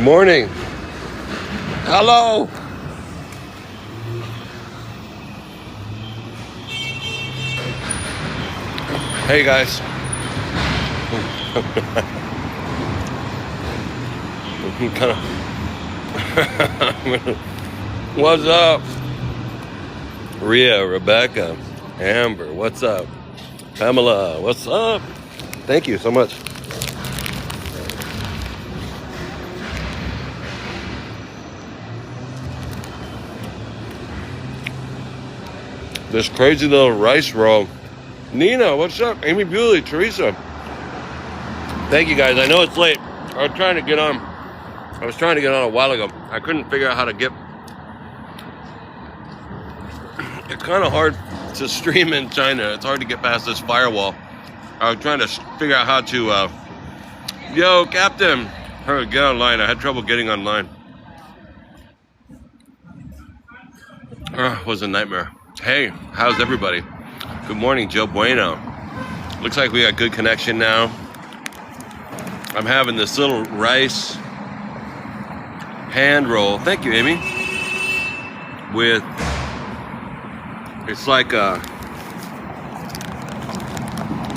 Morning. Hello. Hey guys. What's up? Rhea, Rebecca, Amber, what's up? Pamela, what's up? Thank you so much. This crazy little rice roll. Nina, what's up? Amy Bewley, Teresa. Thank you guys. I know it's late. I was trying to get on a while ago. I couldn't figure out how to get. It's kind of hard to stream in China. It's hard to get past this firewall. I was trying to figure out how to. Yo, Captain. Get online. I had trouble getting online. It was a nightmare. Hey, how's everybody? Good morning, Joe Bueno. Looks like we got good connection now. I'm having this little rice hand roll. Thank you, Amy. With, it's like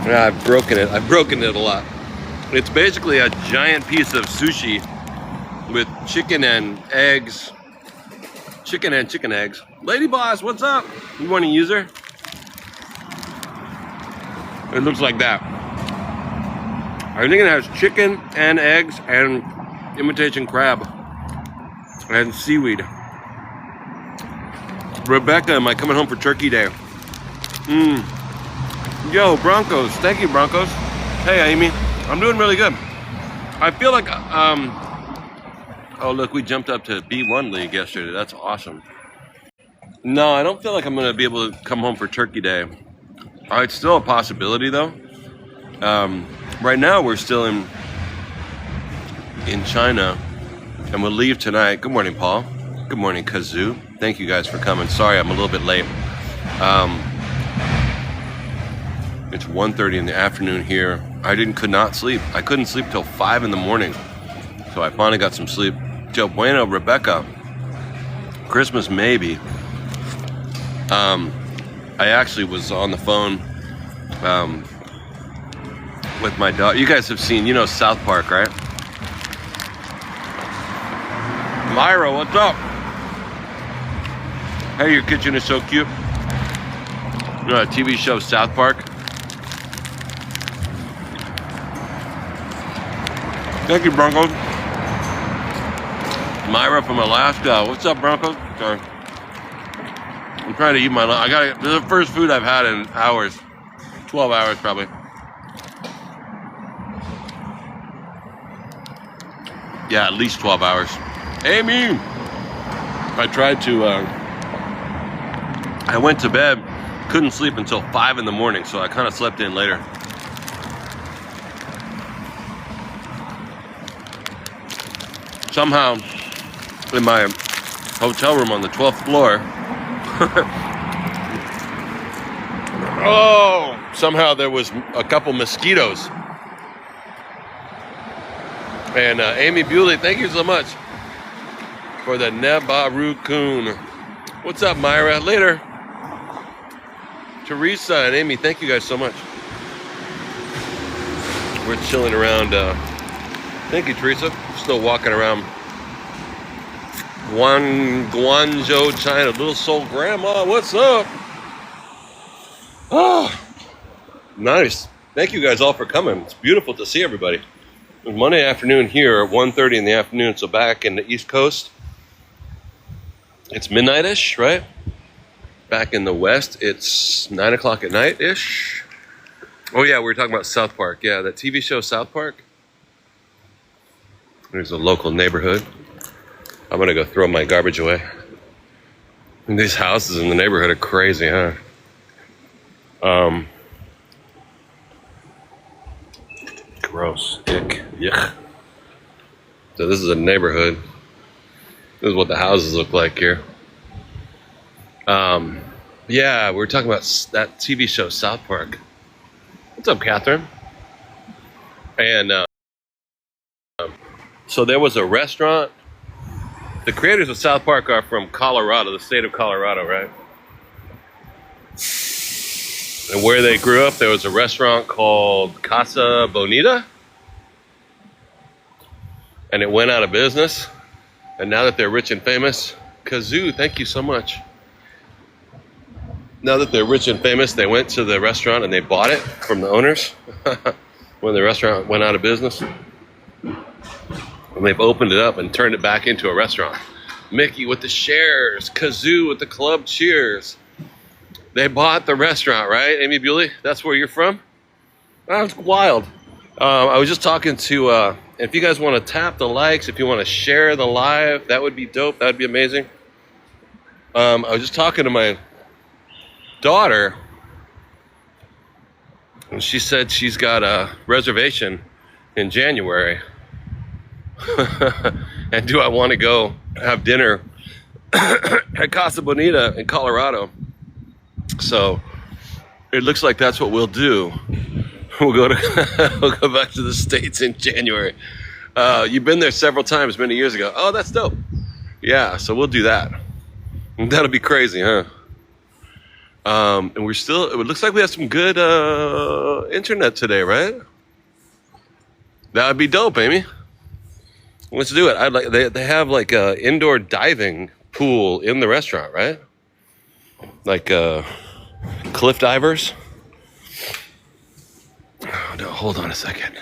I've broken it a lot. It's basically a giant piece of sushi with chicken and eggs. Chicken and chicken eggs. Lady Boss, what's up? Good morning, user. It looks like that. I think it has chicken and eggs and imitation crab and seaweed. Rebecca, am I coming home for Turkey Day? Yo, Broncos. Thank you, Broncos. Hey, Amy. I'm doing really good. I feel like, oh, look, we jumped up to B1 League yesterday. That's awesome. No, I don't feel like I'm going to be able to come home for Turkey Day. It's still a possibility, though. Right now, we're still in China, and we'll leave tonight. Good morning, Paul. Good morning, Kazoo. Thank you guys for coming. Sorry, I'm a little bit late. It's 1:30 in the afternoon here. Could not sleep. I couldn't sleep till 5 in the morning. So I finally got some sleep. Joe Bueno, Rebecca. Christmas, maybe. I actually was on the phone with my dog. You guys have seen, South Park, right? Myra, what's up? Hey, your kitchen is so cute. TV show South Park. Thank you, Broncos. Myra from Alaska. What's up, Broncos? Sorry. I'm trying to eat my lunch. This is the first food I've had in hours. 12 hours, probably. Yeah, at least 12 hours. Amy! I tried to, I went to bed, couldn't sleep until 5 in the morning, so I kind of slept in later. Somehow, in my hotel room on the 12th floor, somehow there was a couple mosquitoes. And Amy Bewley, thank you so much for the Nebaru Coon. What's up, Myra? Later. Teresa and Amy, thank you guys so much. We're chilling around. Thank you, Teresa. Still walking around Guangzhou, China. Little Soul Grandma, what's up? Oh, nice. Thank you guys all for coming. It's beautiful to see everybody. It was Monday afternoon here at 1:30 in the afternoon, so back in the East Coast, it's midnight-ish, right? Back in the West, it's 9 o'clock at night-ish. Oh yeah, we were talking about South Park. Yeah, that TV show South Park. There's a local neighborhood. I'm gonna go throw my garbage away. And these houses in the neighborhood are crazy, huh? Gross. Ick. Yuck. So this is a neighborhood. This is what the houses look like here. Yeah, we were talking about that TV show South Park. What's up, Catherine? And So there was a restaurant. The creators of South Park are from Colorado, the state of Colorado, right? And where they grew up, there was a restaurant called Casa Bonita. And it went out of business. And now that they're rich and famous, Kazoo, thank you so much. Now that they're rich and famous, they went to the restaurant and they bought it from the owners when the restaurant went out of business. And they've opened it up and turned it back into a restaurant. Mickey with the shares, Kazoo with the club cheers. They bought the restaurant, right, Amy Bewley? That's where you're from? That's wild. I was just talking to, if you guys want to tap the likes, if you want to share the live, that would be dope. That would be amazing. I was just talking to my daughter, and she said she's got a reservation in January. And do I want to go have dinner at Casa Bonita in Colorado? So it looks like that's what we'll do. We'll go back to the States in January. You've been there several times many years ago. Oh, that's dope. Yeah, so we'll do that. That'll be crazy, huh? And we're still, it looks like we have some good internet today, right? That would be dope, Amy. Let's do it. I'd like, they have like a indoor diving pool in the restaurant, right? Like cliff divers. Oh, no, hold on a second.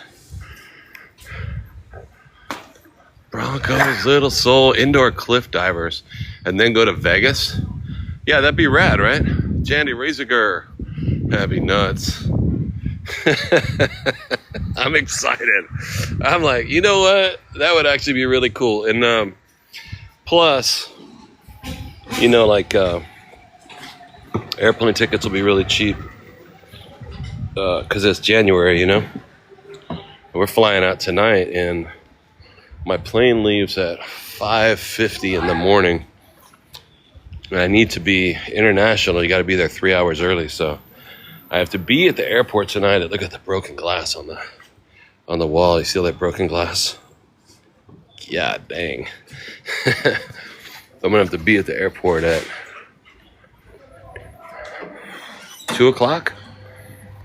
Broncos, Little Soul, indoor cliff divers, and then go to Vegas. Yeah, that'd be rad, right? Jandy Razorger, that'd be nuts. I'm excited. I'm like, you know what? That would actually be really cool. And plus, you know, like airplane tickets will be really cheap because it's January, you know. We're flying out tonight, and my plane leaves at 5:50 in the morning. And I need to be international. You got to be there 3 hours early, so I have to be at the airport tonight. Look at the broken glass on the wall. You see all that broken glass? Yeah, dang. I'm gonna have to be at the airport at 2 o'clock.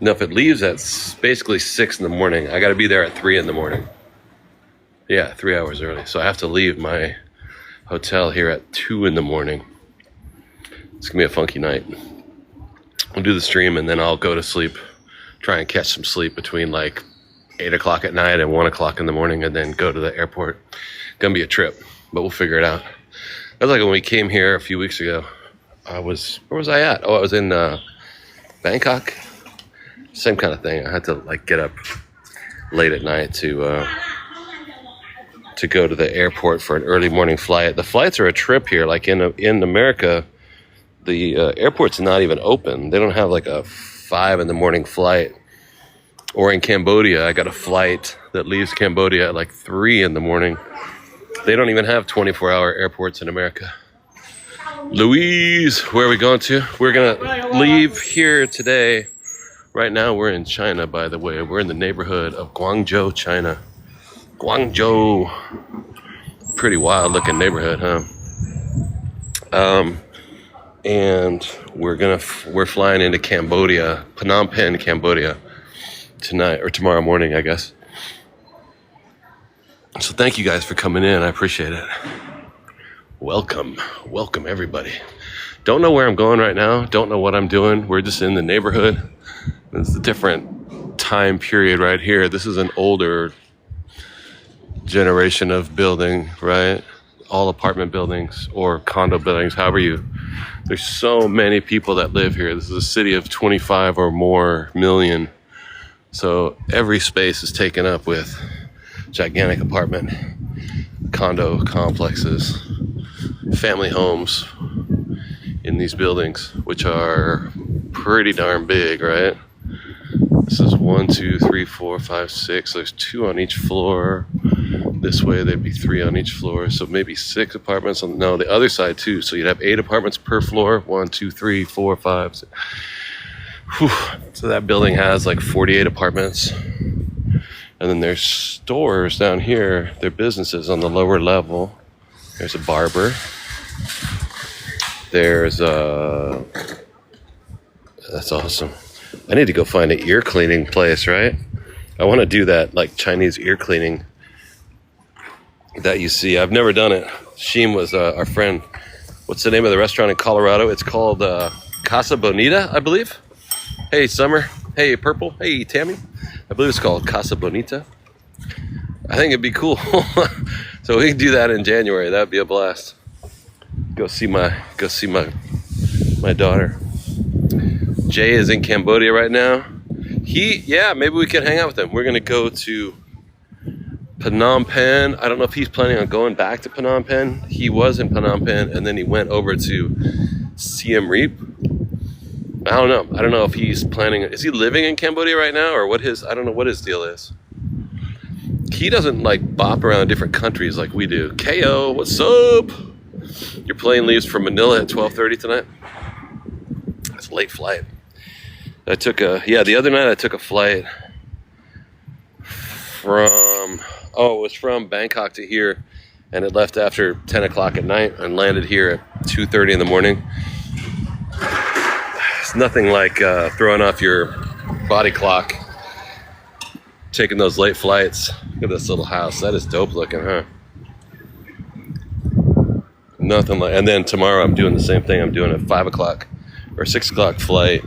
No, if it leaves at basically 6 in the morning, I got to be there at 3 in the morning. Yeah, 3 hours early. So I have to leave my hotel here at 2 in the morning. It's gonna be a funky night. We'll do the stream and then I'll go to sleep, try and catch some sleep between like 8 o'clock at night and 1 o'clock in the morning, and then go to the airport. Gonna be a trip, but we'll figure it out. That's like when we came here a few weeks ago. Where was I at? Oh, I was in Bangkok. Same kind of thing. I had to like get up late at night to go to the airport for an early morning flight. The flights are a trip here. Like in America, the airport's not even open. They don't have like a 5 in the morning flight. Or in Cambodia, I got a flight that leaves Cambodia at like 3 in the morning. They don't even have 24-hour airports in America. Louise, where are we going to? We're going to leave here today. Right now, we're in China, by the way. We're in the neighborhood of Guangzhou, China. Guangzhou. Pretty wild looking neighborhood, huh? And we're flying into Cambodia, Phnom Penh, Cambodia tonight or tomorrow morning, I guess. So thank you guys for coming in. I appreciate it. Welcome everybody. Don't know where I'm going right now. Don't know what I'm doing. We're just in the neighborhood. It's a different time period right here. This is an older generation of building, right? All apartment buildings or condo buildings, there's so many people that live here. This is a city of 25 or more million. So every space is taken up with gigantic apartment, condo complexes, family homes in these buildings, which are pretty darn big, right? This is 1, 2, 3, 4, 5, 6. There's 2 on each floor. This way there'd be 3 on each floor. So maybe 6 apartments on the other side too. So you'd have 8 apartments per floor. 1, 2, 3, 4, 5, 6. Whew. So that building has like 48 apartments. And then there's stores down here. Their businesses on the lower level. There's a barber. There's a... That's awesome. I need to go find an ear cleaning place, right? I want to do that, like Chinese ear cleaning that you see. I've never done it. Sheem was our friend. What's the name of the restaurant in Colorado? It's called Casa Bonita, I believe. Hey, Summer. Hey, Purple. Hey, Tammy. I believe it's called Casa Bonita. I think it'd be cool. So we can do that in January. That'd be a blast. Go see my daughter. Jay is in Cambodia right now. Maybe we can hang out with him. We're gonna go to Phnom Penh. I don't know if he's planning on going back to Phnom Penh. He was in Phnom Penh and then he went over to Siem Reap. I don't know. I don't know if he's planning. Is he living in Cambodia right now, or what his? I don't know what his deal is. He doesn't like bop around different countries like we do. KO, what's up? Your plane leaves for Manila at 12:30 tonight. That's a late flight. The other night I took a flight it was from Bangkok to here, and it left after 10 o'clock at night and landed here at 2:30 in the morning. It's nothing like throwing off your body clock, taking those late flights. Look at this little house. That is dope looking, huh? Nothing like. And then tomorrow I'm doing the same thing. I'm doing a 5 o'clock or 6 o'clock flight,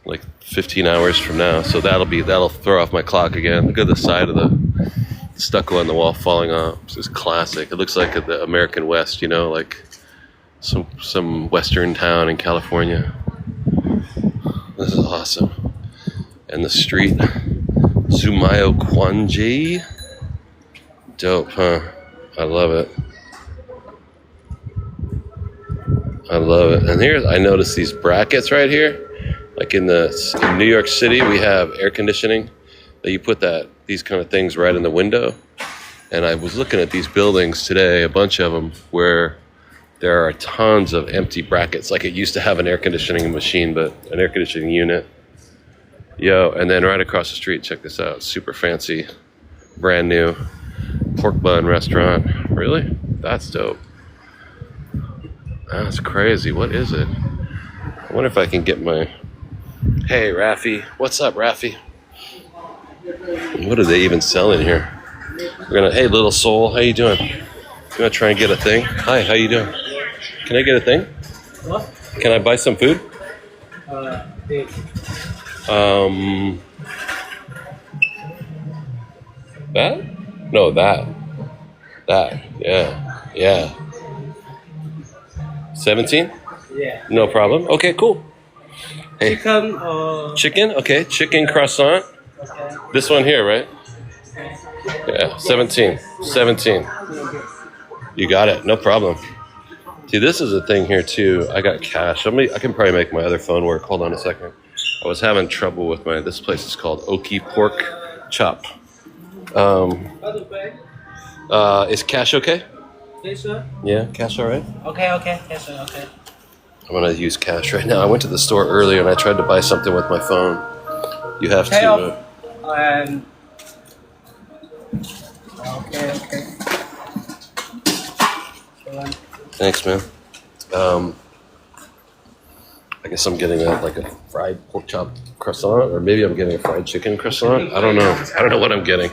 like 15 hours from now. So that'll throw off my clock again. Look at the side of the stucco on the wall falling off. This is classic. It looks like the American West, like some western town in California. This is awesome. And the street, Zumayo Kwanji. Dope, huh? I love it. I love it. And here, I noticed these brackets right here. Like in New York City, we have air conditioning that you put these kind of things right in the window. And I was looking at these buildings today, a bunch of them, where there are tons of empty brackets. Like it used to have an air conditioning machine, but an air conditioning unit. And then right across the street, check this out. Super fancy, brand new pork bun restaurant. Really? That's dope. That's crazy. What is it? I wonder if I can get my... Hey, Rafi. What's up, Rafi? What are they even selling here? Hey, little soul. How you doing? You gonna try and get a thing? Hi, how you doing? Can I get a thing? What? Can I buy some food? That? No, that. Yeah. 17? Yeah. No problem. Okay, cool. Hey. Chicken? Okay, chicken croissant. Okay. This one here, right? Yeah, 17. You got it, no problem. See, this is a thing here too. I got cash. I can probably make my other phone work. Hold on a second. I was having trouble with this place is called Oki Pork Chop. Is cash okay? Yes, sir. Yeah, cash all right? Okay. Yes, sir. Okay. I'm going to use cash right now. I went to the store earlier and I tried to buy something with my phone. You have to... Okay. Thanks, man. I guess I'm getting a fried pork chop croissant, or maybe I'm getting a fried chicken croissant. I don't know. I don't know what I'm getting.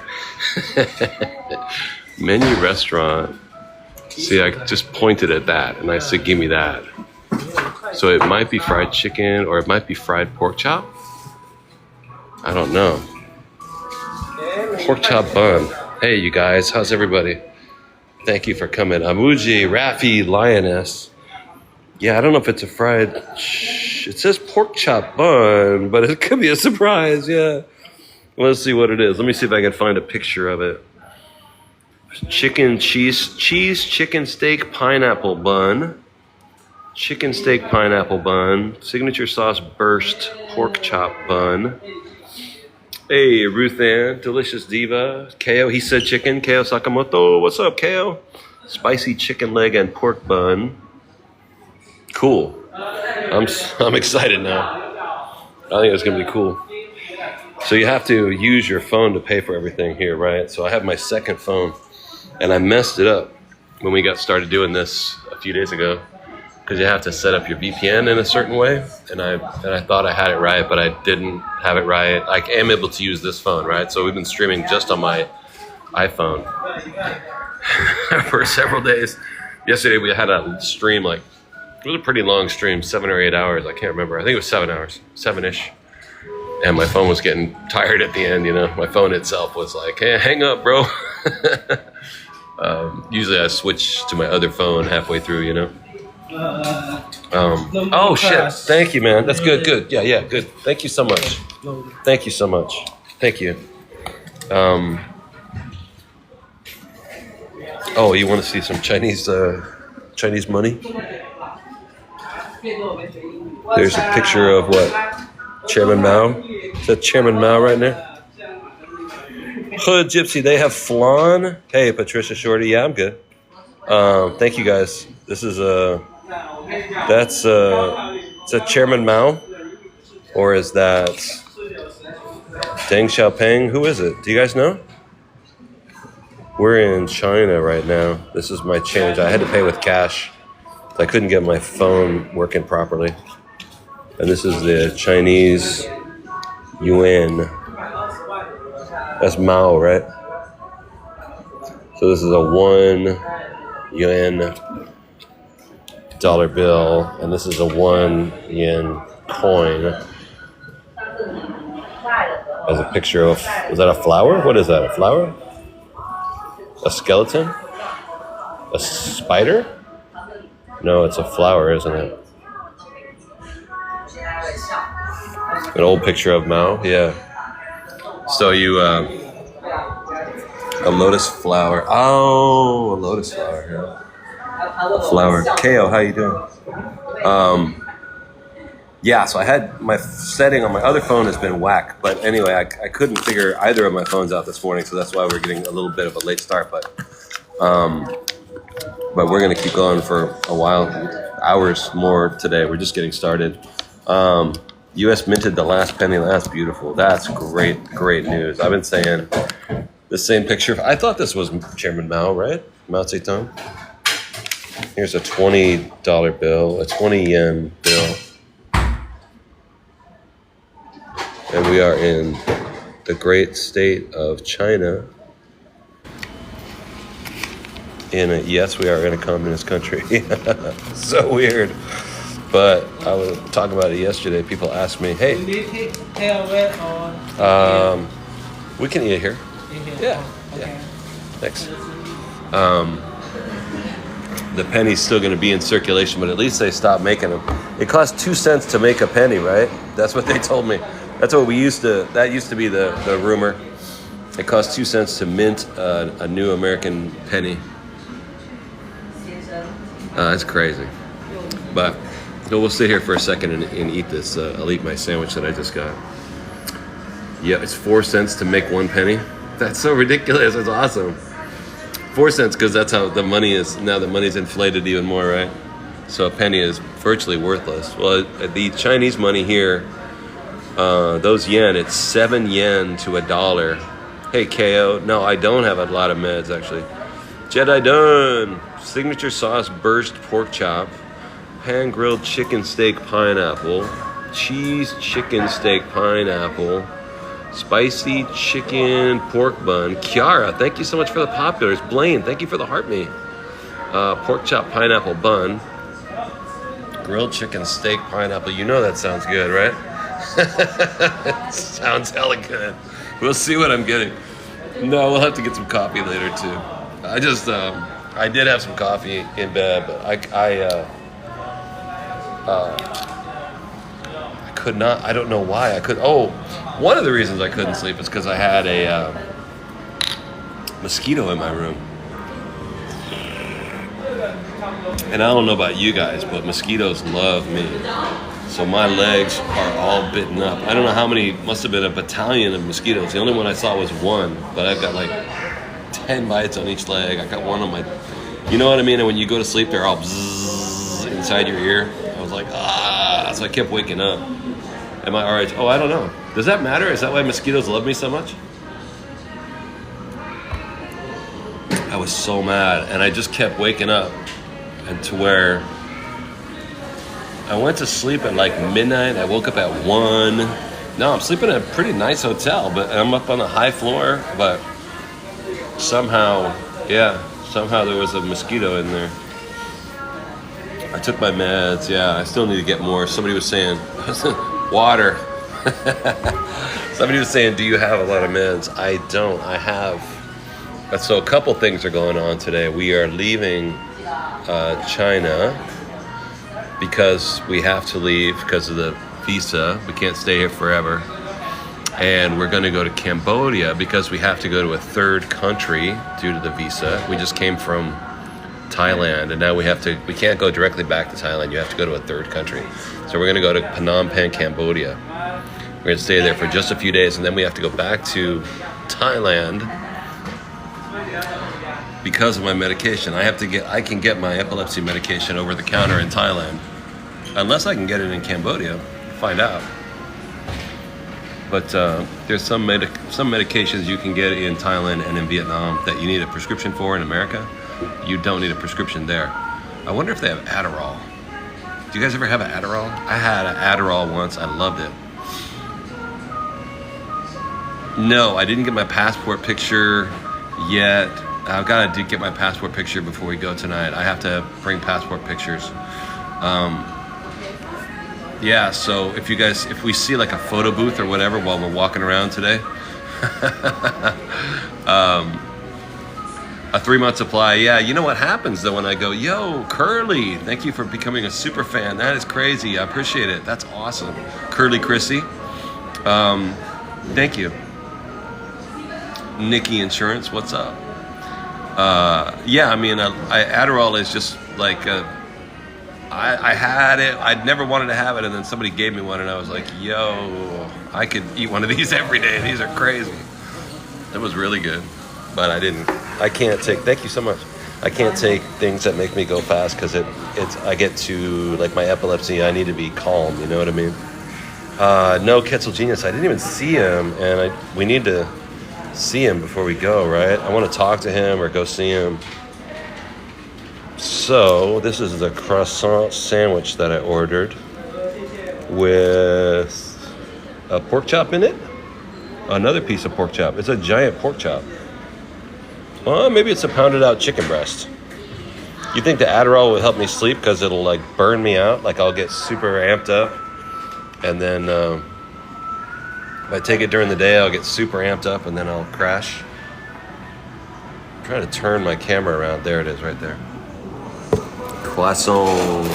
Menu restaurant. See, I just pointed at that and I said, give me that. So it might be fried chicken or it might be fried pork chop. I don't know. Pork chop bun. Hey, you guys. How's everybody? Thank you for coming. Amuji, Rafi, Lioness. Yeah, I don't know if it's a fried... It says pork chop bun, but it could be a surprise, yeah. Let's see what it is. Let me see if I can find a picture of it. Chicken cheese, chicken steak, pineapple bun. Chicken steak, pineapple bun. Signature sauce burst, pork chop bun. Hey, Ruth Ann, Delicious Diva. KO, he said chicken. KO Sakamoto, what's up, KO? Spicy chicken leg and pork bun. Cool. I'm excited now. I think it's gonna be cool. So you have to use your phone to pay for everything here, right? So I have my second phone, and I messed it up when we got started doing this a few days ago, because you have to set up your VPN in a certain way, and I thought I had it right, but I didn't have it right. I am able to use this phone, right? So we've been streaming just on my iPhone for several days. Yesterday we had a stream, like, it was a pretty long stream, 7 or 8 hours. I can't remember. I think it was 7 hours, 7-ish. And my phone was getting tired at the end, you know. My phone itself was like, hey, hang up, bro. Usually I switch to my other phone halfway through, you know. Oh, shit. Thank you, man. That's good, good. Yeah, good. Thank you so much. Thank you so much. Thank you. Oh, you want to see some Chinese money? There's a picture of what? Chairman Mao? Is that Chairman Mao right there? Hood Gypsy, they have flan. Hey, Patricia Shorty, yeah, I'm good. Thank you guys. This is is that Chairman Mao? Or is that Deng Xiaoping? Who is it? Do you guys know? We're in China right now. This is my change. I had to pay with cash. I couldn't get my phone working properly. And this is the Chinese yuan. That's Mao, right? So this is a 1 yuan dollar bill, and this is a 1 yen coin. As a picture of, is that a flower? What is that, a flower? A skeleton? A spider? No, it's a flower, isn't it? An old picture of Mao, yeah. So you, a lotus flower. Oh, a lotus flower, yeah. A flower. Ko, how you doing? Yeah, so I had my setting on my other phone has been whack. But anyway, I couldn't figure either of my phones out this morning, so that's why we're getting a little bit of a late start. But we're going to keep going for a while, hours more today. We're just getting started. U.S. minted the last penny. That's beautiful. That's great news. I've been saying the same picture. I thought this was Chairman Mao, right? Mao Zedong. Here's a $20 bill, a 20 yen bill. And we are in the great state of China. Yes, we are in a communist country. So weird. But I was talking about it yesterday. People asked me, hey, we can eat here. Yeah. Thanks. The penny's still going to be in circulation, but at least they stopped making them. It costs 2 cents to make a penny, right? That's what they told me. That's what that used to be the rumor. It costs 2 cents to mint a new American penny. It's crazy. But so we'll sit here for a second and eat this. I'll eat my sandwich that I just got. Yeah, it's 4 cents to make 1 penny. That's so ridiculous. It's awesome. 4 cents, because that's how the money is. Now the money's inflated even more, right? So a penny is virtually worthless. Well, the Chinese money here, those yen, it's 7 yen to $1. Hey, KO. No, I don't have a lot of meds, actually. Jedi done. Signature sauce burst pork chop. Pan grilled chicken steak pineapple. Cheese chicken steak pineapple. Spicy chicken pork bun. Kiara, thank you so much for the populars. Blaine, thank you for the heart me. Pork chop pineapple bun. Grilled chicken steak pineapple. You know that sounds good, right? Sounds hella good. We'll see what I'm getting. No, we'll have to get some coffee later too. I did have some coffee in bed, but I could not. I don't know why I could. Oh, one of the reasons I couldn't sleep is because I had a mosquito in my room. And I don't know about you guys, but mosquitoes love me. So my legs are all bitten up. I don't know how many, must have been a battalion of mosquitoes. The only one I saw was one, but I've got like 10 bites on each leg. I got one on my, you know what I mean? And when you go to sleep, they're all bzzz inside your ear. I was like, so I kept waking up. Am I RH? Oh, I don't know. Does that matter? Is that why mosquitoes love me so much? I was so mad, and I just kept waking up, and to where I went to sleep at like midnight. I woke up at 1. No, I'm sleeping in a pretty nice hotel, but I'm up on the high floor. But somehow there was a mosquito in there. I took my meds. Yeah, I still need to get more. Somebody was saying, water. Somebody was saying, do you have a lot of meds? I don't. I have. So a couple things are going on today. We are leaving China because we have to leave because of the visa. We can't stay here forever. And we're going to go to Cambodia because we have to go to a third country due to the visa. We just came from Thailand, and now we can't go directly back to Thailand. You have to go to a third country. So we're going to go to Phnom Penh, Cambodia. We're going to stay there for just a few days, and then we have to go back to Thailand because of my medication. I can get my epilepsy medication over the counter in Thailand, unless I can get it in Cambodia. Find out. But there's some medications you can get in Thailand and in Vietnam that you need a prescription for in America. You don't need a prescription there. I wonder if they have Adderall. Do you guys ever have an Adderall? I had an Adderall once. I loved it. No, I didn't get my passport picture yet. I've got to get my passport picture before we go tonight. I have to bring passport pictures. Yeah, so if we see like a photo booth or whatever while we're walking around today, a 3-month supply. Yeah, you know what happens though when I go, yo, Curly, thank you for becoming a super fan. That is crazy. I appreciate it. That's awesome. Curly Chrissy. Thank you. Nikki Insurance, what's up? Yeah, I mean, Adderall is just like, I had it. I'd never wanted to have it, and then somebody gave me one, and I was like, yo, I could eat one of these every day. These are crazy. It was really good, but I didn't. I can't take, thank you so much. I can't take things that make me go fast because I get to, like my epilepsy, I need to be calm, you know what I mean? No, Ketzel Genius, I didn't even see him, and we need to see him before we go, right? I want to talk to him or go see him. So, this is the croissant sandwich that I ordered with a pork chop in it. Another piece of pork chop. It's a giant pork chop. Maybe it's a pounded out chicken breast. You think the Adderall will help me sleep because it'll like burn me out? Like I'll get super amped up, and then if I take it during the day, I'll get super amped up, and then I'll crash. I'm trying to turn my camera around. There it is, right there. Croissant.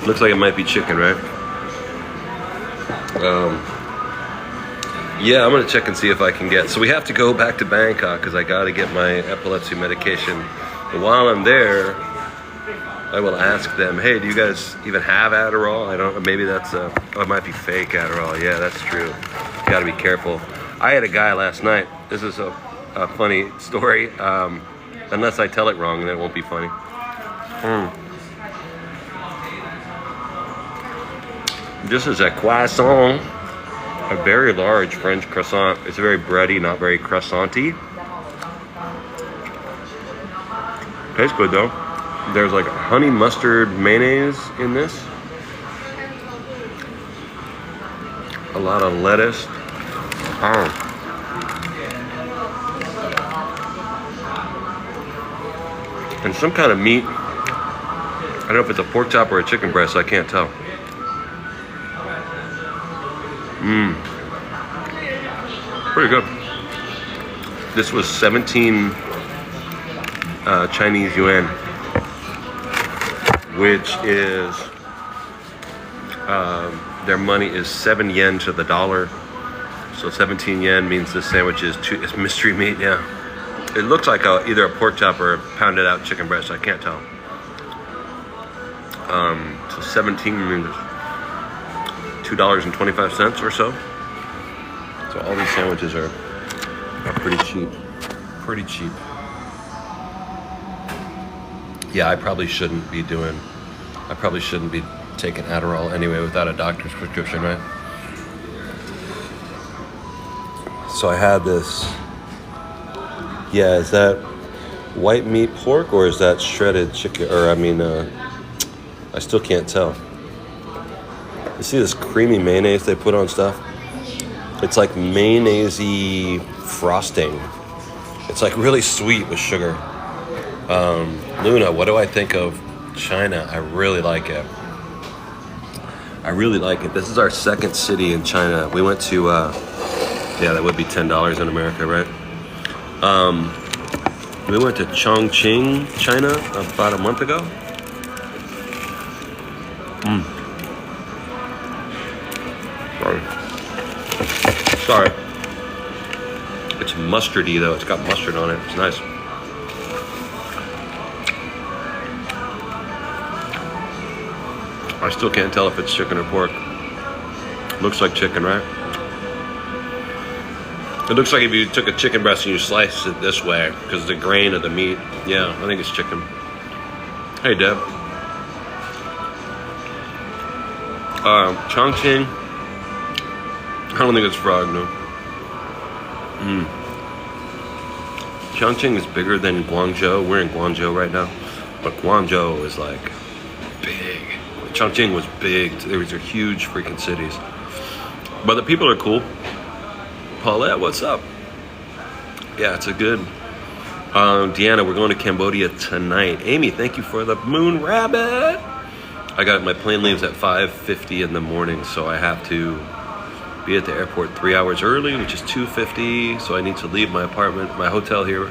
Looks like it might be chicken, right? Yeah, I'm going to check and see if I can get... So we have to go back to Bangkok because I got to get my epilepsy medication. But while I'm there, I will ask them, hey, do you guys even have Adderall? I don't... Maybe that's it might be fake Adderall. Yeah, that's true. You got to be careful. I had a guy last night. This is a funny story. Unless I tell it wrong, then it won't be funny. This is a croissant. A very large French croissant. It's very bready, not very croissant-y. Tastes good though. There's like honey mustard mayonnaise in this. A lot of lettuce. And some kind of meat. I don't know if it's a pork chop or a chicken breast, I can't tell. Pretty good. This was 17 Chinese yuan, which is their money is 7 yen to the dollar. So 17 yen means this sandwich is it's mystery meat. Yeah, it looks like either a pork chop or a pounded out chicken breast. I can't tell. So 17 means $2.25 or so. So all these sandwiches are pretty cheap. Pretty cheap. Yeah, I probably shouldn't be taking Adderall anyway without a doctor's prescription, right? So I had this. Yeah, is that white meat pork or is that shredded chicken? Or I still can't tell. You see this creamy mayonnaise they put on stuff? It's like mayonnaise-y frosting. It's like really sweet with sugar. Luna, what do I think of China? I really like it. This is our second city in China. We went to, that would be $10 in America, right? We went to Chongqing, China, about a month ago. Sorry. It's mustardy though. It's got mustard on it. It's nice. I still can't tell if it's chicken or pork. Looks like chicken, right? It looks like if you took a chicken breast and you sliced it this way, because the grain of the meat. Yeah, I think it's chicken. Hey, Deb. Chongqing. I don't think it's frog, no. Chongqing is bigger than Guangzhou. We're in Guangzhou right now. But Guangzhou is like big. Chongqing was big. These are huge freaking cities. But the people are cool. Paulette, what's up? Yeah, it's a good. Deanna, we're going to Cambodia tonight. Amy, thank you for the moon rabbit. I got my plane leaves at 5:50 in the morning, so I have to be at the airport 3 hours early, which is 2:50. So I need to leave my apartment, my hotel here,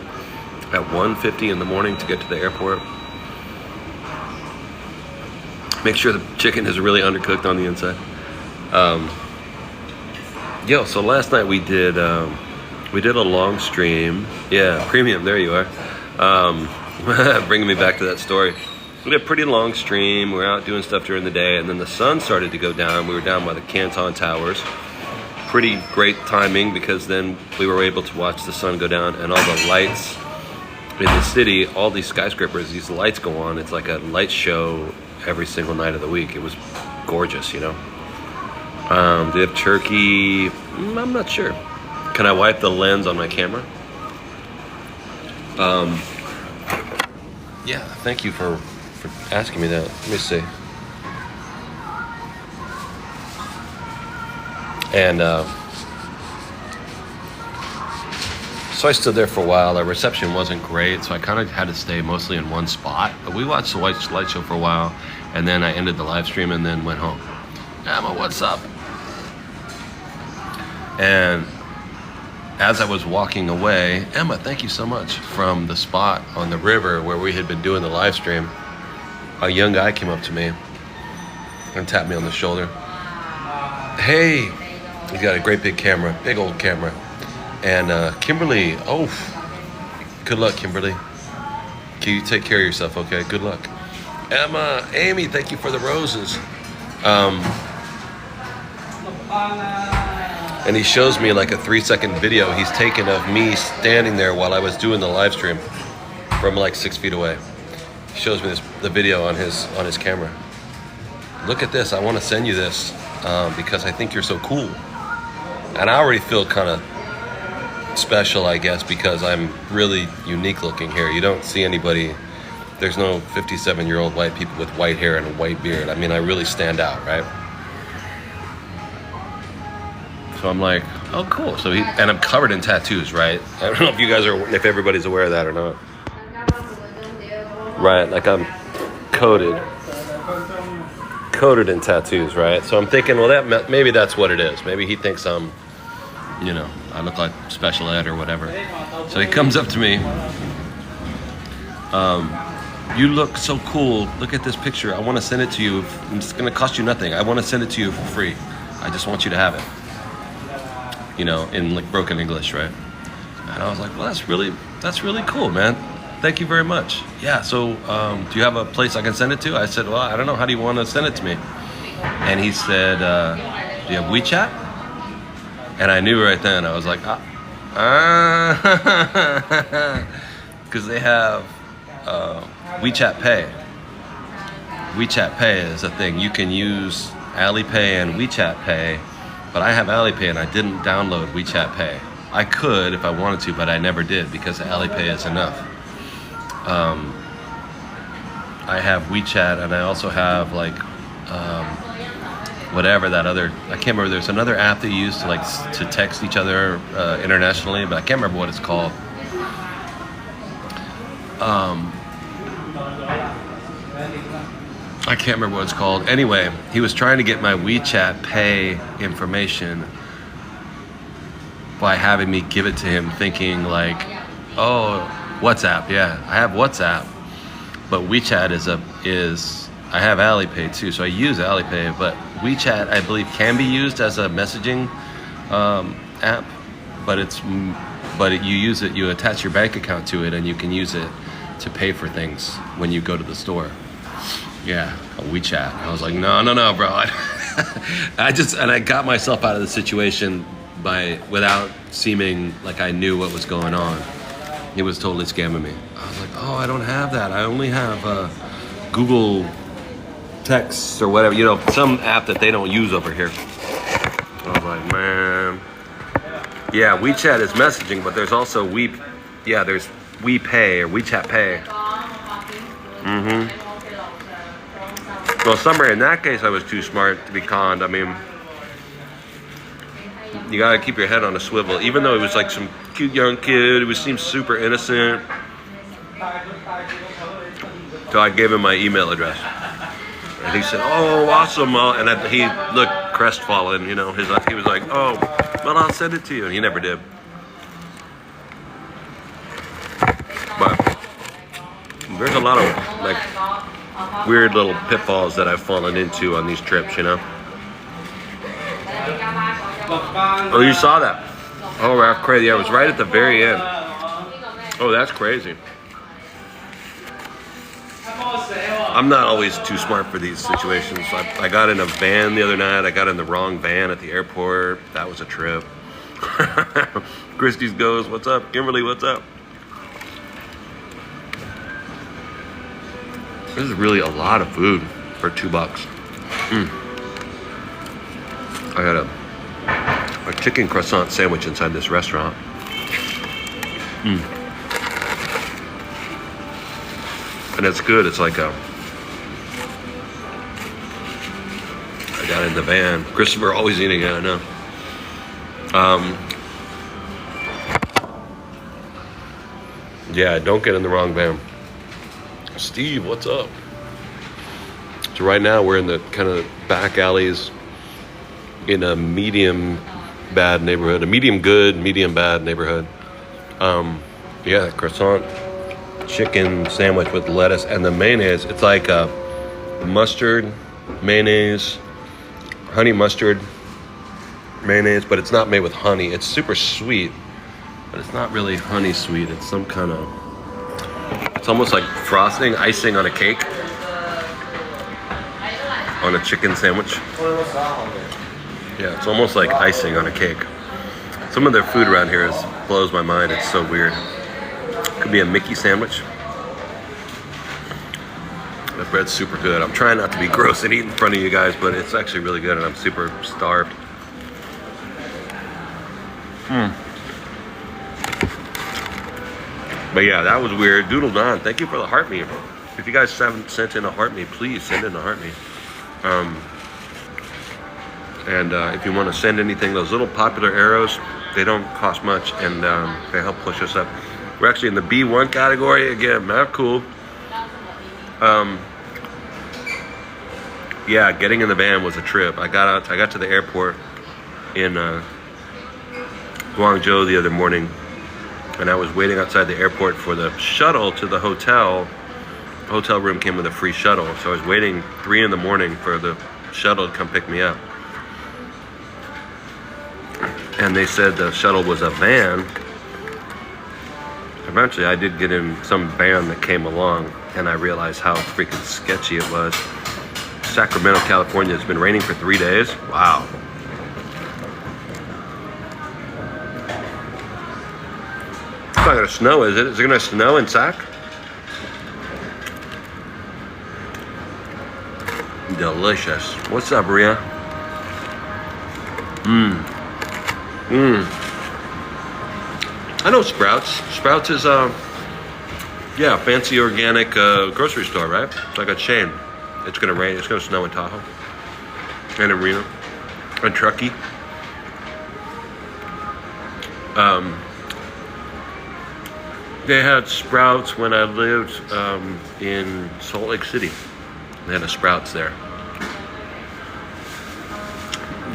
at 1:50 in the morning to get to the airport. Make sure the chicken is really undercooked on the inside. So last night we did a long stream. Yeah, premium. There you are. Bringing me back to that story. We did a pretty long stream. We were out doing stuff during the day, and then the sun started to go down. We were down by the Canton Towers. Pretty great timing because then we were able to watch the sun go down and all the lights in the city, all these skyscrapers, these lights go on. It's like a light show every single night of the week. It was gorgeous, you know. Do they have turkey? I'm not sure. Can I wipe the lens on my camera? Yeah, thank you for asking me that. Let me see. And so I stood there for a while. The reception wasn't great, so I kind of had to stay mostly in one spot. But we watched the light show for a while, and then I ended the live stream and then went home. Emma, what's up? And as I was walking away, Emma, thank you so much, from the spot on the river where we had been doing the live stream, a young guy came up to me and tapped me on the shoulder. Hey, he's got a great big camera, big old camera. And Kimberly, good luck, Kimberly. Can you take care of yourself, okay? Good luck. Emma, Amy, thank you for the roses. And he shows me like a 3-second video he's taken of me standing there while I was doing the live stream from like 6 feet away. He shows me the video on his camera. Look at this, I want to send you this because I think you're so cool. And I already feel kind of special, I guess, because I'm really unique looking here. You don't see anybody, there's no 57-year-old white people with white hair and a white beard. I mean, I really stand out, right? So I'm like, oh, cool. So and I'm covered in tattoos, right? I don't know if you guys if everybody's aware of that or not. Right, like I'm coated in tattoos, right? So I'm thinking, well, maybe that's what it is. Maybe he thinks I look like special ed or whatever. So he comes up to me. You look so cool. Look at this picture. I want to send it to you. It's going to cost you nothing. I want to send it to you for free. I just want you to have it. In like broken English, right? And I was like, well, that's really cool, man. Thank you very much. Yeah, so do you have a place I can send it to? I said, well, I don't know. How do you want to send it to me? And he said, do you have WeChat? And I knew right then. I was like, because they have WeChat Pay. WeChat Pay is a thing. You can use Alipay and WeChat Pay, but I have Alipay and I didn't download WeChat Pay. I could if I wanted to, but I never did because Alipay is enough. I have WeChat and I also have like whatever that other, I can't remember, there's another app that you use to like to text each other internationally, but I can't remember what it's called. I can't remember what it's called. Anyway, he was trying to get my WeChat Pay information by having me give it to him, thinking like, oh, WhatsApp, yeah, I have WhatsApp, but WeChat is I have Alipay too, so I use Alipay, but WeChat, I believe, can be used as a messaging app, but you use it, you attach your bank account to it, and you can use it to pay for things when you go to the store. Yeah, a WeChat. I was like, no, bro. I got myself out of the situation without seeming like I knew what was going on. He was totally scamming me. I was like, oh, I don't have that. I only have Google Texts or whatever, some app that they don't use over here. I was like, man. Yeah, WeChat is messaging, but there's also there's WePay or WeChat Pay. Well, somewhere in that case, I was too smart to be conned. I mean, you gotta keep your head on a swivel. Even though he was like some cute young kid, he seemed super innocent. So I gave him my email address. And he said, oh, awesome. And he looked crestfallen, he was like, oh, well, I'll send it to you. And he never did. But there's a lot of like weird little pitfalls that I've fallen into on these trips, Oh, you saw that? Oh, that's crazy. Yeah, it was right at the very end. Oh, that's crazy. I'm not always too smart for these situations. I got in a van the other night. I got in the wrong van at the airport. That was a trip. Christie's goes, what's up? Kimberly, what's up? This is really a lot of food for $2. I got a chicken croissant sandwich inside this restaurant. And it's good. It's like I got in the van. Christopher always eating it, I know. Yeah, don't get in the wrong van. Steve, what's up? So right now we're in the kind of back alleys in a medium bad neighborhood, a medium good, medium bad neighborhood. Yeah, croissant chicken sandwich with lettuce and the mayonnaise. It's like a mustard, mayonnaise, honey mustard mayonnaise, but it's not made with honey. It's super sweet, but it's not really honey sweet. It's some kind of, it's almost like frosting, icing on a cake, on a chicken sandwich. Yeah, it's almost like icing on a cake. Some of their food around here blows my mind. It's so weird. Could be a Mickey sandwich. The bread's super good. I'm trying not to be gross and eat in front of you guys, but it's actually really good and I'm super starved. But yeah, that was weird. Doodle Don, thank you for the heart meat. If you guys haven't sent in a heart meat, please send in a heart meat. And if you want to send anything, those little popular arrows, they don't cost much and they help push us up. We're actually in the B1 category again. Not cool. Yeah, getting in the van was a trip. I got to the airport in Guangzhou the other morning, and I was waiting outside the airport for the shuttle to the hotel. The hotel room came with a free shuttle, so I was waiting 3 in the morning for the shuttle to come pick me up. And they said the shuttle was a van. Eventually, I did get in some van that came along, and I realized how freaking sketchy it was. Sacramento, California, it's been raining for 3 days. Wow. It's not gonna snow, is it? Is it gonna snow in Sac? Delicious. What's up, Ria? I know Sprouts. Sprouts is yeah, fancy organic grocery store, right? It's like a chain. It's gonna rain. It's gonna snow in Tahoe and in Reno and Truckee. They had Sprouts when I lived in Salt Lake City. They had a Sprouts there.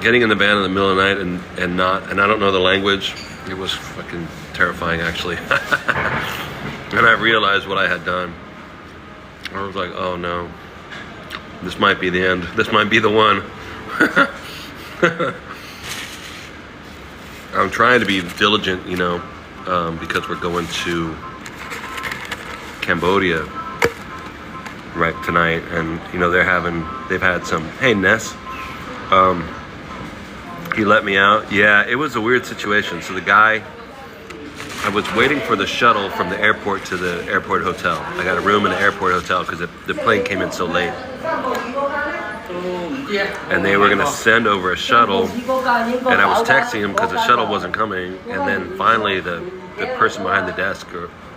Getting in the van in the middle of the night and I don't know the language. It was fucking terrifying, actually. And I realized what I had done. I was like, oh no, this might be the end. This might be the one. I'm trying to be diligent, you know, because we're going to Cambodia right tonight, and you know they've had some. Hey Ness, he let me out. Yeah, it was a weird situation. So the guy, I was waiting for the shuttle from the airport to the airport hotel. I got a room in the airport hotel because the plane came in so late. And they were going to send over a shuttle, and I was texting him because the shuttle wasn't coming, and then finally the person behind the desk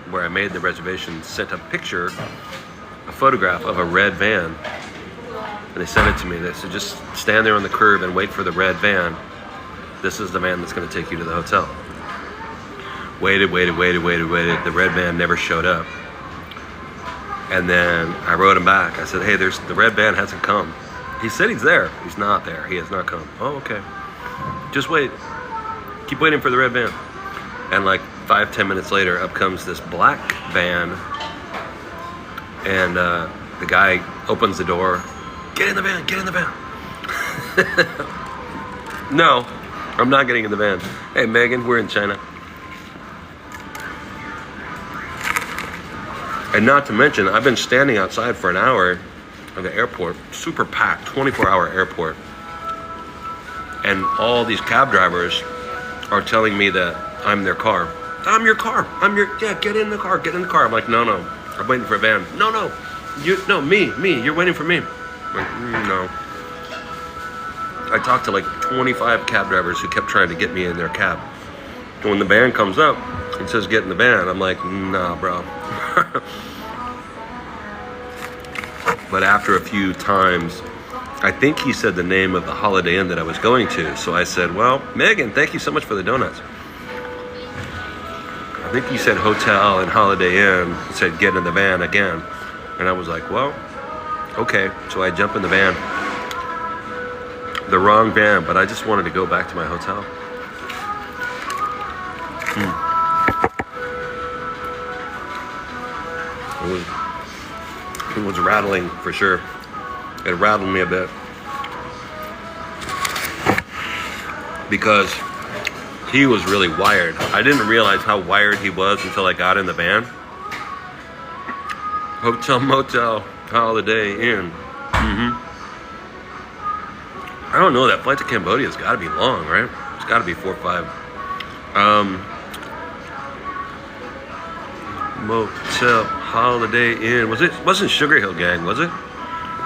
where I made the reservation sent a picture, a photograph of a red van, and they sent it to me. They said, just stand there on the curb and wait for the red van. This is the van that's going to take you to the hotel. Waited. The red van never showed up. And then I wrote him back. I said, hey, the red van hasn't come. He said he's there. He's not there. He has not come. Oh, okay. Just wait. Keep waiting for the red van. And like 5-10 minutes later, up comes this black van. And the guy opens the door. Get in the van. Get in the van. No, I'm not getting in the van. Hey, Megan, we're in China. And not to mention, I've been standing outside for an hour of the airport, super packed, 24-hour airport. And all these cab drivers are telling me that I'm their car. I'm your car. Yeah, get in the car, get in the car. I'm like, no, I'm waiting for a van. No, me, you're waiting for me. I'm like, no. I talked to like 25 cab drivers who kept trying to get me in their cab. And when the van comes up and says get in the van, I'm like, nah, bro. But after a few times, I think he said the name of the Holiday Inn that I was going to. So I said, well, Megan, thank you so much for the donuts. I think he said hotel and Holiday Inn. He said get in the van again. And I was like, well, okay. So I jump in the van. The wrong van, but I just wanted to go back to my hotel. It was rattling for sure. It rattled me a bit because he was really wired. I didn't realize how wired he was until I got in the van. Hotel, motel, Holiday Inn. I don't know, that flight to Cambodia has got to be long, right? It's got to be 4 or 5. Motel, Holiday Inn. Wasn't Sugar Hill Gang, was it?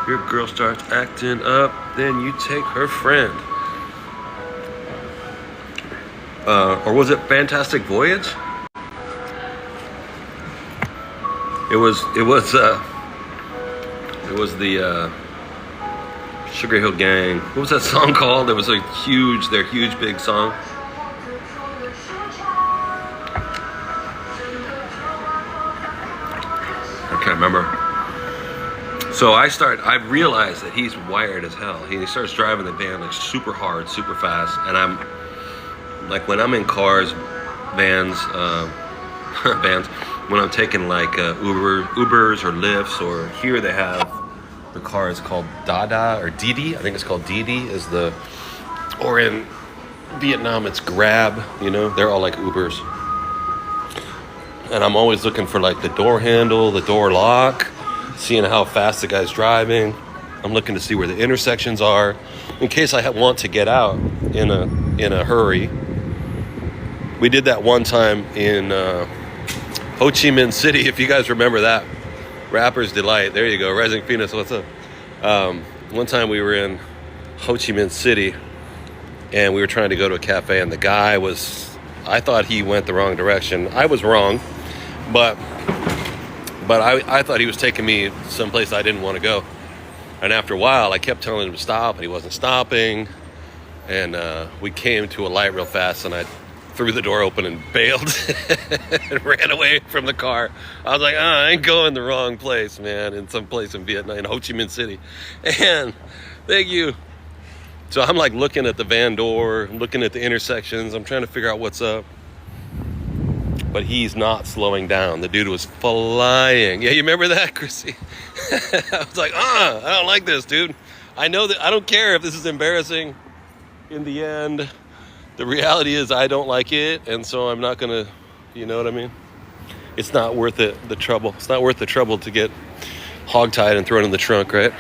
Your girl starts acting up, then you take her friend. Or was it Fantastic Voyage? It was the Sugar Hill Gang. What was that song called? It was their huge big song. I can't remember. So I realized that he's wired as hell. He starts driving the van like super hard, super fast, and I'm like, when I'm in cars, vans, when I'm taking like Ubers or Lyfts, or here they have the car is called Dada or Didi. I think it's called Didi or in Vietnam it's Grab, you know, they're all like Ubers. And I'm always looking for like the door handle, the door lock, seeing how fast the guy's driving. I'm looking to see where the intersections are in case I want to get out in a hurry. We did that one time in Ho Chi Minh City, if you guys remember that. Rapper's Delight. There you go. Rising Phoenix, what's up? one time we were in Ho Chi Minh City, and we were trying to go to a cafe, and the guy I thought he went the wrong direction. I was wrong, but I thought he was taking me someplace I didn't want to go. And after a while, I kept telling him to stop, and he wasn't stopping. And we came to a light real fast, and I threw the door open and bailed and ran away from the car. I was like, I ain't going the wrong place, man, in some place in Vietnam, in Ho Chi Minh City. And thank you. So I'm like looking at the van door, looking at the intersections. I'm trying to figure out what's up. But he's not slowing down. The dude was flying. Yeah, you remember that, Chrissy? I was like, I don't like this, dude. I know that I don't care if this is embarrassing. In the end, the reality is I don't like it, and so I'm not gonna, you know what I mean? It's not worth it, the trouble. It's not worth the trouble to get hogtied and thrown in the trunk, right?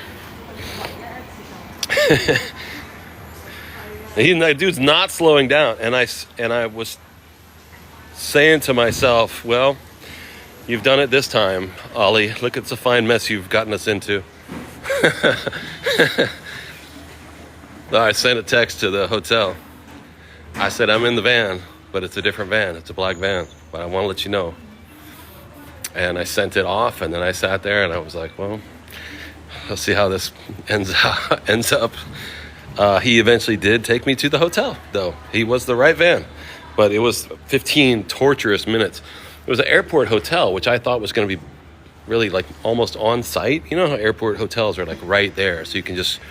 That dude's not slowing down, and I was saying to myself, well, you've done it this time, Ollie. Look, it's a fine mess you've gotten us into. I sent a text to the hotel. I said, I'm in the van, but it's a different van. It's a black van, but I want to let you know. And I sent it off, and then I sat there, and I was like, well, I'll see how this ends up. He eventually did take me to the hotel, though. He was the right van, but it was 15 torturous minutes. It was an airport hotel, which I thought was going to be really like almost on site. You know how airport hotels are like right there, so you can just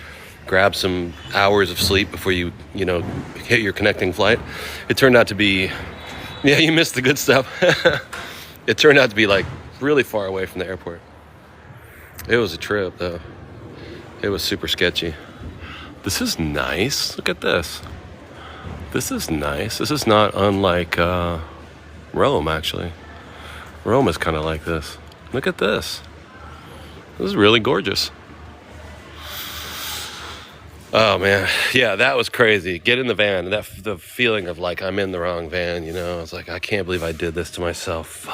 grab some hours of sleep before you hit your connecting flight. It turned out to be, yeah, you missed the good stuff. It turned out to be like really far away from the airport. It was a trip, though. It was super sketchy. This is nice. Look at this. This is nice. This is not unlike Rome, actually. Rome is kind of like this. Look at this. This is really gorgeous. Oh, man. Yeah, that was crazy. Get in the van. The feeling of like I'm in the wrong van, you know. I was like, I can't believe I did this to myself.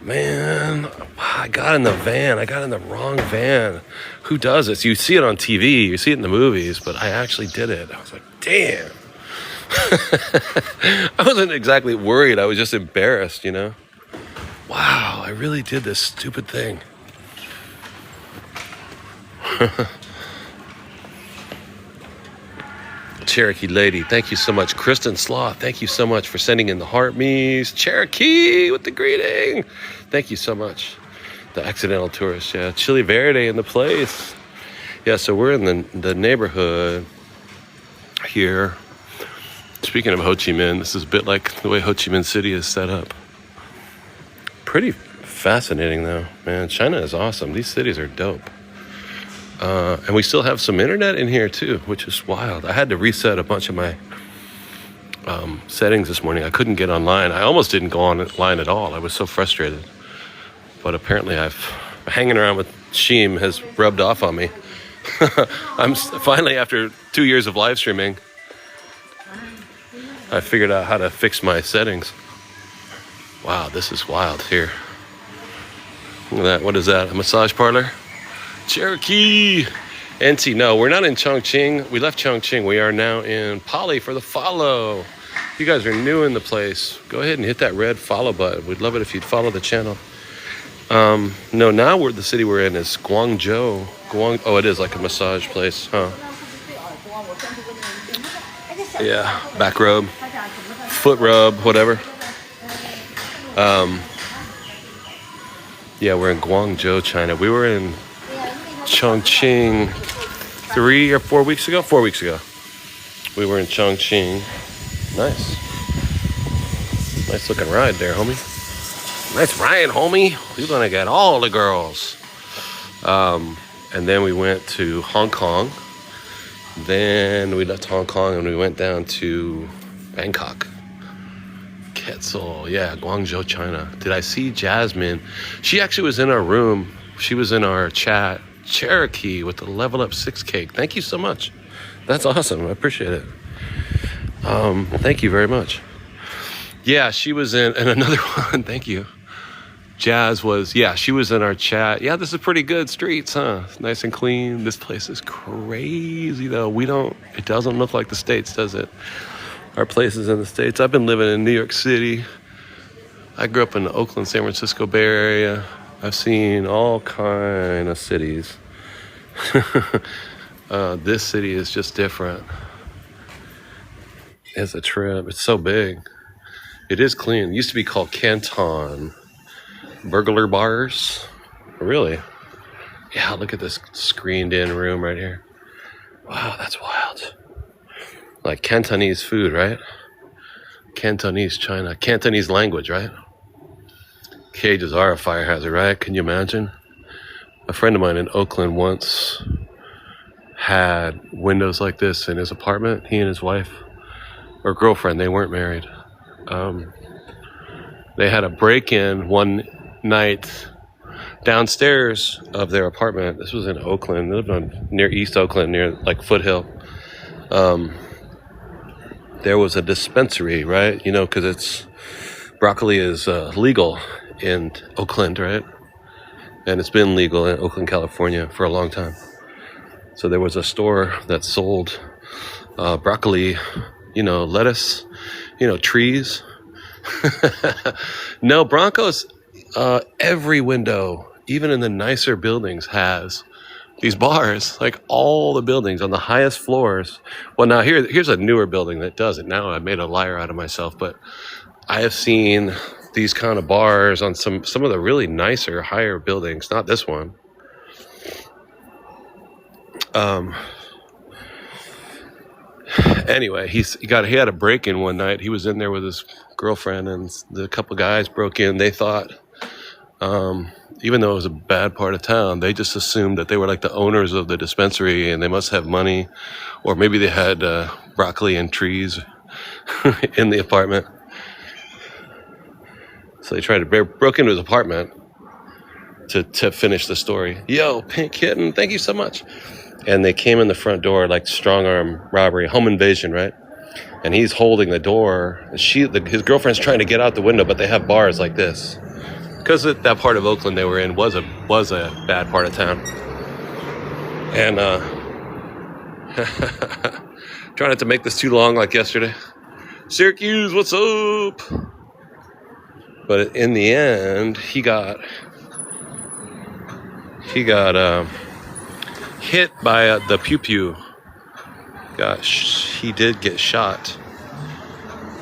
Man, I got in the van. I got in the wrong van. Who does this? You see it on TV. You see it in the movies, but I actually did it. I was like, damn. I wasn't exactly worried. I was just embarrassed, you know. Wow, I really did this stupid thing. Cherokee lady, thank you so much. Kristen Sloth, thank you so much for sending in the heart me's. Cherokee with the greeting. Thank you so much. The accidental tourist, yeah. Chili Verde in the place. Yeah, so we're in the neighborhood here. Speaking of Ho Chi Minh, this is a bit like the way Ho Chi Minh City is set up. Pretty fascinating, though, man. China is awesome. These cities are dope. And we still have some internet in here, too, which is wild. I had to reset a bunch of my settings this morning. I couldn't get online. I almost didn't go online at all. I was so frustrated. But apparently hanging around with Sheem has rubbed off on me. I'm finally, after 2 years of live streaming, I figured out how to fix my settings. Wow, this is wild here. Look at that. What is that? A massage parlor? Cherokee. NT. No, we're not in Chongqing. We left Chongqing. We are now in Pali for the follow. If you guys are new in the place, go ahead and hit that red follow button. We'd love it if you'd follow the channel. No, now the city we're in is Guangzhou. Oh, it is like a massage place, huh? Yeah, back rub, foot rub, whatever. Yeah, we're in Guangzhou, China. We were in Chongqing 3 or 4 weeks ago. 4 weeks ago, we were in Chongqing. Nice looking ride there, homie. Nice ride, homie. We're gonna get all the girls. And then we went to Hong Kong. Then we left Hong Kong and we went down to Bangkok. Quetzal, yeah, Guangzhou, China. Did I see Jasmine? She actually was in our room. She was in our chat. Cherokee with the Level Up 6 cake. Thank you so much. That's awesome. I appreciate it. Thank you very much. Yeah, she was in another one. Thank you. Jazz was, yeah, she was in our chat. Yeah, this is pretty good streets, huh? Nice and clean. This place is crazy, though. It doesn't look like the States, does it? Our places in the States. I've been living in New York City. I grew up in the Oakland, San Francisco Bay Area. I've seen all kind of cities. This city is just different. It's a trip. It's so big. It is clean. It used to be called Canton. Burglar bars. Really? Yeah, look at this screened in room right here. Wow, that's wild. Like Cantonese food, right? Cantonese China. Cantonese language, right? Cages are a fire hazard, right? Can you imagine? A friend of mine in Oakland once had windows like this in his apartment. He and his wife, or girlfriend, they weren't married. They had a break-in one night downstairs of their apartment. This was in Oakland. They lived near East Oakland, near like Foothill. There was a dispensary, right? You know, because broccoli is legal in Oakland, right? And it's been legal in Oakland, California for a long time. So there was a store that sold broccoli, lettuce, trees. No, Broncos, every window, even in the nicer buildings, has these bars. Like all the buildings on the highest floors. Well, now here's a newer building that does it. Now I made a liar out of myself, but I have seen these kind of bars on some of the really nicer, higher buildings. Not this one. Anyway, he had a break-in one night. He was in there with his girlfriend, and the couple guys broke in. They thought, even though it was a bad part of town, they just assumed that they were like the owners of the dispensary, and they must have money, or maybe they had broccoli and trees in the apartment. So they broke into his apartment to finish the story. Yo, Pink Kitten, thank you so much. And they came in the front door like strong arm robbery, home invasion, right? And he's holding the door. His girlfriend's trying to get out the window, but they have bars like this. Because that part of Oakland they were in was a bad part of town. And trying not to make this too long like yesterday. Syracuse, what's up? But in the end, he got hit by the pew-pew. He did get shot.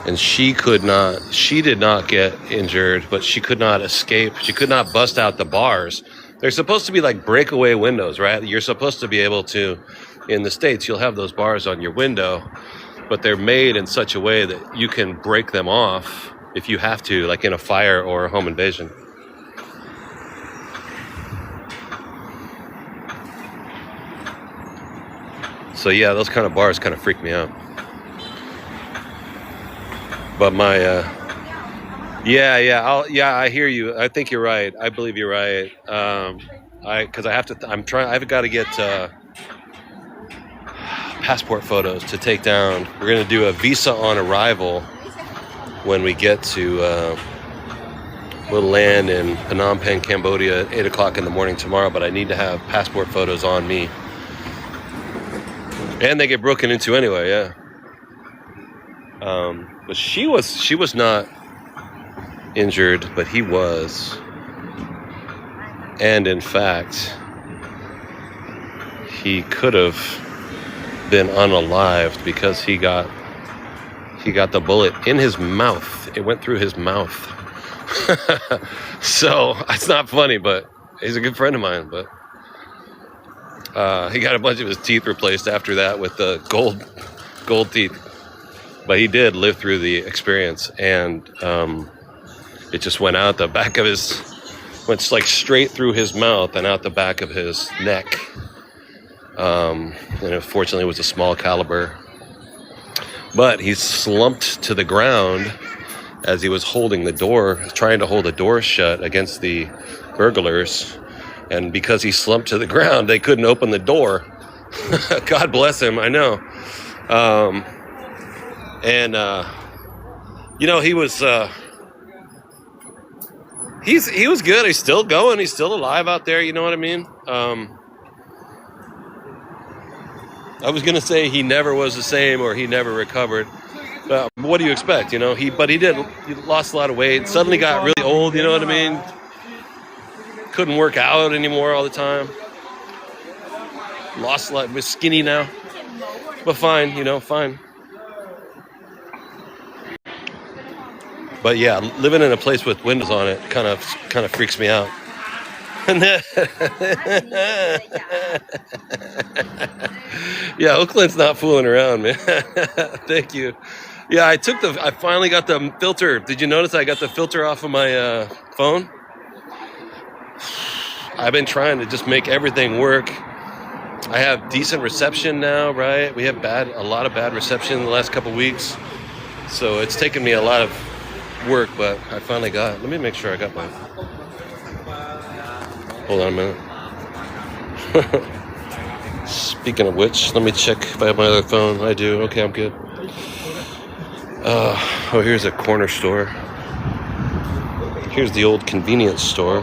And she did not get injured, but she could not escape. She could not bust out the bars. They're supposed to be like breakaway windows, right? You're supposed to be able to, in the States, you'll have those bars on your window, but they're made in such a way that you can break them off if you have to, like in a fire or a home invasion. So yeah, those kind of bars kind of freak me out. But I hear you. I think you're right. I believe you're right. I've got to get passport photos to take down. We're going to do a visa on arrival when we get to, we'll land in Phnom Penh, Cambodia at 8 o'clock in the morning tomorrow, but I need to have passport photos on me. And they get broken into anyway, yeah. But she was not injured, but he was. And in fact, he could have been unalived because he got the bullet in his mouth. It went through his mouth. So it's not funny, but he's a good friend of mine. But he got a bunch of his teeth replaced after that with the gold teeth. But he did live through the experience, and it just went out the back of went like straight through his mouth and out the back of his neck. And unfortunately, it was a small caliber. But he slumped to the ground as he was holding the door, trying to hold the door shut against the burglars. And because he slumped to the ground, they couldn't open the door. God bless him, I know. He was, He was good. He's still going. He's still alive out there. You know what I mean? I was gonna say he never was the same or he never recovered. What do you expect? You know, he did. He lost a lot of weight. Suddenly got really old. You know what I mean? Couldn't work out anymore all the time. Lost a lot. Was skinny now, but fine. You know, fine. But yeah, living in a place with windows on it kind of freaks me out. Yeah, Oakland's not fooling around, man. Thank you. Yeah, I finally got the filter. Did you notice I got the filter off of my phone? I've been trying to just make everything work. I have decent reception now, right? We have a lot of bad reception in the last couple weeks. So it's taken me a lot of work, but I finally got it. Let me make sure I got mine. Hold on a minute. Speaking of which, let me check if I have my other phone. I do. Okay, I'm good. Oh, here's a corner store. Here's the old convenience store.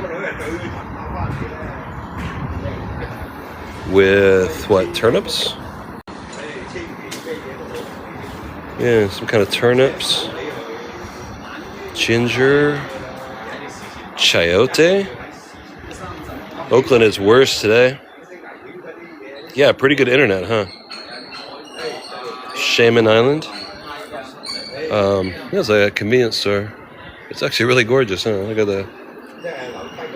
With what, turnips? Yeah, some kind of turnips. Ginger. Chayote. Oakland is worse today. Yeah, pretty good internet, huh? Shaman Island. There's a convenience store. It's actually really gorgeous, huh? Look at the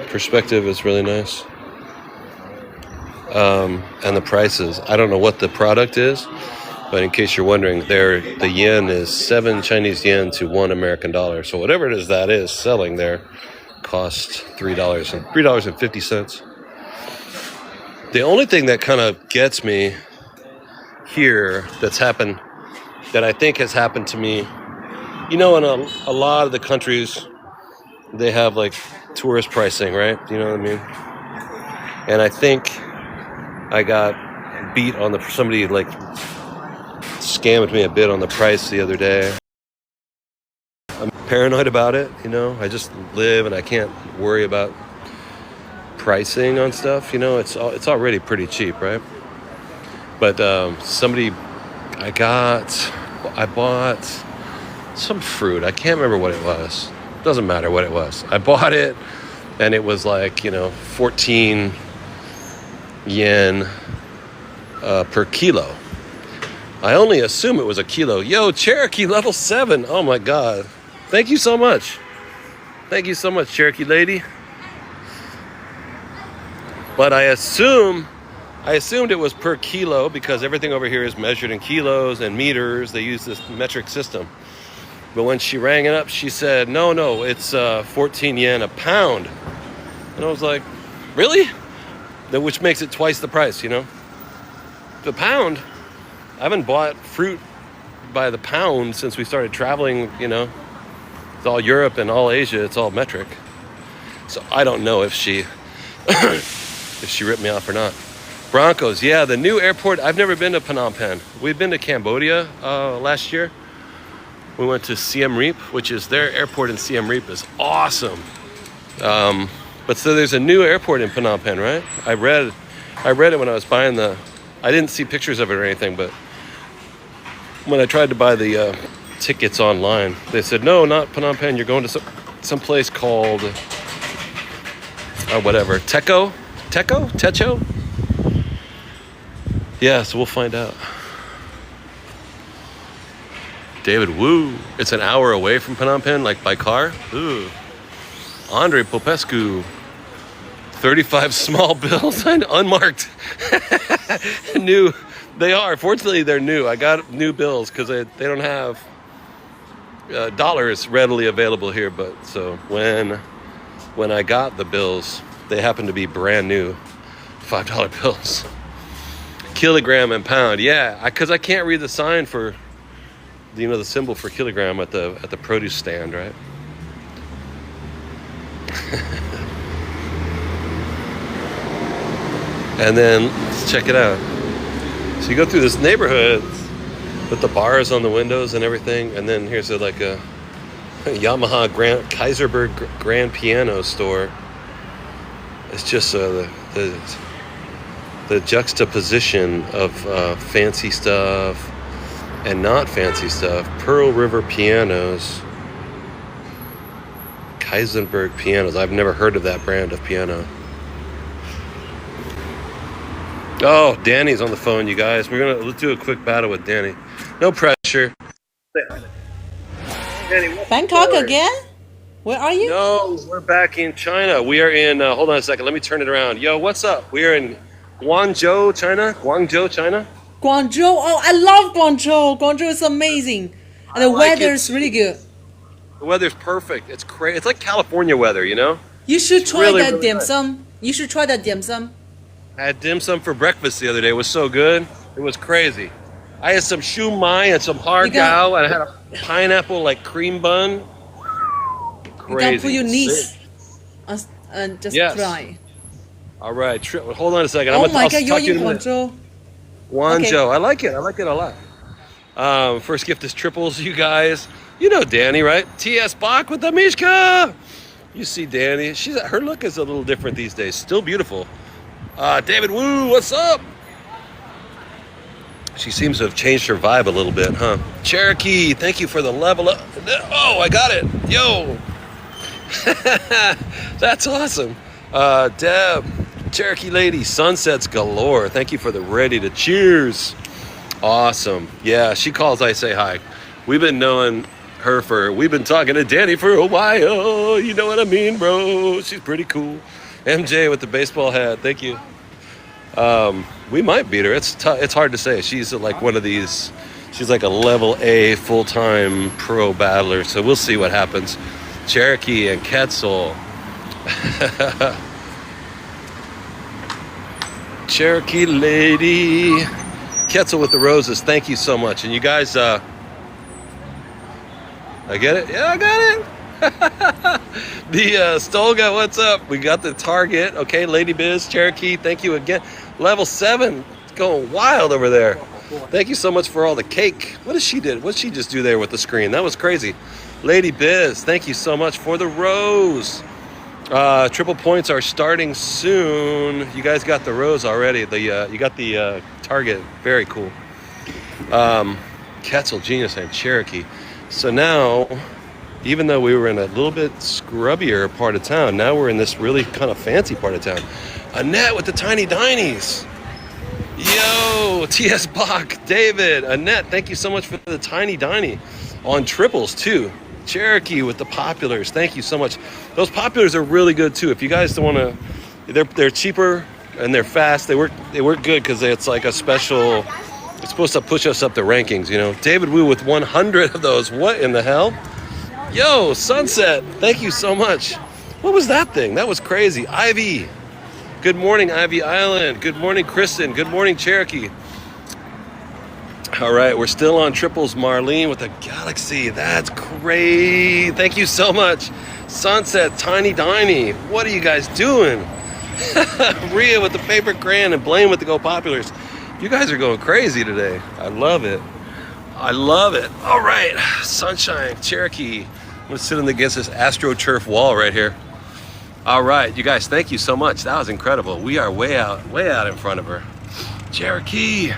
perspective. It's really nice. And the prices. I don't know what the product is, but in case you're wondering, the yen is 7 Chinese yen to 1 American dollar. So whatever it is that is selling there costs $3.50. The only thing that kind of gets me here that I think has happened to me, you know, in a lot of the countries, they have like tourist pricing, right? You know what I mean? And I think I got beat on somebody like scammed me a bit on the price the other day. I'm paranoid about it, you know. I just live and I can't worry about pricing on stuff, you know. It's already pretty cheap, right? But I bought some fruit. I can't remember what it was. Doesn't matter what it was. I bought it and it was like, you know, 14 yen per kilo. I only assume it was a kilo. Yo, Cherokee level 7. Oh my God. Thank you so much. Thank you so much, Cherokee lady. But I assumed it was per kilo because everything over here is measured in kilos and meters. They use this metric system. But when she rang it up, she said, no, it's 14 yen a pound. And I was like, really? Which makes it twice the price, you know? The pound? I haven't bought fruit by the pound since we started traveling, you know. It's all Europe and all Asia. It's all metric. So I don't know if she ripped me off or not. Broncos, yeah, the new airport. I've never been to Phnom Penh. We've been to Cambodia last year. We went to Siem Reap, which is their airport in Siem Reap is awesome. But so there's a new airport in Phnom Penh, right? I read it when I was buying I didn't see pictures of it or anything, but when I tried to buy the tickets online, they said, no, not Phnom Penh. You're going to some place called whatever, Techo? Yeah, so we'll find out. David, woo. It's an hour away from Phnom Penh, like by car. Ooh. Andre Popescu. 35 small bills and unmarked. New. They are. Fortunately, they're new. I got new bills because they don't have dollars readily available here. But so when I got the bills, they happened to be brand new $5 bills. Kilogram and pound. Yeah, because I can't read the sign for, you know, the symbol for kilogram at the produce stand, right? And then let's check it out. So you go through this neighborhood with the bars on the windows and everything, and then here's like a Yamaha Kaiserberg Grand Piano Store. It's just the juxtaposition of fancy stuff and not fancy stuff. Pearl River Pianos. Kaiserberg Pianos. I've never heard of that brand of piano. Oh, Danny's on the phone, you guys. Let's do a quick battle with Danny. No pressure. Danny, Bangkok again? Where are you? No, we're back in China. We are in, hold on a second, let me turn it around. Yo, what's up? We are in Guangzhou, China. Guangzhou, China. Guangzhou. Oh, I love Guangzhou. Guangzhou is amazing. And the weather is really good. The weather's perfect. It's crazy. It's like California weather, you know? You should try really, that really dim nice. sum. You should try that dim sum. I had dim sum for breakfast the other day. It was so good. It was crazy. I had some shumai and some hard gao, and I had a pineapple like cream bun. You Crazy. can put your knees and just try. All right. Hold on a second. Oh my God, I'll you're talk to you in in a minute. Guangzhou. Guangzhou. Okay. I like it. I like it a lot. First gift is triples, you guys. You know Danny, right? T.S. Bach with the Mishka. You see Danny. Her look is a little different these days. Still beautiful. David Wu, what's up? She seems to have changed her vibe a little bit, huh? Cherokee, thank you for the level up. Oh, I got it. Yo. That's awesome. Deb, Cherokee lady, sunsets galore. Thank you for the ready to cheers. Awesome. Yeah, she calls, I say hi. We've been knowing her we've been talking to Danny for a while. You know what I mean, bro? She's pretty cool. MJ with the baseball hat. Thank you. We might beat her. It's hard to say. She's like one of these. She's like a level A full-time pro battler. So we'll see what happens. Cherokee and Quetzal. Cherokee lady. Quetzal with the roses. Thank you so much. And you guys, I get it? Yeah, I got it. The Stolga, what's up? We got the target. Okay, Lady Biz, Cherokee, thank you again. Level 7, it's going wild over there. Thank you so much for all the cake. What did she just do there with the screen? That was crazy. Lady Biz, thank you so much for the rose. Triple points are starting soon. You guys got the rose already. You got the target. Very cool. Quetzal, Genius, and Cherokee. So now, even though we were in a little bit scrubbier part of town, now we're in this really kind of fancy part of town. Annette with the tiny dinies. Yo, T.S. Bach, David, Annette, thank you so much for the tiny diny. On triples, too. Cherokee with the populars, thank you so much. Those populars are really good, too. If you guys don't want to, they're cheaper and they're fast. They work good because it's like a special, it's supposed to push us up the rankings, you know. David Wu with 100 of those. What in the hell? Yo, Sunset, thank you so much. What was that thing? That was crazy. Ivy. Good morning, Ivy Island. Good morning, Kristen. Good morning, Cherokee. All right, we're still on triples. Marlene with the Galaxy. That's great. Thank you so much. Sunset, Tiny Diny. What are you guys doing? Rhea with the paper crayon and Blaine with the Go Populars. You guys are going crazy today. I love it. I love it. All right, Sunshine, Cherokee. I'm gonna sit against this AstroTurf wall right here. All right, you guys, thank you so much. That was incredible. We are way out in front of her. Cherokee.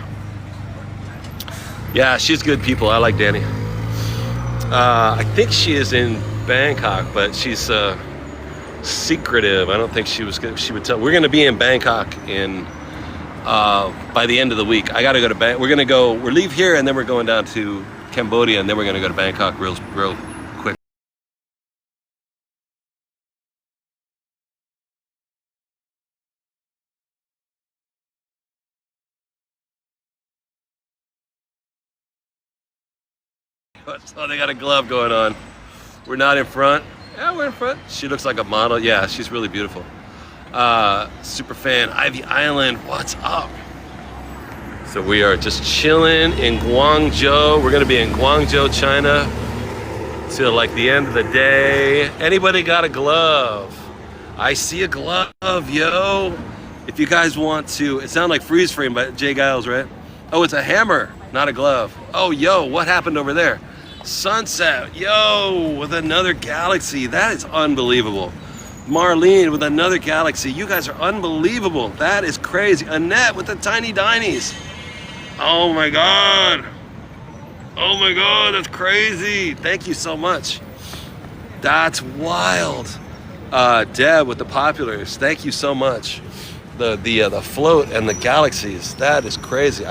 Yeah, she's good people. I like Danny. I think she is in Bangkok, but she's secretive. I don't think she would tell. We're gonna be in Bangkok in by the end of the week. I gotta go to Bangkok. We'll leave here and then we're going down to Cambodia and then we're gonna go to Bangkok real quick. Oh, they got a glove going on. We're not in front. Yeah, we're in front. She looks like a model. Yeah, she's really beautiful. Super fan, Ivy Island, what's up? So we are just chilling in Guangzhou. We're gonna be in Guangzhou, China till like the end of the day. Anybody got a glove? I see a glove, yo. If you guys want to, it sounded like Freeze Frame by Jay Giles, right? Oh, it's a hammer, not a glove. Oh, yo, what happened over there? Sunset, yo, with another galaxy. That is unbelievable. Marlene with another galaxy. You guys are unbelievable. That is crazy. Annette with the tiny dinies. Oh my God. Oh my God, that's crazy. Thank you so much. That's wild. Deb with the populars. Thank you so much. The float and the galaxies. That is crazy.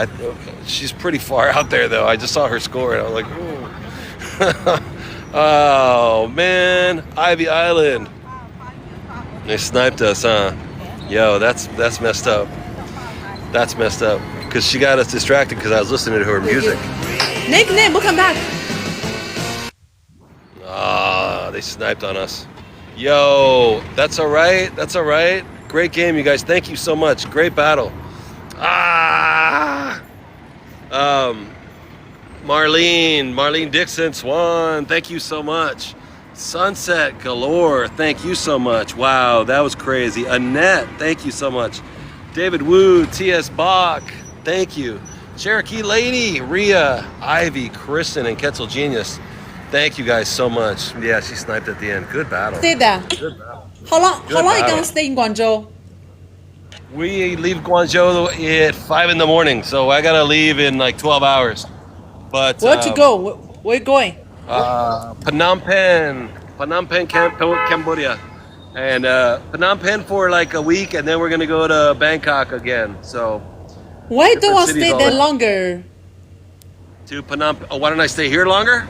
She's pretty far out there though. I just saw her score and I was like, ooh. Oh man, Ivy Island. They sniped us, huh? Yo, that's messed up. That's messed up. Because she got us distracted because I was listening to her music. Nick, we'll come back. Ah, they sniped on us. Yo, that's all right. That's all right. Great game, you guys. Thank you so much. Great battle. Marlene Dixon, Swan. Thank you so much. Sunset Galore. Thank you so much. Wow, that was crazy. Annette, thank you so much. David Wu, T.S. Bach. Thank you. Cherokee Lady, Rhea, Ivy, Kristen, and Ketzel Genius. Thank you guys so much. Yeah, she sniped at the end. Good battle. Stay there. Good battle. How long Good are you battle. gonna stay in Guangzhou? We leave Guangzhou at 5 in the morning, so I gotta leave in like 12 hours. But Where to go? Where you going? Phnom Penh, Cambodia, and Phnom Penh for like a week, and then we're gonna go to Bangkok again. So Why don't I cities stay all there over. longer? to Phnom. Oh, why don't I stay here longer?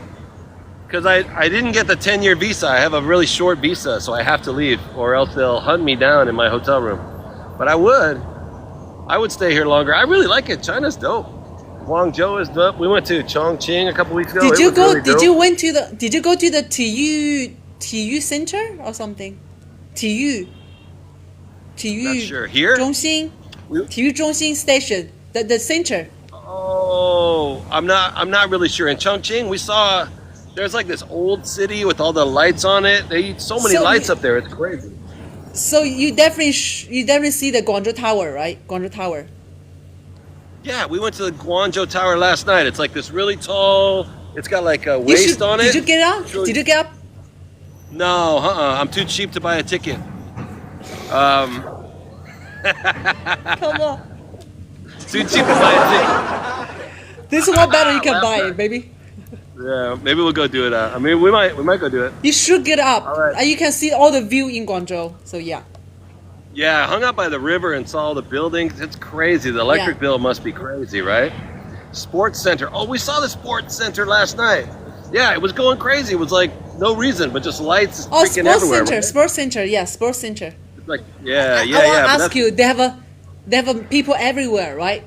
Because I didn't get the 10-year visa. I have a really short visa, so I have to leave, or else they'll hunt me down in my hotel room. But I would stay here longer. I really like it. China's dope. Guangzhou is dope. We went to Chongqing a couple weeks ago. Did It you was go? really Did dope. you went to the? Did you go to the TU Center or something? TU. Not sure. Here? 中心 We- 体育中心 station, the center. Oh, I'm not really sure. In Chongqing, we saw there's like this old city with all the lights on it. They eat so many So lights you- up there. It's crazy. So you definitely see the Guangzhou Tower, right? Guangzhou Tower. Yeah, we went to the Guangzhou Tower last night. It's like this really tall. It's got like a You waist should- on it. Did you get up? It's really- Did you get up? No, I'm too cheap to buy a ticket. Come on. Too cheap to buy a ticket. This is what better you can buy it, baby. Yeah, maybe we'll go do it. I mean, we might go do it. You should get up. All right. And you can see all the view in Guangzhou. So yeah. Yeah, I hung out by the river and saw all the buildings. It's crazy. The electric Yeah. bill must be crazy, right? Sports center. Oh, we saw the sports center last night. Yeah, it was going crazy. It was like no reason, but just lights Oh, freaking sports everywhere. center, right? sports center. Yeah, sports center. It's like, yeah. I want to but ask that's you. They have a people everywhere, right?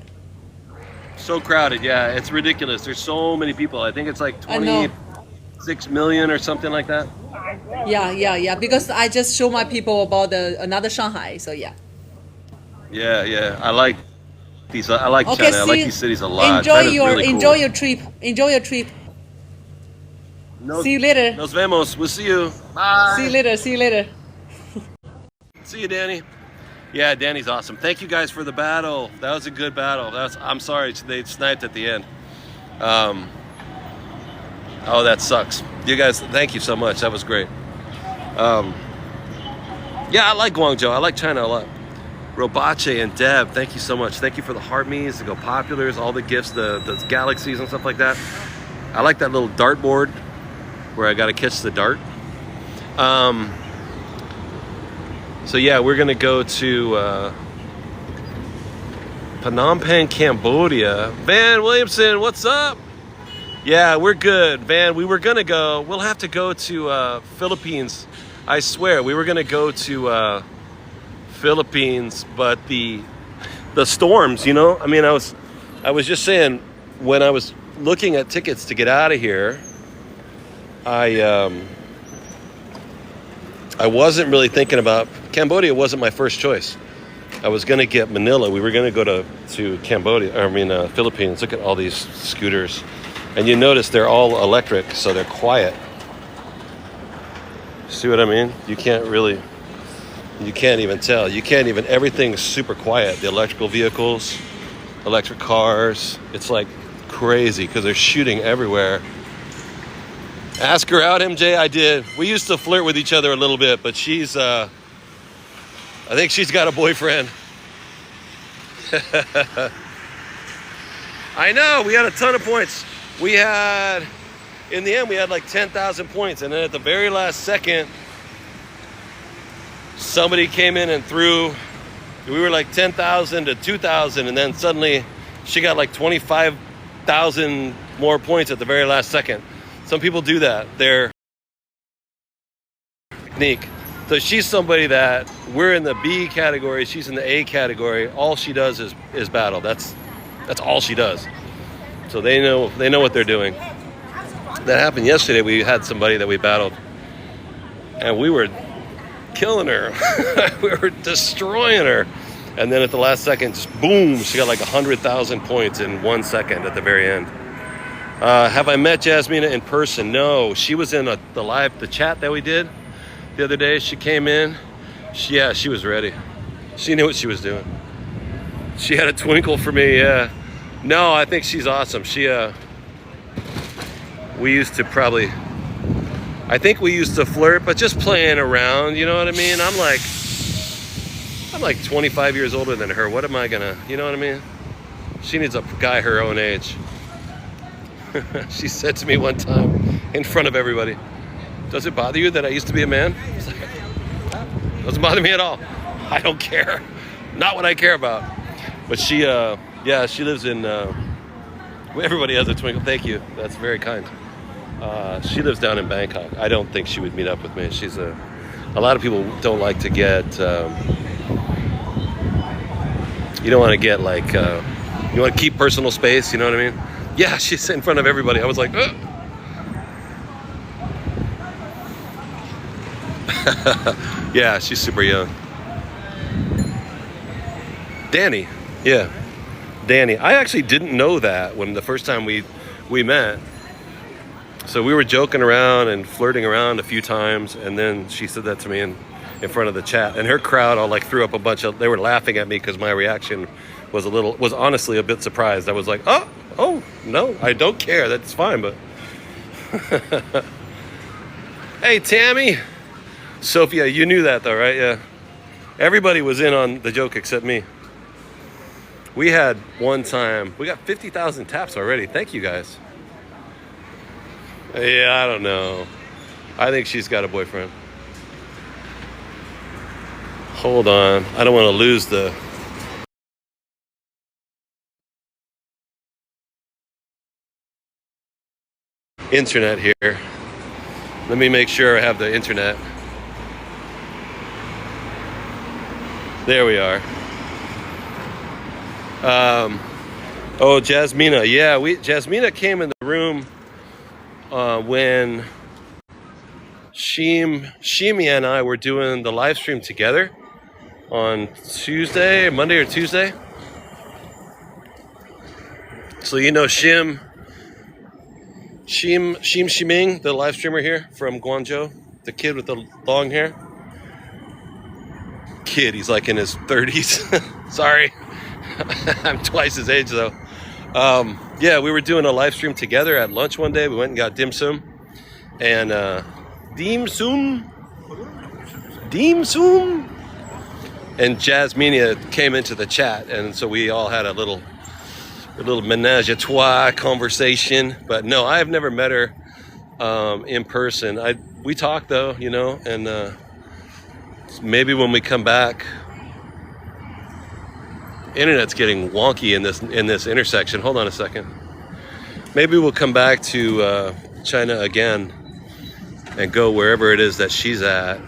so crowded. Yeah, it's ridiculous. There's so many people. I think it's like I know. 26 million or something like that. Yeah. Because I just show my people about another Shanghai. So yeah. Yeah. I like these. I like Okay. China. I like these cities a lot. Enjoy China's your really cool. enjoy your trip. Enjoy your trip. See you later. Nos vemos. We'll see you. Bye. See you later. See you later. See you, Danny. Yeah, Danny's awesome. Thank you guys for the battle. That was a good battle. I'm sorry they sniped at the end. Oh, that sucks. You guys, thank you so much. That was great. Yeah, I like Guangzhou. I like China a lot. Robache and Deb, thank you so much. Thank you for the heart me's, the go populars, all the gifts, the galaxies and stuff like that. I like that little dartboard where I got to catch the dart. So yeah, we're gonna go to Phnom Penh, Cambodia. Van Williamson, what's up? Yeah, we're good, Van. We were gonna go. We'll have to go to Philippines. I swear, we were gonna go to Philippines, but the storms. You know, I mean, I was just saying when I was looking at tickets to get out of here, I wasn't really thinking about Cambodia. Wasn't my first choice. I was going to get Manila. We were going to go to Cambodia. Philippines. Look at all these scooters, and you notice they're all electric, so they're quiet. See what I mean? You can't even tell. Everything's super quiet. The electrical vehicles, electric cars. It's like crazy because they're shooting everywhere. Ask her out, MJ. I did. We used to flirt with each other a little bit, but she's, I think she's got a boyfriend. I know, we had a ton of points. We had, in the end, we had like 10,000 points. And then at the very last second, somebody came in and threw, we were like 10,000 to 2,000. And then suddenly she got like 25,000 more points at the very last second. Some people do that. They're technique. So she's somebody that we're in the B category. She's in the A category. All she does is battle. That's all she does. So they know what they're doing. That happened yesterday. We had somebody that we battled, and we were killing her. We were destroying her. And then at the last second, just boom, she got like 100,000 points in 1 second at the very end. Have I met Jasmina in person? No, she was in the chat that we did the other day. She came in. She was ready. She knew what she was doing. She had a twinkle for me. Yeah. No, I think she's awesome. We used to flirt, but just playing around. You know what I mean? I'm like 25 years older than her. What am I gonna? You know what I mean? She needs a guy her own age. She said to me one time in front of everybody, "Does it bother you that I used to be a man?" I was like, "Doesn't bother me at all. I don't care. Not what I care about." But she lives in, everybody has a twinkle. Thank you. That's very kind. She lives down in Bangkok. I don't think she would meet up with me. She's a lot of people don't like to get, you don't want to get like, you want to keep personal space, you know what I mean? Yeah, she's in front of everybody. I was like, ugh. Yeah, she's super young. Danny, yeah, Danny. I actually didn't know that when the first time we met. So we were joking around and flirting around a few times, and then she said that to me in front of the chat, and her crowd all like threw up a bunch of. They were laughing at me because my reaction was honestly a bit surprised. I was like, oh no, I don't care. That's fine, but. Hey, Tammy. Sophia, you knew that though, right? Yeah. Everybody was in on the joke except me. We had one time, we got 50,000 taps already. Thank you guys. Yeah, I don't know. I think she's got a boyfriend. Hold on. I don't want to lose the... internet here. Let me make sure I have the internet. There we are. Oh, Jasmina. Yeah, Jasmina came in the room when Shimi and I were doing the live stream together on Monday or Tuesday. So you know Shiming, the live streamer here from Guangzhou, the kid with the long hair. Kid, he's like in his 30s. Sorry. I'm twice his age though. Yeah, we were doing a live stream together at lunch one day. We went and got dim sum. And dim sum. And Jasmina came into the chat, and so we all had a little menage a trois conversation. But no, I have never met her in person. We talked though, you know, and maybe when we come back. Internet's getting wonky in this intersection. Hold on a second. Maybe we'll come back to China again and go wherever it is that she's at.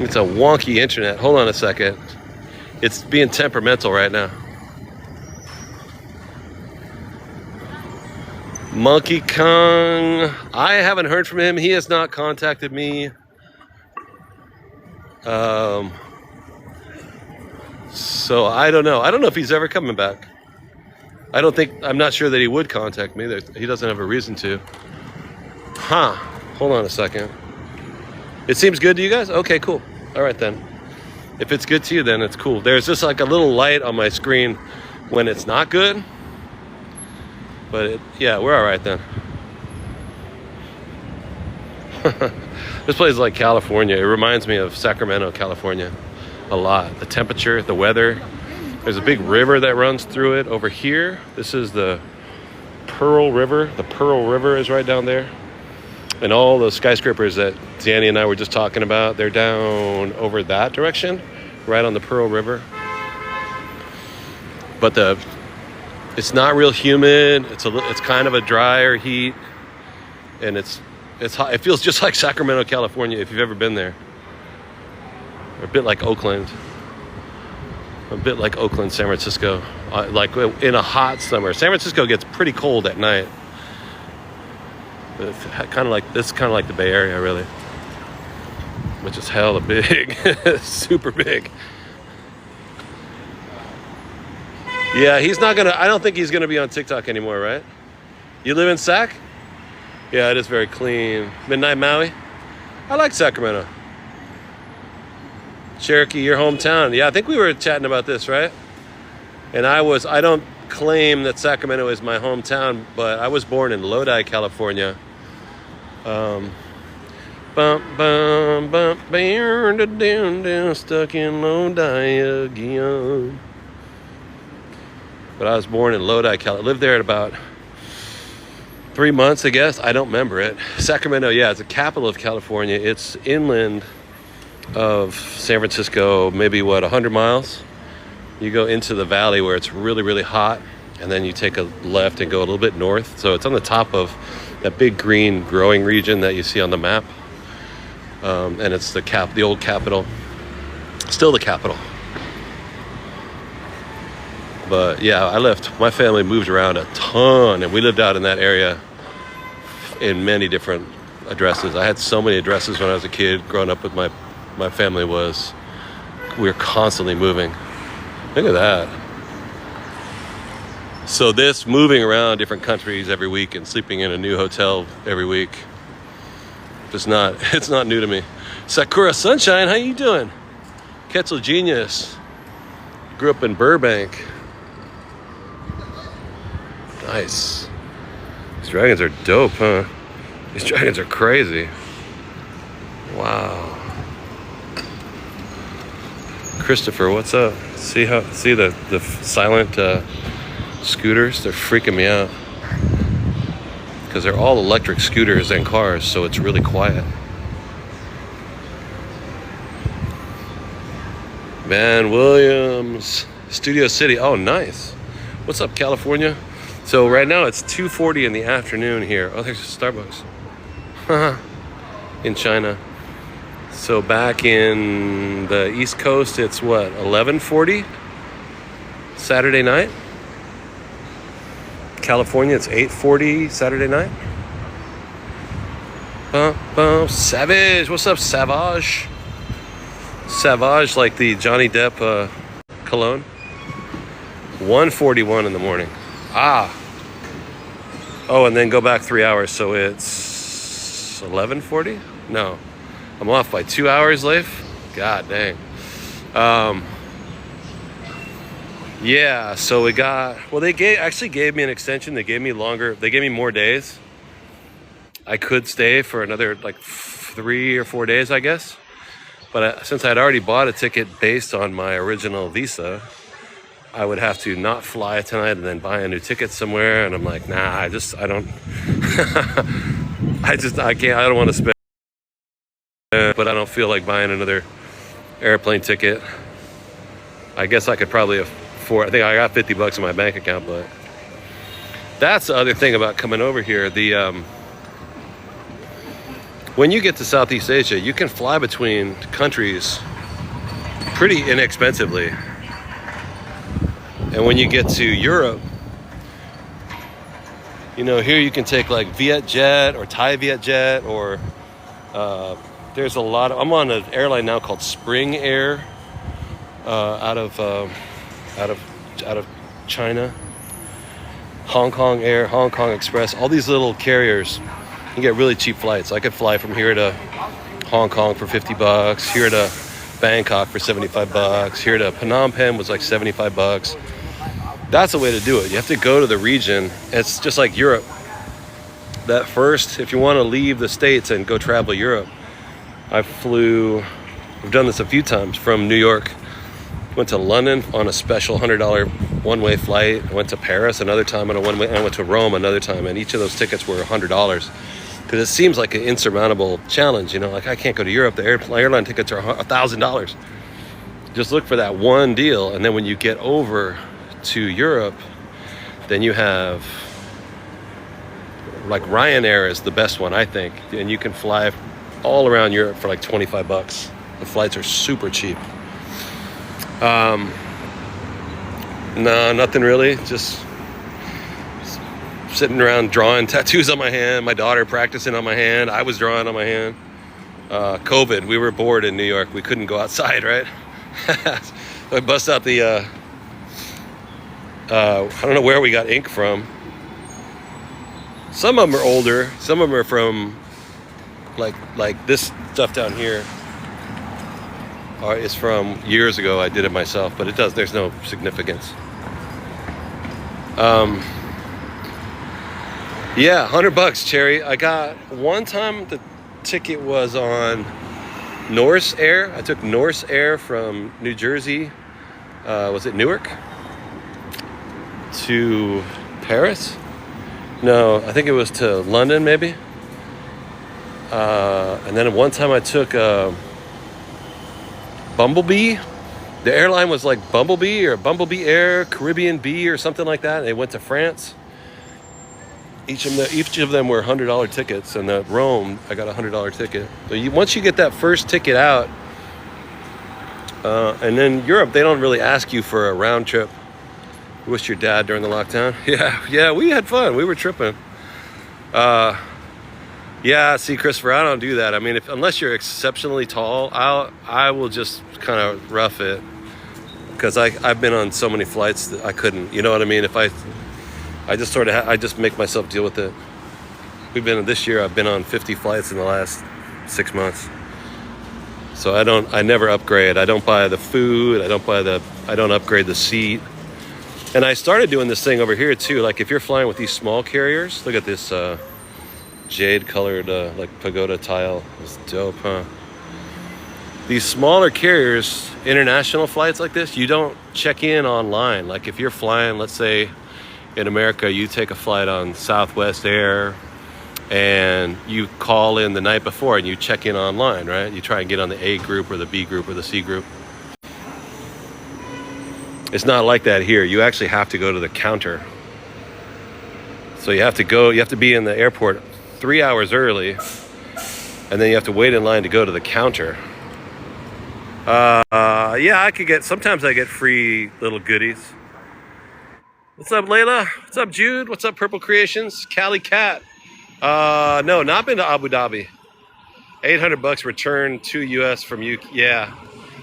It's a wonky internet. Hold on a second. It's being temperamental right now. Monkey Kong, I haven't heard from him. He has not contacted me. So I don't know. I don't know if he's ever coming back. I'm not sure that he would contact me. He doesn't have a reason to. Hold on a second. It seems good to you guys? Okay, cool. All right then. If it's good to you, then it's cool. There's just like a little light on my screen when it's not good. But yeah, we're all right then. This place is like California. It reminds me of Sacramento, California a lot. The temperature, the weather. There's a big river that runs through it over here. This is the Pearl River. The Pearl River is right down there. And all those skyscrapers that Danny and I were just talking about, they're down over that direction, right on the Pearl River. But it's not real humid. It's kind of a drier heat, and it's hot. It feels just like Sacramento, California, if you've ever been there. Or a bit like Oakland. A bit like Oakland, San Francisco. Like in a hot summer. San Francisco gets pretty cold at night. But it's kind of like the Bay Area, really. Which is hella big. Super big. Yeah, I don't think he's gonna be on TikTok anymore, right? You live in Sac? Yeah, it is very clean. Midnight Maui? I like Sacramento. Cherokee, your hometown. Yeah, I think we were chatting about this, right? And I don't claim that Sacramento is my hometown, but I was born in Lodi, California. Bump, bump, bump, down, stuck in Lodi again. But I was born in Lodi, California. Lived there at about 3 months, I guess. I don't remember it. Sacramento, yeah, it's the capital of California. It's inland of San Francisco, maybe 100 miles. You go into the valley where it's really, really hot, and then you take a left and go a little bit north. So it's on the top of that big green growing region that you see on the map. And it's the old capital. Still the capital. But yeah, my family moved around a ton, and we lived out in that area in many different addresses. I had so many addresses when I was a kid. Growing up with my family we were constantly moving. Look at that. So this moving around different countries every week and sleeping in a new hotel every week, it's not new to me. Sakura Sunshine, how you doing? Quetzal Genius. Grew up in Burbank. Nice. These dragons are dope, huh? These dragons are crazy. Wow. Christopher, what's up? See the silent scooters? They're freaking me out. Because they're all electric scooters and cars, so it's really quiet. Van Williams, Studio City. Oh, nice. What's up, California? So right now it's 2:40 in the afternoon here. Oh, there's a Starbucks. In China. So back in the East Coast, it's 11:40 Saturday night. California, it's 8:40 Saturday night. Savage, what's up, Savage? Savage, like the Johnny Depp cologne. 1:41 in the morning. Oh, and then go back 3 hours, so it's 11:40? No, I'm off by 2 hours, Leif. God dang. Yeah, so they actually gave me an extension. They gave me more days. I could stay for another 3 or 4 days, I guess. But since I'd already bought a ticket based on my original visa, I would have to not fly tonight and then buy a new ticket somewhere. And I'm like, nah, I don't, I can't, I don't want to spend, but I don't feel like buying another airplane ticket. I guess I could probably afford, I think I got $50 in my bank account, but that's the other thing about coming over here. When you get to Southeast Asia, you can fly between countries pretty inexpensively. And when you get to Europe, here you can take like Vietjet or Thai Vietjet, or there's a lot of, I'm on an airline now called Spring Air out of China. Hong Kong Air, Hong Kong Express, all these little carriers. You get really cheap flights. I could fly from here to Hong Kong for $50, here to Bangkok for 75 bucks. Here to Phnom Penh was like 75 bucks. That's the way to do it. You have to go to the region. It's just like Europe. That first, if you want to leave the States and go travel Europe, I've done this a few times from New York. Went to London on a special $100 one-way flight. I went to Paris another time on a one-way. I went to Rome another time, and each of those tickets were $100. Because it seems like an insurmountable challenge, you know, like I can't go to Europe. The airline tickets are $1,000. Just look for that one deal, and then when you get over to Europe, then you have, like, Ryanair is the best one, I think, and you can fly all around Europe for like 25 bucks. The flights are super cheap. No, nothing really, just sitting around drawing tattoos on my hand, my daughter practicing on my hand, I was drawing on my hand. COVID, we were bored in New York, we couldn't go outside, right? So I bust out the I don't know where we got ink from. Some of them are older, some of them are from like this stuff down here is from years ago. I did it myself, but there's no significance. Yeah, $100, Cherry. I got one time the ticket was on Norse Air. I took Norse Air from New Jersey. Was it Newark? To Paris? No, I think it was to London, maybe. And then one time I took Bumblebee. The airline was like Bumblebee or Bumblebee Air, Caribbean Bee or something like that. They went to France. Each of them were $100 tickets, and at Rome, I got a $100 ticket. So once you get that first ticket out, and then Europe, they don't really ask you for a round trip. You wish your dad during the lockdown? Yeah, we had fun. We were tripping. Yeah, see, Christopher, I don't do that. I mean, unless you're exceptionally tall, I will just kind of rough it, because I've been on so many flights that I couldn't. You know what I mean? If I just sort of I just make myself deal with it. This year I've been on 50 flights in the last 6 months. So I never upgrade. I don't buy the food. I don't upgrade the seat. And I started doing this thing over here too. Like if you're flying with these small carriers, look at this jade colored like pagoda tile. It's dope, huh? These smaller carriers, international flights like this, you don't check in online. Like if you're flying, let's say in America, you take a flight on Southwest Air and you call in the night before and you check in online, right? You try and get on the A group or the B group or the C group. It's not like that here. You actually have to go to the counter. So you have to be in the airport 3 hours early, and then you have to wait in line to go to the counter. Yeah, sometimes I get free little goodies. What's up, Layla? What's up, Jude? What's up, Purple Creations? Cali Cat. No, not been to Abu Dhabi. $800 return to US from you. Yeah,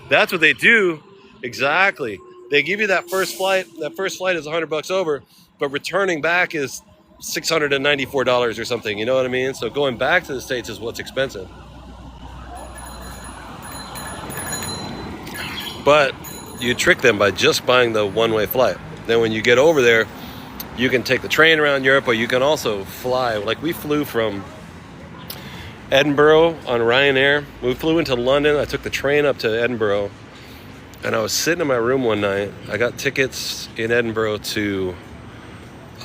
that's what they do. Exactly. They give you that first flight. That first flight is $100 over, but returning back is $694 or something. You know what I mean? So going back to the States is what's expensive. But you trick them by just buying the one-way flight. Then when you get over there, you can take the train around Europe, or you can also fly. Like we flew from Edinburgh on Ryanair. We flew into London. I took the train up to Edinburgh, and I was sitting in my room one night. I got tickets in Edinburgh to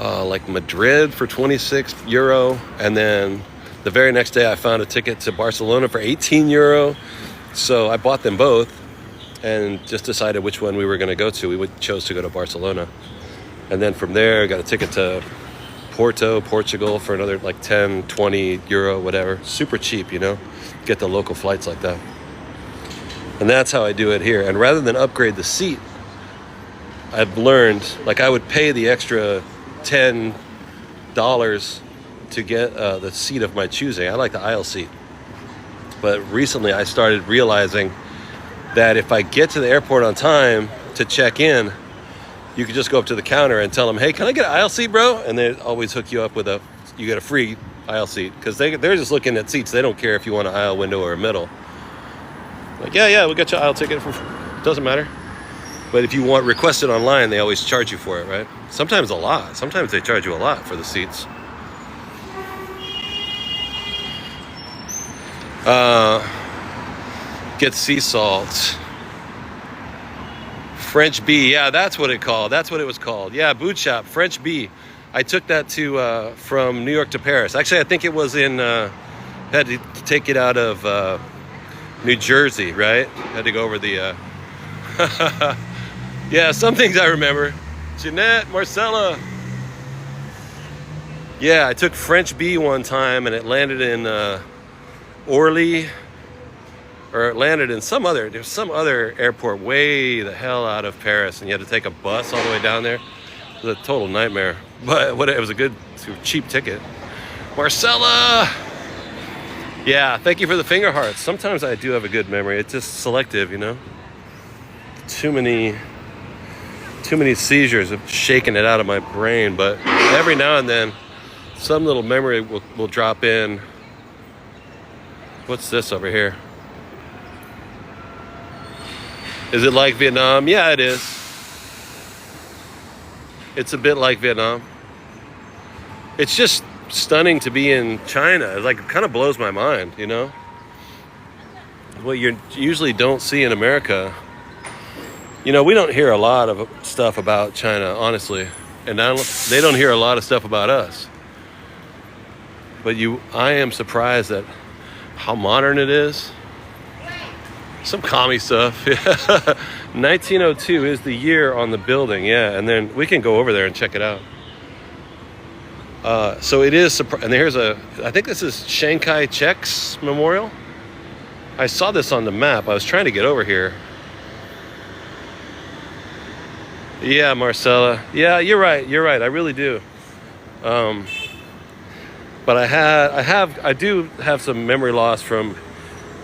like Madrid for €26, and then the very next day I found a ticket to Barcelona for €18. So I bought them both and just decided which one we were going to go to. We chose to go to Barcelona, and then from there I got a ticket to Porto, Portugal for another like €10, €20, whatever. Super cheap, you know, get the local flights like that. And that's how I do it here. And rather than upgrade the seat, I've learned, like I would pay the extra $10 to get the seat of my choosing. I like the aisle seat. But recently I started realizing that if I get to the airport on time to check in, you can just go up to the counter and tell them, hey, can I get an aisle seat, bro? And they always hook you up with you get a free aisle seat, because they're just looking at seats. They don't care if you want an aisle window or a middle. Like, yeah, we'll get you aisle ticket. Doesn't matter. But if you want request it online, they always charge you for it, right? Sometimes a lot. Sometimes they charge you a lot for the seats. Get sea salt. French bee. Yeah, that's what it called. That's what it was called. Yeah, boot shop. French bee. I took that to from New York to Paris. Actually, I think it was in. Had to take it out of New Jersey, right? Had to go over the. Yeah, some things I remember. Jeanette, Marcella. Yeah, I took French bee one time, and it landed in Orly, or it landed in there's some other airport way the hell out of Paris, and you had to take a bus all the way down there. It was a total nightmare, but it was a good, cheap ticket. Marcella! Yeah, thank you for the finger hearts. Sometimes I do have a good memory. It's just selective, you know? Too many seizures of shaking it out of my brain, but every now and then some little memory will drop in. What's this over here? Is it like Vietnam? Yeah, it is. It's a bit like Vietnam. It's just stunning to be in China. Like, it kind of blows my mind, you know? What you usually don't see in America. You know, we don't hear a lot of stuff about China, honestly. And they don't hear a lot of stuff about us. But I am surprised at how modern it is. Some commie stuff. 1902 is the year on the building, yeah. And then we can go over there and check it out. So it is, and here's I think this is Chiang Kai-shek's memorial. I saw this on the map. I was trying to get over here. Yeah, Marcella. Yeah, you're right. I really do. But I do have some memory loss from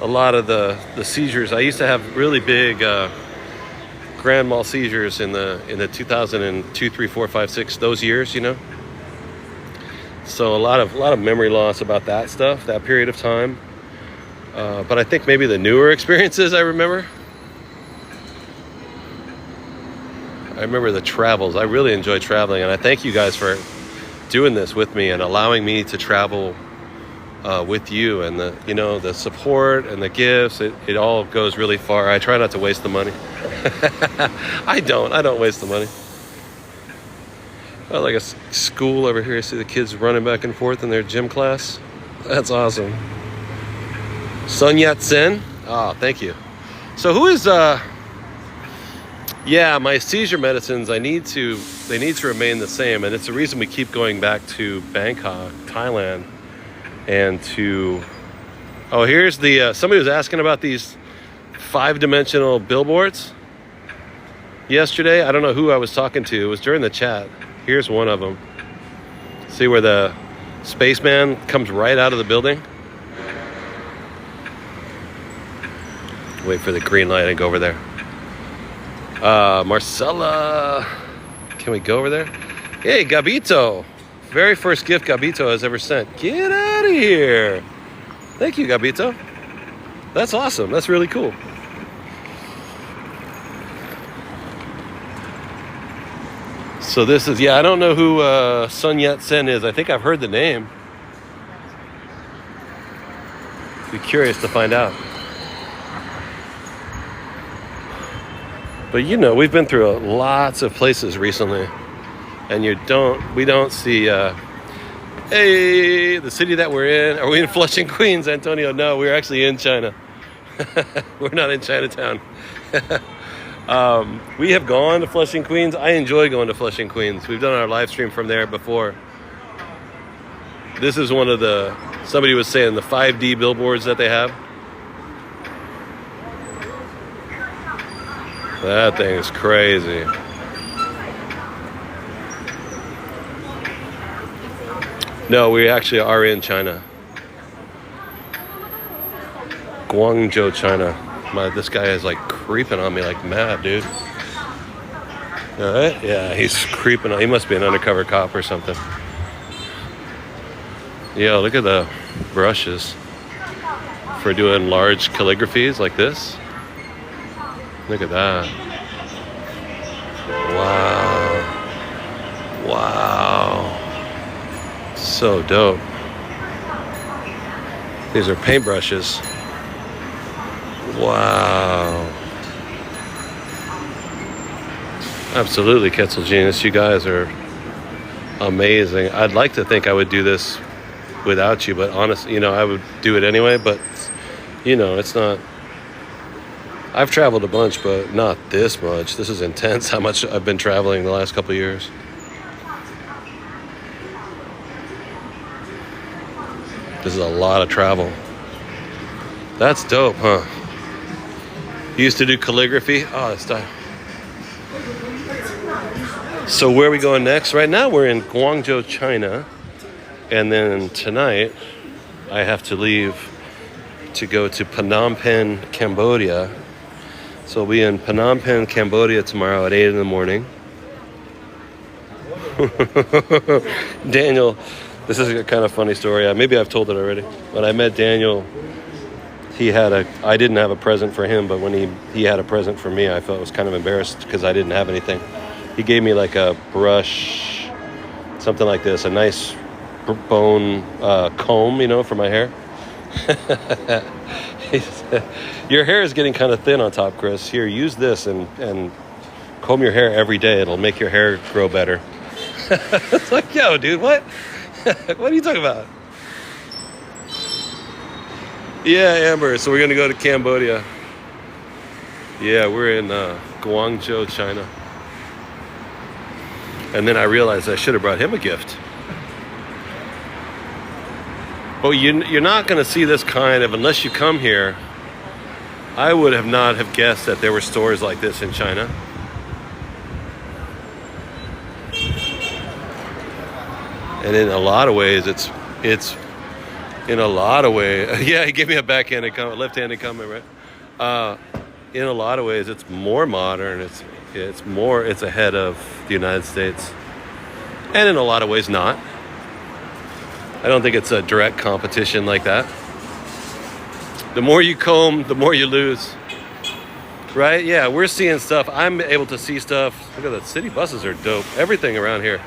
a lot of the seizures. I used to have really big grand mal seizures in the 2002, 3, 4, 5, 6, those years, you know. So a lot of memory loss about that stuff, that period of time. But I think maybe the newer experiences I remember. I remember the travels. I really enjoy traveling, and I thank you guys for doing this with me and allowing me to travel with you, and the support and the gifts. It all goes really far. I try not to waste the money. I don't waste the money. Like a school over here. I see the kids running back and forth in their gym class. That's awesome. Sun Yat-sen. Oh, thank you. So who is yeah, my seizure medicines, they need to remain the same, and it's the reason we keep going back to Bangkok, Thailand, and to here's the somebody was asking about these 5-dimensional billboards yesterday. I don't know who I was talking to. It was during the chat. Here's one of them. See where the spaceman comes right out of the building? Wait for the green light and go over there. Marcella, can we go over there? Hey, Gabito. Very first gift Gabito has ever sent. Get out of here. Thank you, Gabito. That's awesome. That's really cool. So this is, I don't know who Sun Yat-sen is. I think I've heard the name. Be curious to find out. But we've been through lots of places recently, and we don't see, hey, the city that we're in. Are we in Flushing, Queens, Antonio? No, we're actually in China. We're not in Chinatown. We have gone to Flushing, Queens. I enjoy going to Flushing, Queens. We've done our live stream from there before. This is one of somebody was saying the 5D billboards that they have. That thing is crazy. No, we actually are in China. Guangzhou, China. This guy is like creeping on me like mad, dude. All right? Yeah, he's creeping on. He must be an undercover cop or something. Yeah, look at the brushes for doing large calligraphies like this. Look at that. Wow. Wow. So dope. These are paintbrushes. Wow. Absolutely, Quetzal Genius. You guys are amazing. I'd like to think I would do this without you, but honestly, I would do it anyway, but it's not. I've traveled a bunch, but not this much. This is intense how much I've been traveling the last couple of years. This is a lot of travel. That's dope, huh? You used to do calligraphy? Oh, it's time. So where are we going next? Right now we're in Guangzhou, China. And then tonight I have to leave to go to Phnom Penh, Cambodia. So we'll be in Phnom Penh, Cambodia tomorrow at 8 in the morning. Daniel, this is a kind of funny story. Maybe I've told it already. When I met Daniel, I didn't have a present for him, but when he had a present for me, I felt was kind of embarrassed because I didn't have anything. He gave me like a brush, something like this, a nice bone comb, for my hair. He said, your hair is getting kind of thin on top, Chris. Here, use this and comb your hair every day. It'll make your hair grow better. It's like, yo, dude, what? What are you talking about? Yeah, Amber. So we're going to go to Cambodia. Yeah, we're in Guangzhou, China. And then I realized I should have brought him a gift. But you're not going to see this kind of, unless you come here. I would have not have guessed that there were stores like this in China. And in a lot of ways, it's in a lot of ways. Yeah, he gave me a backhanded comment, left-handed comment, right? In a lot of ways, it's more modern. It's ahead of the United States, and in a lot of ways, not. I don't think it's a direct competition like that. The more you comb, the more you lose. Right? Yeah, we're seeing stuff. I'm able to see stuff. Look at the city buses are dope. Everything around here.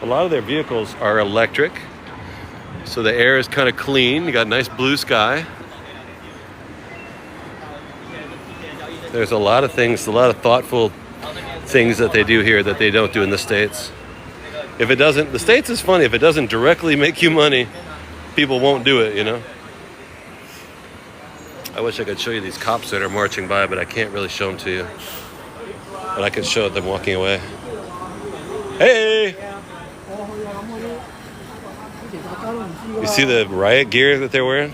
A lot of their vehicles are electric. So the air is kind of clean. You got nice blue sky. There's a lot of things, a lot of thoughtful things that they do here that they don't do in the States. The States is funny. If it doesn't directly make you money, people won't do it, I wish I could show you these cops that are marching by, but I can't really show them to you. But I could show them walking away. Hey! You see the riot gear that they're wearing?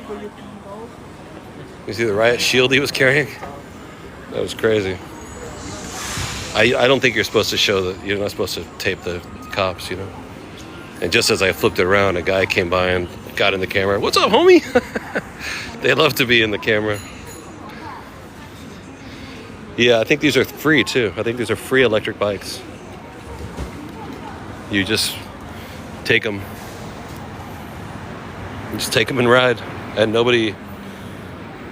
You see the riot shield he was carrying? That was crazy. I don't think you're supposed to show you're not supposed to tape the cops, And just as I flipped it around, a guy came by and got in the camera. What's up, homie? They love to be in the camera. Yeah, I think these are free too. I think these are free electric bikes. You just take them. You just take them and ride. And nobody...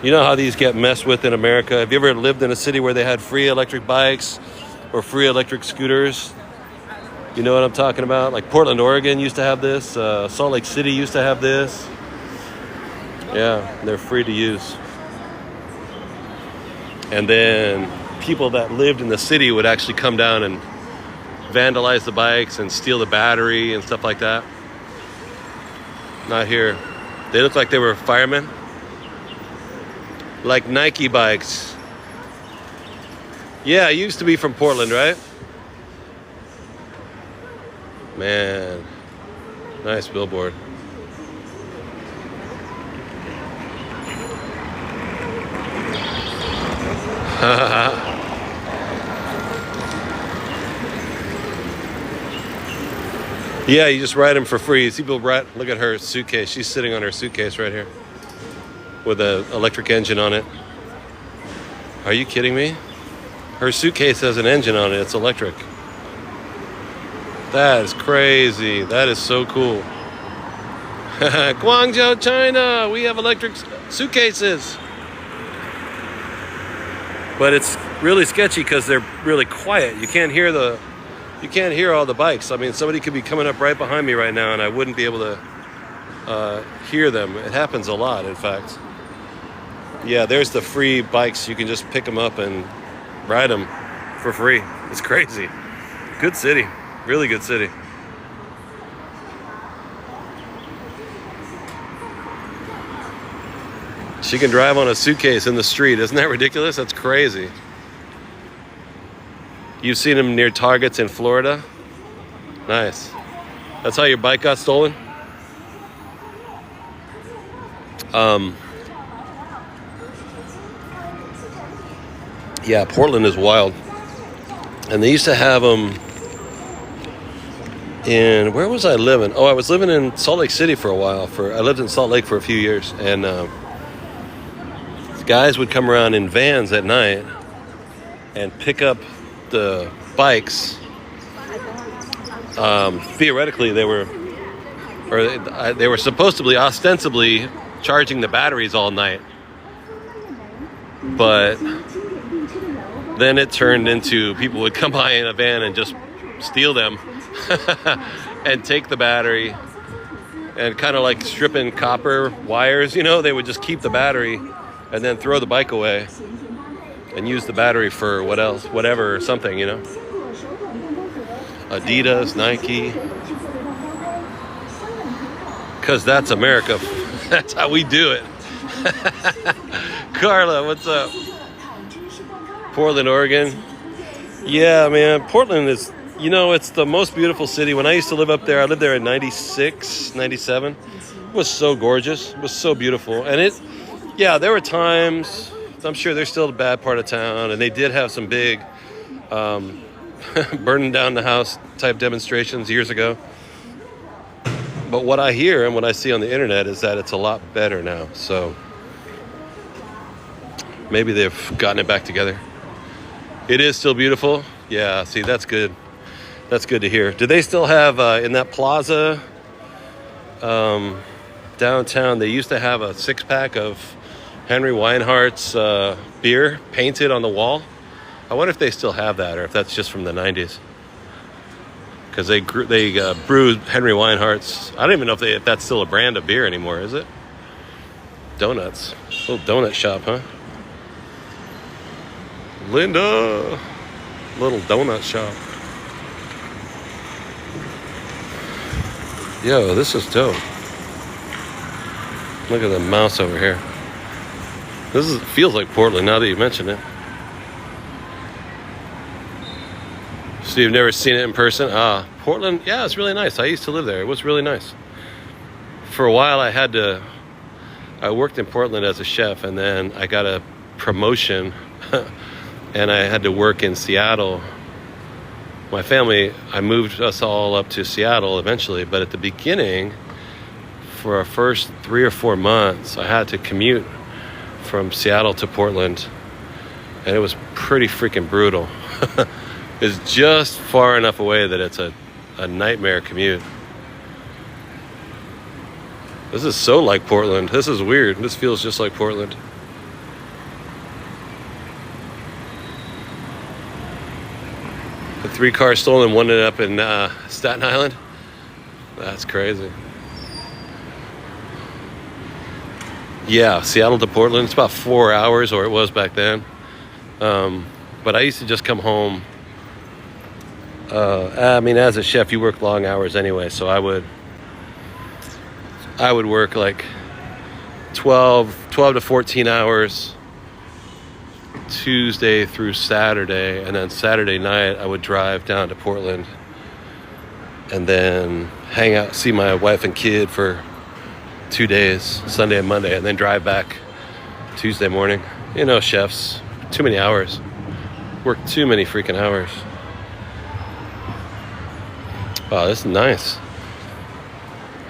You know how these get messed with in America? Have you ever lived in a city where they had free electric bikes or free electric scooters? You know what I'm talking about? Like Portland, Oregon used to have this. Salt Lake City used to have this. Yeah, they're free to use. And then people that lived in the city would actually come down and vandalize the bikes and steal the battery and stuff like that. Not here. They look like they were firemen. Like Nike bikes. Yeah, it used to be from Portland, right? Man, nice billboard. Yeah, you just ride them for free. See people ride. Look at her suitcase. She's sitting on her suitcase right here with an electric engine on it. Are you kidding me? Her suitcase has an engine on it. It's electric. That is crazy. That is so cool. Guangzhou, China. We have electric suitcases. But really sketchy because they're really quiet. You can't hear all the bikes. I mean, somebody could be coming up right behind me right now and I wouldn't be able to hear them. It happens a lot, in fact. Yeah, there's the free bikes. You can just pick them up and ride them for free. It's crazy. Good city. Really good city. She can drive on a suitcase in the street. Isn't that ridiculous? That's crazy. You've seen them near Targets in Florida? Nice. That's how your bike got stolen? Yeah, Portland is wild. And they used to have them in, where was I living? Oh, I was living in Salt Lake City for a while. I lived in Salt Lake for a few years. And guys would come around in vans at night and pick up the bikes. Theoretically, they were supposed to be ostensibly charging the batteries all night. But then it turned into people would come by in a van and just steal them and take the battery and kind of like stripping copper wires, they would just keep the battery and then throw the bike away and use the battery for whatever, something, Adidas, Nike. Because that's America. That's how we do it. Carla, what's up? Portland, Oregon. Yeah, man, Portland is, it's the most beautiful city. When I used to live up there, I lived there in 96, 97. It was so gorgeous. It was so beautiful. And there were times, I'm sure there's still a bad part of town, and they did have some big burning down the house type demonstrations years ago. But what I hear and what I see on the internet is that it's a lot better now. So maybe they've gotten it back together. It is still beautiful. Yeah, see, that's good. That's good to hear. Do they still have, in that plaza downtown, they used to have a 6-pack of Henry Weinhardt's beer painted on the wall? I wonder if they still have that or if that's just from the 90s. Because they brewed Henry Weinhardt's. I don't even know if that's still a brand of beer anymore, is it? Donuts. Little donut shop, huh? Linda. Little donut shop. Yo, this is dope. Look at the mouse over here. Feels like Portland now that you mention it. So you've never seen it in person? Portland, yeah, it's really nice. I used to live there. It was really nice. For a while, I worked in Portland as a chef, and then I got a promotion, and I had to work in Seattle. My family, I moved us all up to Seattle eventually, but at the beginning, for our first 3 or 4 months, I had to commute from Seattle to Portland, and it was pretty freaking brutal. It's just far enough away that it's a nightmare commute. This is so like Portland. This is weird. This feels just like Portland. The 3 cars stolen, one ended up in Staten Island. That's crazy. Yeah, Seattle to Portland, it's about 4 hours, or it was back then. But I used to just come home. As a chef, you work long hours anyway, so I would work like 12 to 14 hours Tuesday through Saturday, and then Saturday night I would drive down to Portland and then hang out, see my wife and kid for 2 days, Sunday and Monday, and then drive back Tuesday morning. Chefs, too many hours. Work too many freaking hours. Wow, this is nice.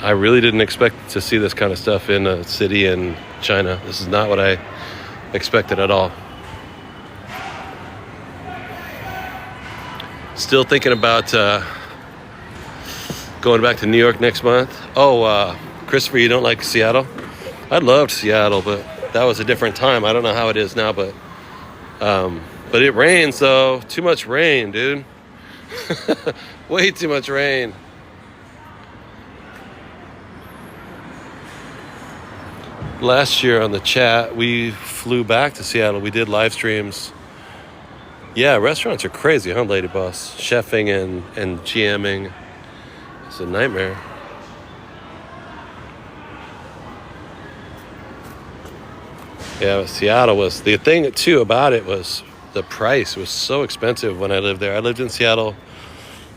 I really didn't expect to see this kind of stuff in a city in China. This is not what I expected at all. Still thinking about going back to New York next month. Christopher, you don't like Seattle? I loved Seattle, but that was a different time. I don't know how it is now, but But it rains though. Too much rain, dude. Way too much rain. Last year on the chat, we flew back to Seattle. We did live streams. Yeah, restaurants are crazy, huh, Lady Boss? Chefing and GMing. It's a nightmare. Yeah, Seattle was... The thing, too, about it was the price was so expensive when I lived there. I lived in Seattle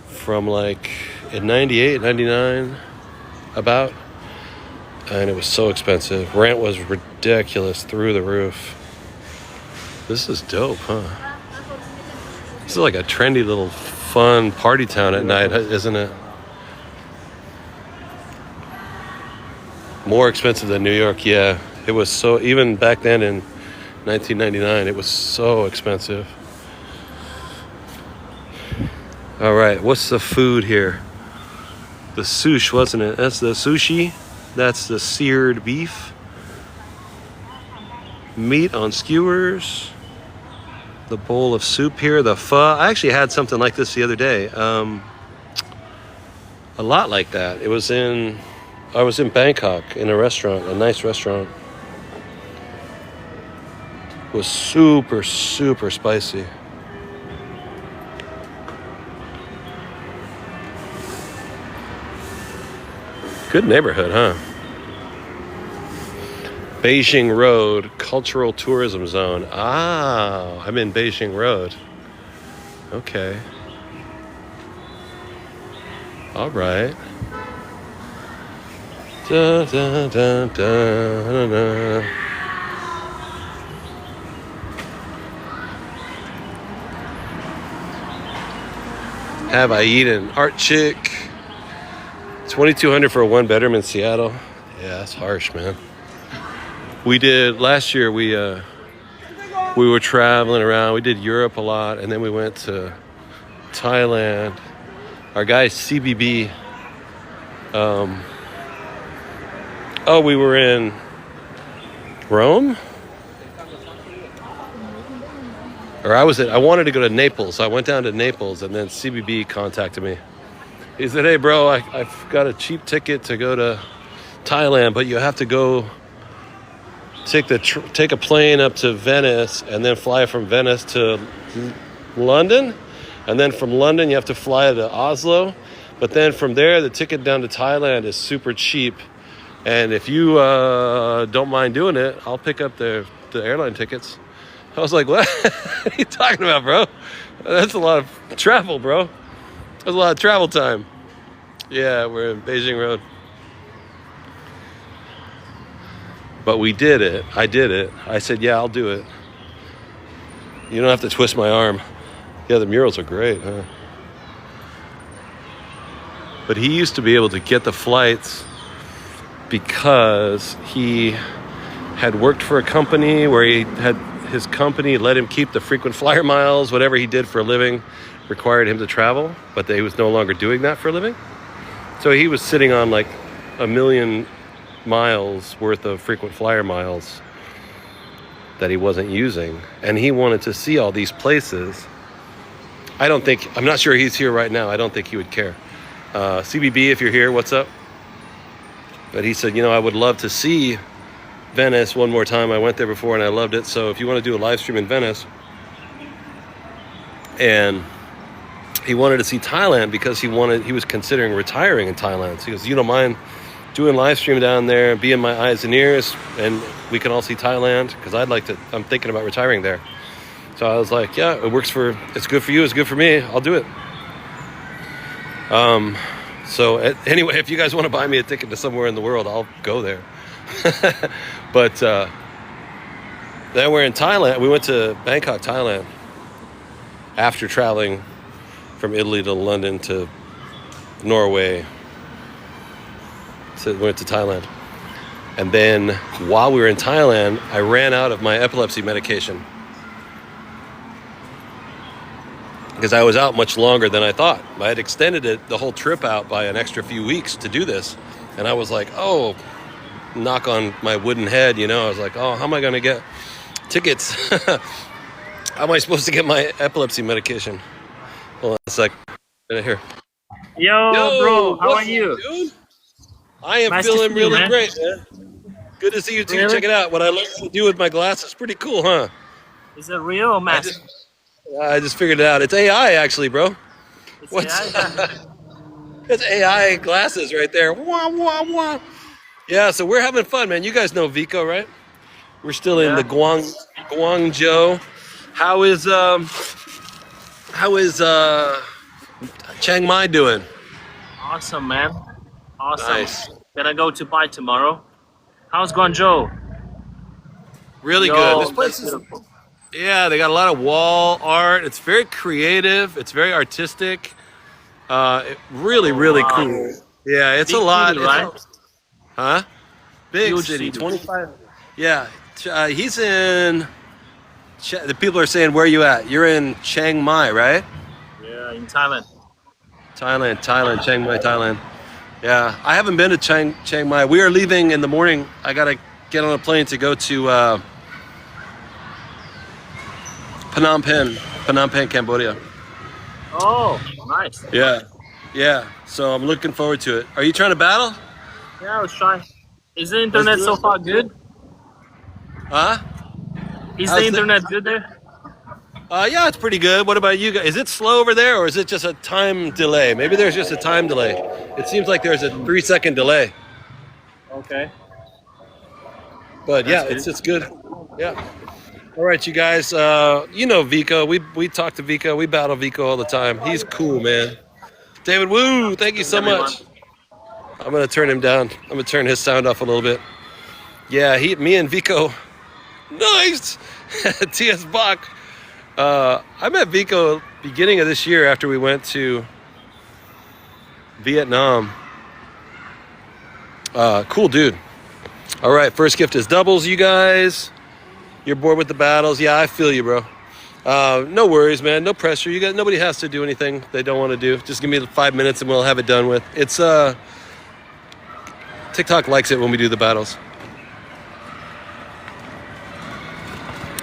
from, like, in 98, 99, about. And it was so expensive. Rent was ridiculous, through the roof. This is dope, huh? This is like a trendy little fun party town at night, isn't it? More expensive than New York, yeah. It was so, even back then in 1999, it was so expensive. All right, what's the food here? The sushi, wasn't it? That's the sushi. That's the seared beef. Meat on skewers. The bowl of soup here, the pho. I actually had something like this the other day. A lot like that. I was in Bangkok in a restaurant, a nice restaurant. It was super, super spicy. Good neighborhood, huh? Beijing Road, Cultural Tourism Zone. Ah, I'm in Beijing Road. Okay. All right. Da, da, da, da, da. Have I eaten? Art Chick. $2,200 for a one bedroom in Seattle. Yeah, that's harsh, man. We did last year. We were traveling around. We did Europe a lot, and then we went to Thailand. Our guy CBB. We were in Rome. Or I wanted to go to Naples. I went down to Naples, and then CBB contacted me. He said, "Hey, bro, I've got a cheap ticket to go to Thailand, but you have to go take a plane up to Venice and then fly from Venice to London. And then from London, you have to fly to Oslo. But then from there, the ticket down to Thailand is super cheap. And if you don't mind doing it, I'll pick up the airline tickets." I was like, "What? What are you talking about, bro? That's a lot of travel, bro. That's a lot of travel time." Yeah, we're in Beijing Road. But we did it. I did it. I said, "Yeah, I'll do it. You don't have to twist my arm." Yeah, the murals are great, huh? But he used to be able to get the flights because he had worked for a company where his company let him keep the frequent flyer miles. Whatever he did for a living required him to travel, but he was no longer doing that for a living. So he was sitting on like 1 million miles worth of frequent flyer miles that he wasn't using, and he wanted to see all these places. I'm not sure he's here right now. I don't think he would care. CBB, if you're here, what's up? But he said, I would love to see Venice one more time. I went there before and I loved it. So if you want to do a live stream in Venice. And he wanted to see Thailand because he was considering retiring in Thailand. So he goes, "You don't mind doing live stream down there, being my eyes and ears, and we can all see Thailand? Because I'm thinking about retiring there." So I was like, "Yeah, it's good for you, it's good for me, I'll do it." Anyway, if you guys want to buy me a ticket to somewhere in the world, I'll go there. But then we're in Thailand. We went to Bangkok, Thailand, after traveling from Italy to London to Norway. So we went to Thailand. And then while we were in Thailand, I ran out of my epilepsy medication, because I was out much longer than I thought. I had extended the whole trip out by an extra few weeks to do this. And I was like, knock on my wooden head, I was like, how am I going to get tickets? How am I supposed to get my epilepsy medication? Hold on a sec. Right here. Yo, bro, how are what's up, you? dude? I am Nice to feeling see you, really man. great, man. Good to see you too. Really? Check it out. What I learned to do with my glasses. Pretty cool, huh? Is it real or I mask? just I just figured it out. It's AI actually, bro. It's What's AI. It's AI glasses right there. Wah wah wah. Yeah, so we're having fun, man. You guys know Vico, right? We're still in the Yeah. Guangzhou. How is Chiang Mai doing? Awesome, man. Awesome. Nice. Gonna go to Pai tomorrow. How's Guangzhou? Really good. This Yo, place that's is, beautiful. yeah, they got a lot of wall art. It's very creative. It's very artistic. Really, really Wow. cool. Yeah, it's Big a lot. city, right? Huh? Big Huge city, city. 25. Yeah, he's in. The people are saying, where you at? You're in Chiang Mai, right? Yeah, in Thailand. Thailand, Chiang Mai, Thailand. Yeah, I haven't been to Chiang Mai. We are leaving in the morning. I gotta get on a plane to go to Phnom Penh, Cambodia. Oh, nice. Yeah, yeah. So I'm looking forward to it. Are you trying to battle? Yeah, let's try. Is the internet do so it. far good? Huh? Is How's the the- internet good there? Yeah, it's pretty good. What about you guys? Is it slow over there, or is it just a time delay? Maybe there's just a time delay. It seems like there's a 3-second delay. Okay. But yeah, That's it's good. Yeah. All right, you guys. You know Vico. We talk to Vico. We battle Vico all the time. He's cool, man. David Woo, thank you so much. I'm gonna turn him down. I'm gonna turn his sound off a little bit. Yeah, me and Vico. Nice. T.S. Bach. I met Vico beginning of this year after we went to Vietnam. Cool dude. All right, first gift is doubles, you guys. You're bored with the battles. Yeah, I feel you, bro. No worries, man. No pressure. You guys, nobody has to do anything they don't want to do. Just give me 5 minutes and we'll have it done with. It's TikTok likes it when we do the battles.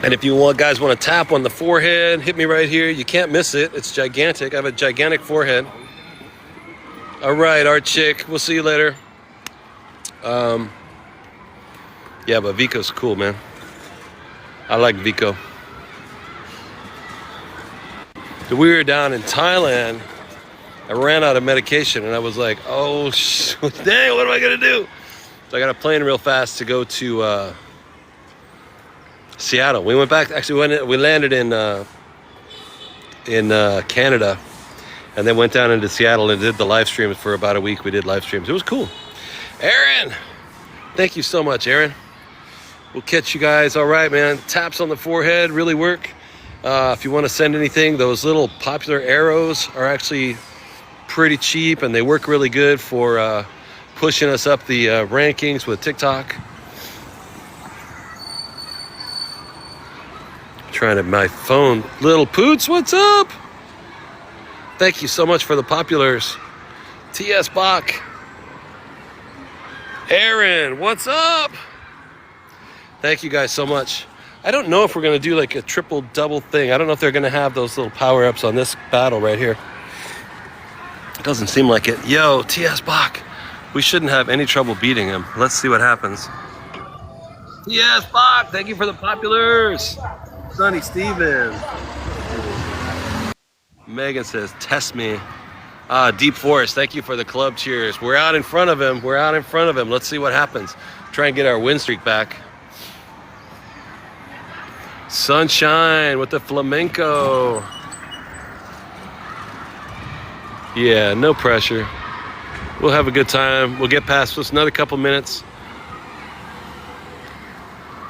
And if you guys want to tap on the forehead, hit me right here. You can't miss it. It's gigantic. I have a gigantic forehead. All right, our chick. We'll see you later. Yeah, but Vico's cool, man. I like Vico. So we were down in Thailand. I ran out of medication, and I was like, "Oh, dang! What am I gonna do?" So I got a plane real fast to go to Seattle. We went back. Actually, we landed in Canada, and then went down into Seattle and did the live streams for about a week. We did live streams. It was cool. Aaron, thank you so much, Aaron. We'll catch you guys. All right, man. Taps on the forehead really work. If you want to send anything, those little popular arrows are actually pretty cheap, and they work really good for pushing us up the rankings with TikTok. Trying to my phone. Little Poots, what's up? Thank you so much for the populars. T.S. Bach. Aaron, what's up? Thank you guys so much. I don't know if we're going to do like a triple double thing. I don't know if they're going to have those little power ups on this battle right here. It doesn't seem like it. Yo, T.S. Bach. We shouldn't have any trouble beating him. Let's see what happens. T.S. Bach, thank you for the populars. Sonny Stevens. Megan says, test me. Deep Forest, thank you for the club cheers. We're out in front of him. We're out in front of him. Let's see what happens. Try and get our win streak back. Sunshine with the flamenco. Yeah, no pressure. We'll have a good time. We'll get past this another couple minutes.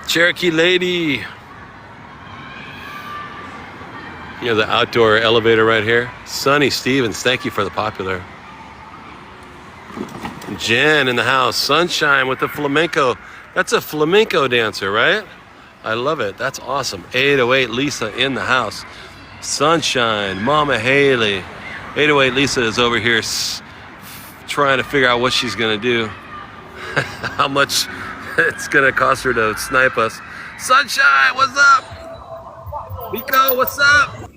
Cherokee Lady. You know, the outdoor elevator right here. Sonny Stevens, thank you for the popular. Jen in the house. Sunshine with the flamenco. That's a flamenco dancer, right? I love it. That's awesome. 808 Lisa in the house. Sunshine. Mama Haley. 808 Lisa is over here trying to figure out what she's going to do. How much it's going to cost her to snipe us. Sunshine, what's up? Nico, what's up?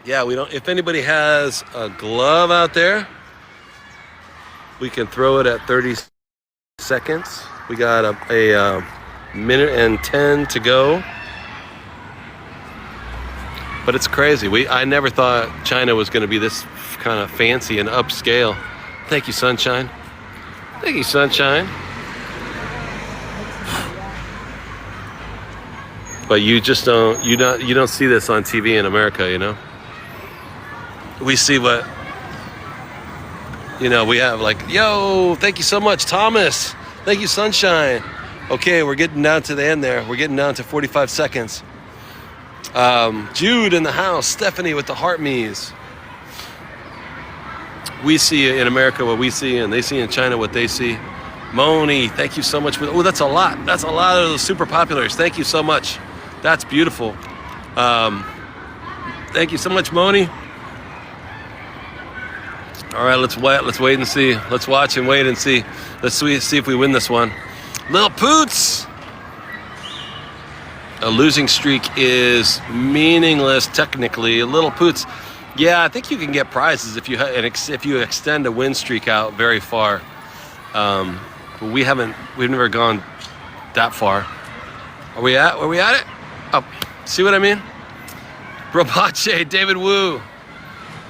Yeah, we don't. If anybody has a glove out there, we can throw it at 30 seconds. We got a minute and 10 to go. But it's crazy. I never thought China was going to be this kind of fancy and upscale. Thank you, Sunshine. Thank you, Sunshine. But you just don't. You don't see this on TV in America. You know. We see what. You know, we have like, yo, thank you so much, Thomas. Thank you, Sunshine. Okay, we're getting down to the end there. We're getting down to 45 seconds. Jude in the house. Stephanie with the heart me's. We see in America what we see, and they see in China what they see. Moni, thank you so much. Oh, that's a lot. That's a lot of those super populars. Thank you so much. That's beautiful. Thank you so much, Moni. All right, let's wait and see. Let's watch and wait and see. Let's see if we win this one. Little Poots. A losing streak is meaningless technically. Little Poots. Yeah, I think you can get prizes if you extend a win streak out very far. But we've never gone that far. Are we at it? Oh, see what I mean? Robache, David Wu.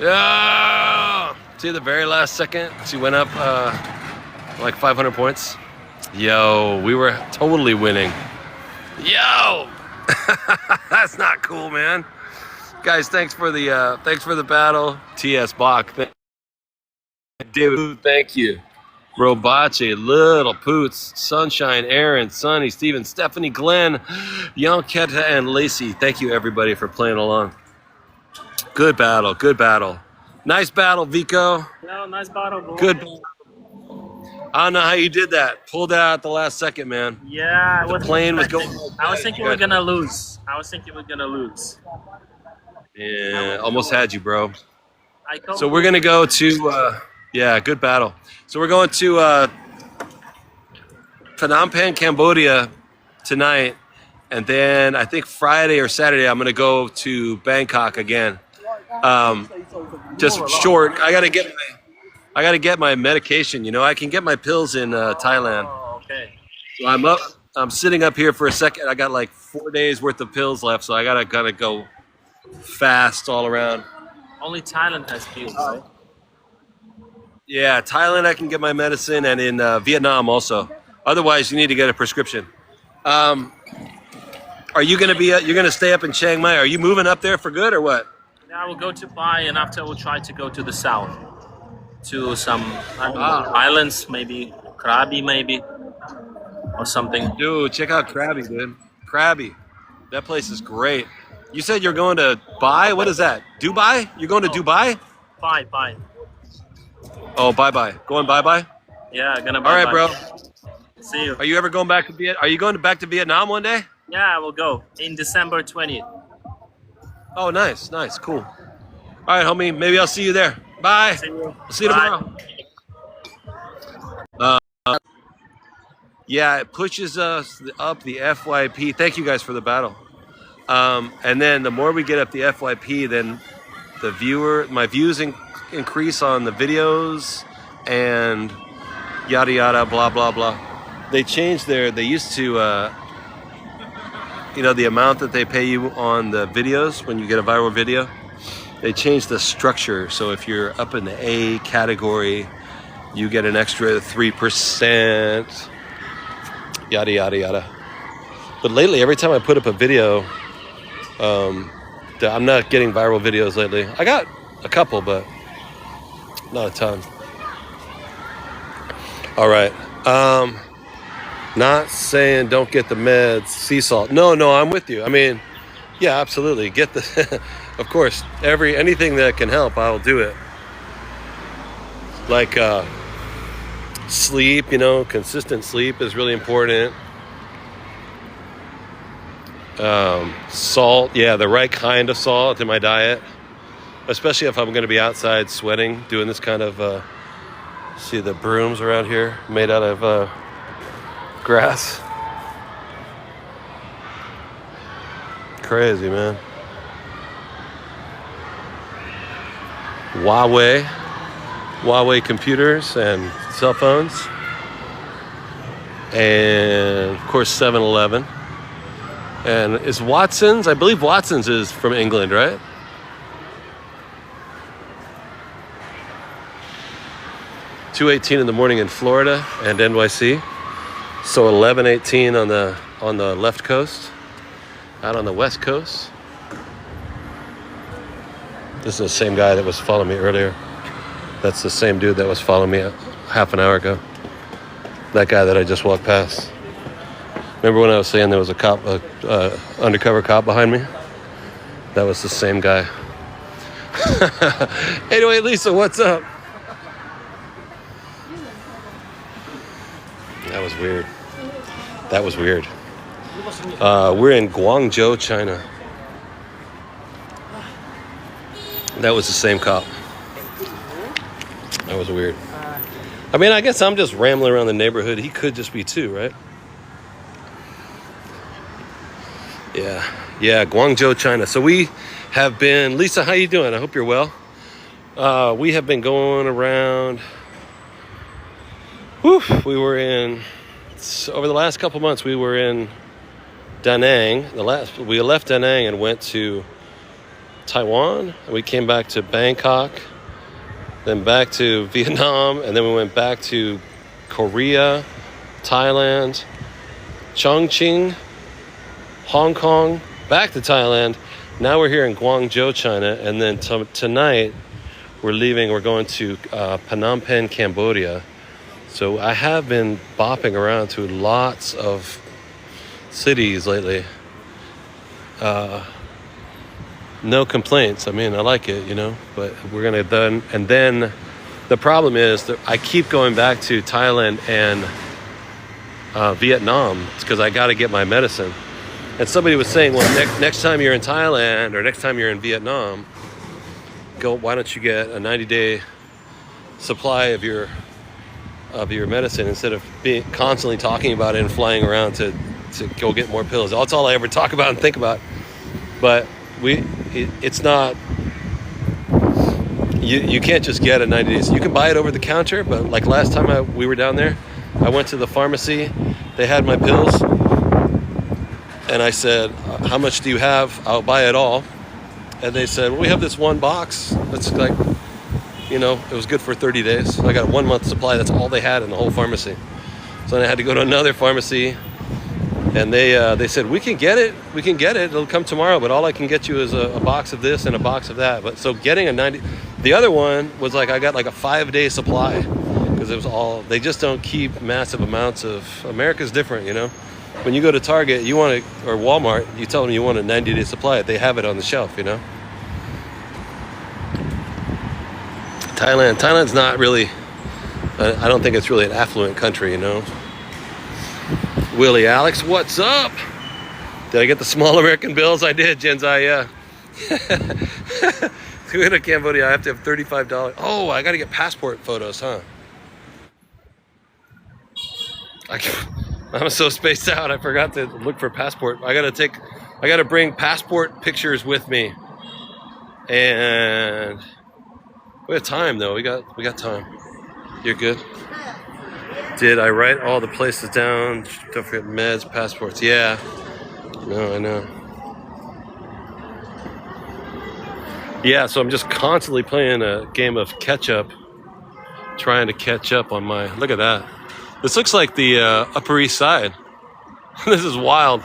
Yeah. See the very last second, she went up like 500 points. Yo, we were totally winning. Yo, that's not cool, man. Guys, thanks for the battle. T.S. Bach, David, thank you. Robache, Little Poots, Sunshine, Aaron, Sonny, Steven, Stephanie, Glenn, Yonketa, and Lacey. Thank you, everybody, for playing along. Good battle, good battle. Nice battle, Vico. No, nice battle, bro. Good. I don't know how you did that. Pulled it out at the last second, man. Yeah, the plane was going. I was thinking we're gonna lose. Yeah, almost had you, bro. So we're we're gonna go to. Yeah, good battle. So we're going to Phnom Penh, Cambodia tonight, and then I think Friday or Saturday I'm gonna go to Bangkok again. Just short. I gotta get my medication. You know, I can get my pills in Thailand. Oh, okay. So I'm sitting up here for a second. I got like 4 days worth of pills left, so I gotta go fast all around. Only Thailand has pills, right? Yeah, Thailand I can get my medicine, and in Vietnam also. Otherwise, you need to get a prescription. Are you gonna you're gonna stay up in Chiang Mai? Are you moving up there for good or what? Yeah, I will go to Bai, and after we'll try to go to the south, to some islands, maybe Krabi, maybe, or something. Dude, check out Krabi, dude. Krabi, that place is great. You said you're going to Bai? What is that? Dubai? You're going to Dubai? Bai. Oh, bye. Going bye. Yeah, gonna. All right, bro. See you. Are you ever going back to Are you going back to Vietnam one day? Yeah, I will go in December 20th. Oh, nice, cool. All right, homie. Maybe I'll see you there. Bye. See you tomorrow. Yeah, it pushes us up the FYP. Thank you guys for the battle. And then the more we get up the FYP, then my views increase on the videos and yada yada blah blah blah. They used to the amount that they pay you on the videos when you get a viral video. They changed the structure, so if you're up in the A category, you get an extra 3%, yada yada yada. But lately, every time I put up a video, I'm not getting viral videos lately. I got a couple, but not a ton. All right. Not saying don't get the meds, sea salt. No, I'm with you. I mean, yeah, absolutely. Get the, of course, anything that can help, I'll do it. Like sleep, consistent sleep is really important. Salt, yeah, the right kind of salt in my diet, especially if I'm going to be outside sweating, doing this kind of, see the brooms around here made out of grass. crazy, man. Huawei computers and cell phones. And of course 7-Eleven. And is Watson's? I believe Watson's is from England, right? (2:18 in the morning in Florida and NYC. So 11:18 on the left coast. Out on the west coast. This is the same guy that was following me earlier. That's the same dude that was following me half an hour ago. That guy that I just walked past. Remember when I was saying there was a cop, undercover cop behind me? That was the same guy. Anyway, Lisa, what's up? That was weird. That was weird. We're in Guangzhou, China. That was the same cop. That was weird. I mean, I guess I'm just rambling around the neighborhood. He could just be too, right? Yeah, Guangzhou, China. So we have been... Lisa, how you doing? I hope you're well. We have been going around... we were in... Over the last couple months, we were in Da Nang. We left Da Nang and went to Taiwan. And we came back to Bangkok. Then back to Vietnam. And then we went back to Korea, Thailand, Chongqing, Hong Kong, back to Thailand. Now we're here in Guangzhou, China. And then tonight, we're leaving. We're going to Phnom Penh, Cambodia. So I have been bopping around to lots of cities lately. No complaints. I mean, I like it, you know, but we're going to then... And then the problem is that I keep going back to Thailand and Vietnam. It's because I got to get my medicine. And somebody was saying, well, next time you're in Thailand or next time you're in Vietnam, why don't you get a 90-day supply of your medicine instead of constantly talking about it and flying around to go get more pills. That's all I ever talk about and think about. But it's not... You can't just get a 90 days. You can buy it over the counter, but like last time we were down there, I went to the pharmacy. They had my pills. And I said, how much do you have? I'll buy it all. And they said, well, we have this one box. That's like, you know, it was good for 30 days. So I got a 1 month supply. That's all they had in the whole pharmacy. So then I had to go to another pharmacy. And they said, we can get it. It'll come tomorrow. But all I can get you is a box of this and a box of that. But so getting a 90... The other one was like, I got like a 5-day supply. Because it was all... They just don't keep massive amounts of... America's different, you know. When you go to Target, or Walmart, you tell them you want a 90-day supply. They have it on the shelf, you know. Thailand's not really... I don't think it's really an affluent country, you know. Willie Alex, what's up? Did I get the small American bills? I did, Genzai, yeah. To go to Cambodia, I have to have $35. Oh, I got to get passport photos, huh? I'm so spaced out, I forgot to look for passport. I got to bring passport pictures with me. And we have time, though. We got time. You're good? Did I write all the places down? Don't forget meds, passports. Yeah. No, I know. Yeah, so I'm just constantly playing a game of catch up, trying to catch up on my... Look at that. This looks like the Upper East Side. This is wild.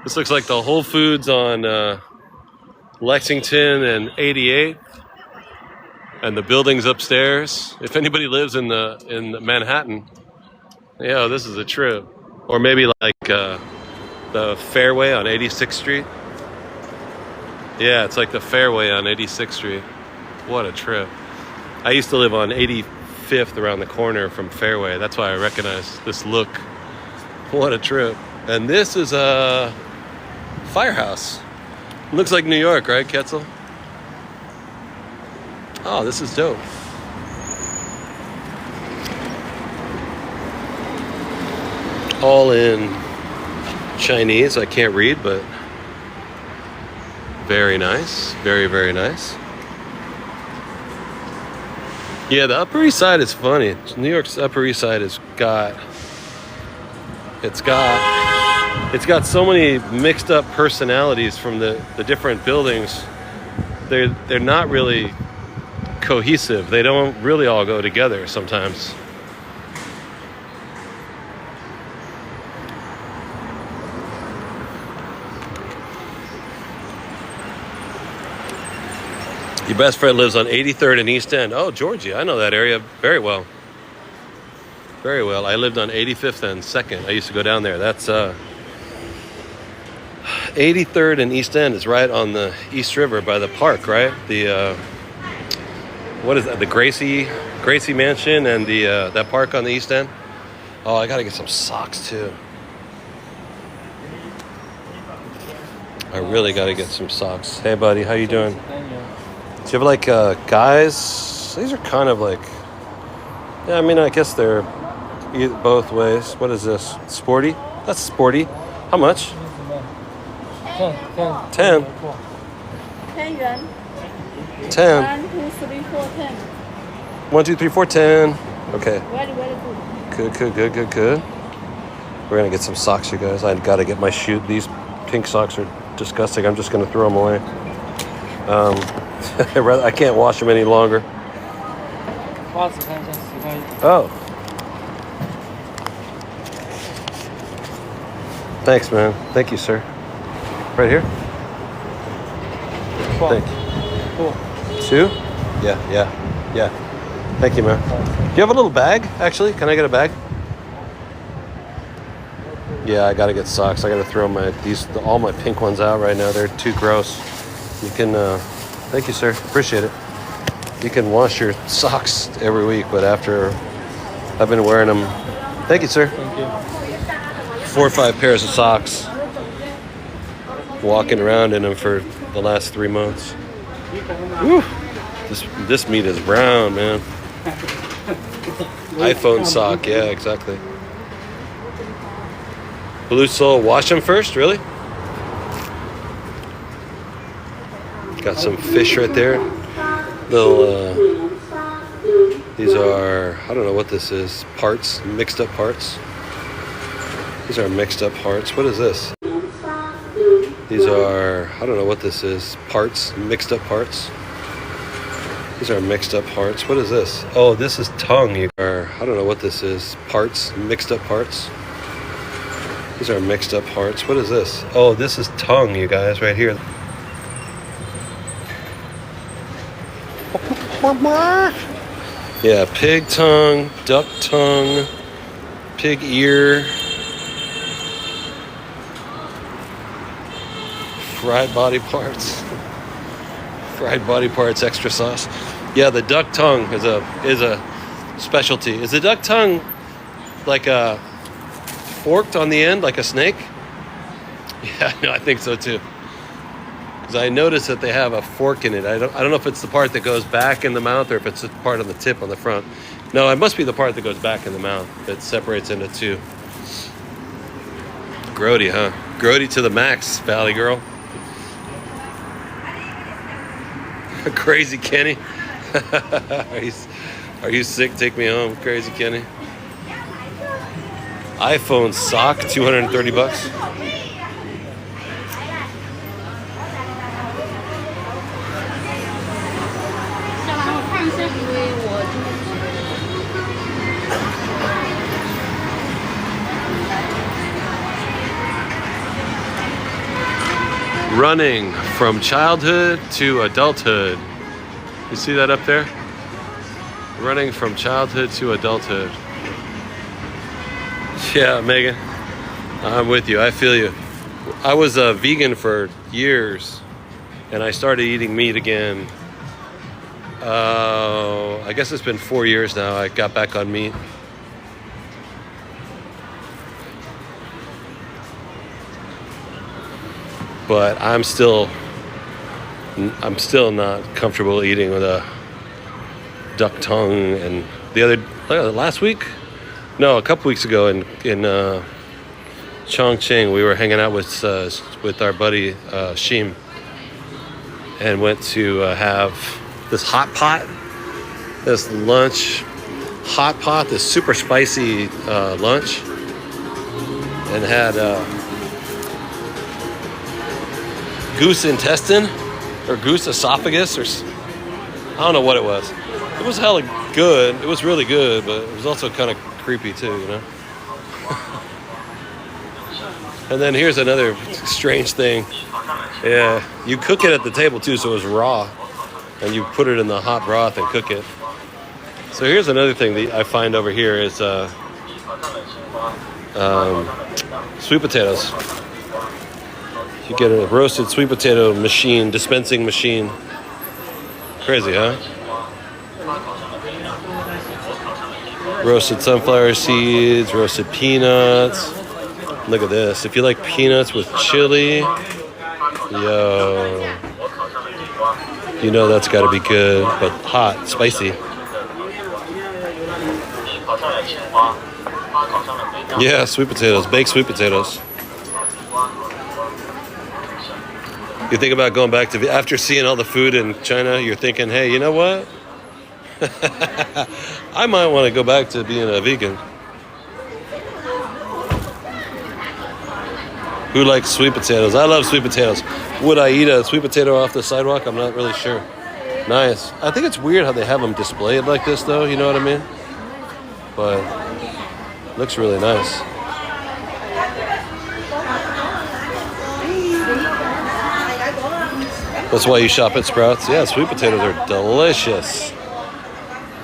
This looks like the Whole Foods on Lexington and 88. And the buildings upstairs. If anybody lives in Manhattan, yeah, this is a trip. Or maybe like the Fairway on 86th Street. Yeah, it's like the Fairway on 86th Street. What a trip. I used to live on 85th around the corner from Fairway. That's why I recognize this look. What a trip. And this is a firehouse. Looks like New York, right, Ketzel? Oh, this is dope. All in Chinese. I can't read, but Very nice. Very, very nice. Yeah, the Upper East Side is funny. New York's Upper East Side has got it's got so many mixed up personalities from the different buildings. They're not really cohesive. They don't really all go together sometimes. Your best friend lives on 83rd and East End. Oh, Georgia, I know that area very well. Very well. I lived on 85th and 2nd. I used to go down there. That's 83rd and East End is right on the East River by the park, right? The what is that? The Gracie Mansion and the that park on the East End. Oh, I gotta get some socks too. I really gotta get some socks. Hey, buddy, how you doing? Do you have like guys? These are kind of like, yeah, I mean, I guess they're both ways. What is this? Sporty? That's sporty. How much? 10. 10 yuan. 10. 1, 2, 3, 4, 10. 1, 2, 3, 4, 10. Okay. Very, very good. Good. We're gonna get some socks, you guys. I gotta get my shoe. These pink socks are disgusting. I'm just gonna throw them away. I can't wash them any longer. Oh. Thanks, man. Thank you, sir. Right here? Thank you. 2? Yeah. Thank you, man. Do you have a little bag, actually? Can I get a bag? Yeah, I gotta get socks. I gotta throw all my pink ones out right now. They're too gross. You can, thank you, sir. Appreciate it. You can wash your socks every week, but after I've been wearing them, thank you, sir. Thank you. 4 or 5 pairs of socks. Walking around in them for the last 3 months. Whew. This meat is brown, man. iPhone sock, yeah, exactly. Blue Sole, wash them first, really? Got some fish right there. Little, these are, I don't know what this is. Parts, mixed up parts. These are mixed up parts. What is this? These are, I don't know what this is. Parts, mixed up parts. These are mixed up parts. What is this? Oh, this is tongue. I don't know what this is. Parts, mixed up parts. These are mixed up parts. What is this? Oh, this is tongue, you guys, right here. Yeah, pig tongue, duck tongue, pig ear, fried body parts, extra sauce. Yeah, the duck tongue is a specialty. Is the duck tongue like a forked on the end like a snake? Yeah, no, I think so too. Because I noticed that they have a fork in it. I don't know if it's the part that goes back in the mouth or if it's the part on the tip on the front. No, it must be the part that goes back in the mouth that separates into two. Grody, huh? Grody to the max, Valley Girl. Crazy Kenny. Are you sick? Take me home, Crazy Kenny. iPhone sock, $230. Running from childhood to adulthood. You see that up there? Running from childhood to adulthood. Yeah, Megan, I'm with you. I feel you. I was a vegan for years, and I started eating meat again. I guess it's been 4 years now. I got back on meat. But I'm still not comfortable eating with a duck tongue. And last week, no, a couple weeks ago in Chongqing, we were hanging out with our buddy Shim, and went to have this hot pot, this lunch hot pot, this super spicy lunch, and had goose intestine or goose esophagus, or I don't know what it was. It was hella good. It was really good, but it was also kind of creepy too, you know. And then here's another strange thing. Yeah, you cook it at the table too, so it was raw, and you put it in the hot broth and cook it. So here's another thing that I find over here is sweet potatoes. You get a roasted sweet potato machine, dispensing machine. Crazy, huh? Roasted sunflower seeds, roasted peanuts. Look at this. If you like peanuts with chili, yo, you know that's got to be good, but hot, spicy. Yeah, sweet potatoes, baked sweet potatoes. You think about going back to, after seeing all the food in China, you're thinking, hey, you know what? I might want to go back to being a vegan. Who likes sweet potatoes? I love sweet potatoes. Would I eat a sweet potato off the sidewalk? I'm not really sure. Nice. I think it's weird how they have them displayed like this, though. You know what I mean? But looks really nice. That's why you shop at Sprouts. Yeah, sweet potatoes are delicious.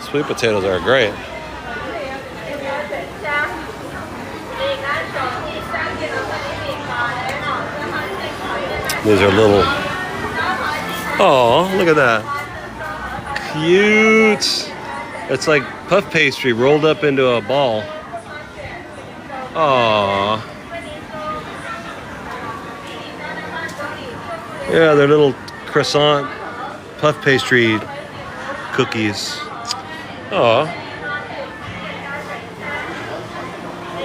Sweet potatoes are great. These are little. Oh, look at that. Cute. It's like puff pastry rolled up into a ball. Aww. Yeah, they're little croissant puff pastry cookies. Aww.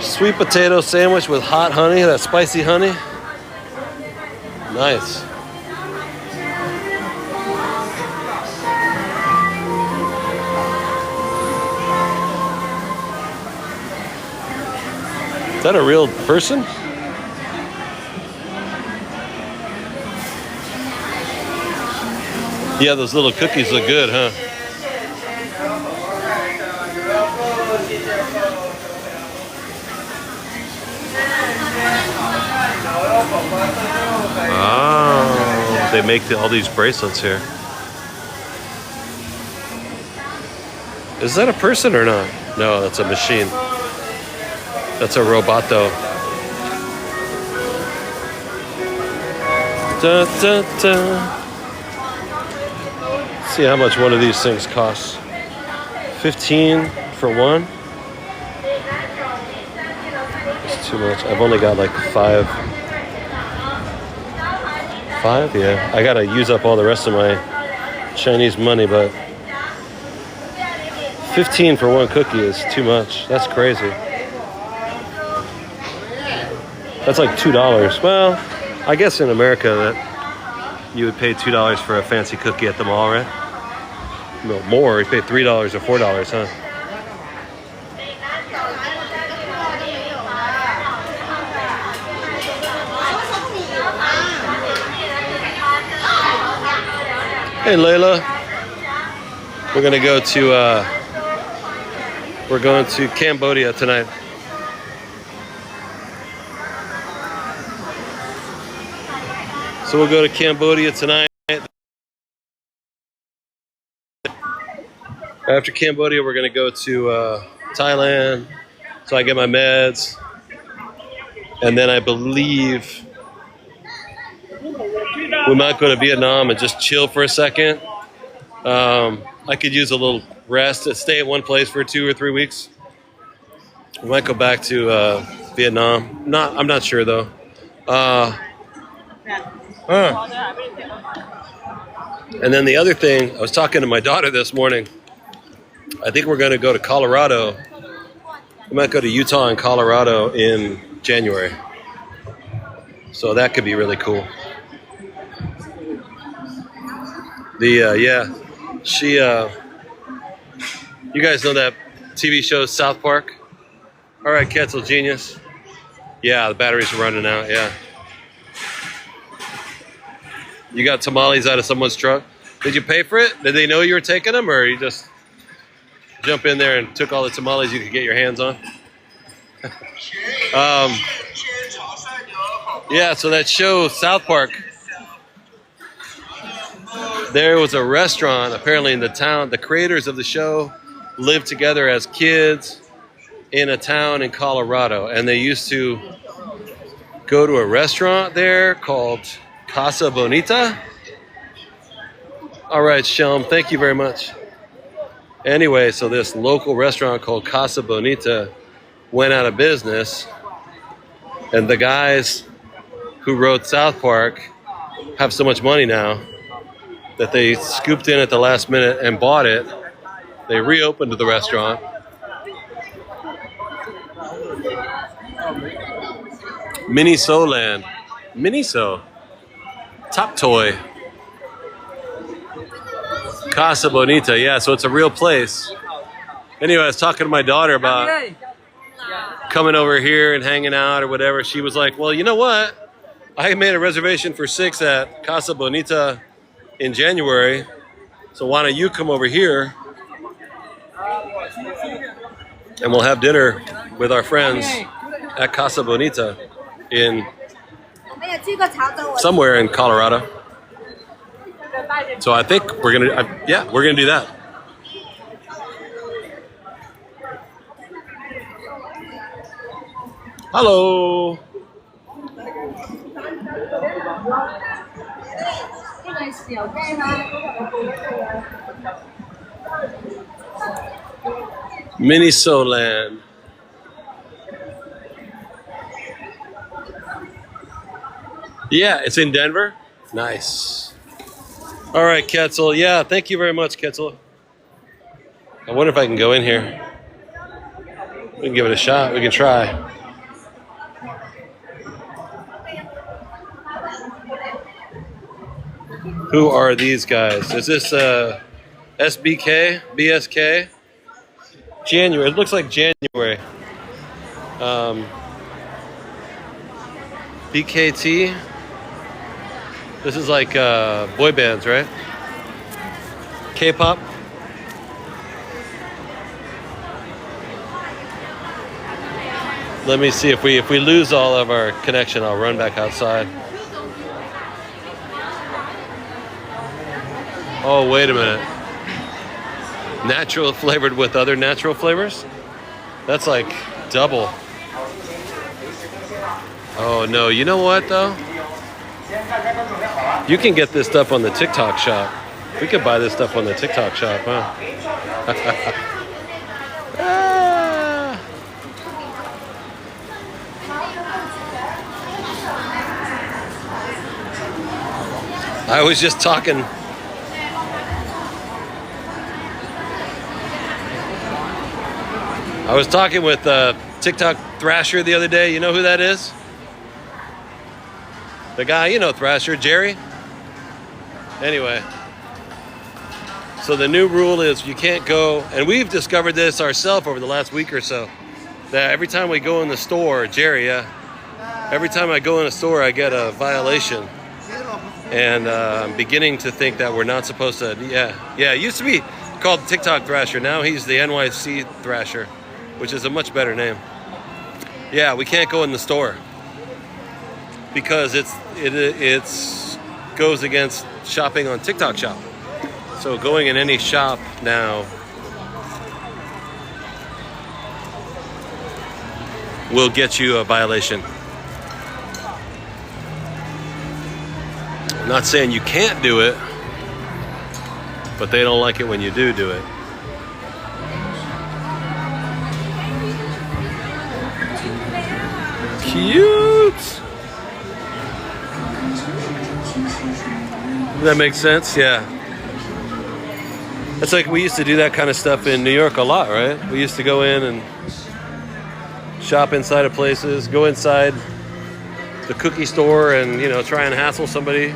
Sweet potato sandwich with hot honey, that spicy honey. Nice. Is that a real person? Yeah, those little cookies look good, huh? Oh, they make all these bracelets here. Is that a person or not? No, that's a machine. That's a roboto. Da, da, da. See how much one of these things costs. 15 for one. It's too much. I've only got like 5. 5? Yeah. I gotta use up all the rest of my Chinese money, but 15 for one cookie is too much. That's crazy. That's like $2. Well, I guess in America that you would pay $2 for a fancy cookie at the mall, right? No, more. You pay $3 or $4, huh? Hey, Layla. We're gonna go to we're going to Cambodia tonight. So we'll go to Cambodia tonight. After Cambodia, we're gonna go to Thailand. So I get my meds, and then I believe we might go to Vietnam and just chill for a second. I could use a little rest, stay at one place for 2 or 3 weeks. We might go back to Vietnam. I'm not sure though. And then the other thing, I was talking to my daughter this morning. I think we're going to go to Colorado. We might go to Utah and Colorado in January. So that could be really cool. Yeah, she. You guys know that TV show South Park? All right, Ketzel Genius. Yeah, the batteries are running out. Yeah. You got tamales out of someone's truck. Did you pay for it? Did they know you were taking them, or you just jump in there and took all the tamales you could get your hands on? Yeah, so that show, South Park, there was a restaurant apparently in the town. The creators of the show lived together as kids in a town in Colorado, and they used to go to a restaurant there called Casa Bonita. All right, Shelm, thank you very much. Anyway, so this local restaurant called Casa Bonita went out of business, and the guys who wrote South Park have so much money now that they scooped in at the last minute and bought it. They reopened the restaurant. Miniso Land. Miniso. Top Toy. Casa Bonita. Yeah, so it's a real place. Anyway, I was talking to my daughter about coming over here and hanging out or whatever. She was like, well, you know what? I made a reservation for 6 at Casa Bonita in January. So why don't you come over here and we'll have dinner with our friends at Casa Bonita in somewhere in Colorado. So I think we're gonna do that. Hello. Miniso Land. Yeah, it's in Denver. Nice. All right, Ketzel. Yeah, thank you very much, Ketzel. I wonder if I can go in here. We can give it a shot. We can try. Who are these guys? Is this SBK? BSK? January. It looks like January. BKT. This is like boy bands, right? K-pop. Let me see if we lose all of our connection, I'll run back outside. Oh, wait a minute. Natural flavored with other natural flavors? That's like double. Oh no, you know what though? You can get this stuff on the TikTok shop. We could buy this stuff on the TikTok shop, huh? Ah. I was just talking. I was talking with TikTok Thrasher the other day. You know who that is? The guy, you know Thrasher, Jerry. Anyway, so the new rule is you can't go, and we've discovered this ourselves over the last week or so, that every time we go in the store, Jerry, every time I go in a store, I get a violation. And I'm beginning to think that we're not supposed to, it used to be called TikTok Thrasher. Now he's the NYC Thrasher, which is a much better name. Yeah, we can't go in the store because it goes against shopping on TikTok Shop. So going in any shop now will get you a violation. I'm not saying you can't do it, but they don't like it when you do it. Cute. That makes sense, yeah. It's like we used to do that kind of stuff in New York a lot, right? We used to go in and shop inside of places, go inside the cookie store and, try and hassle somebody.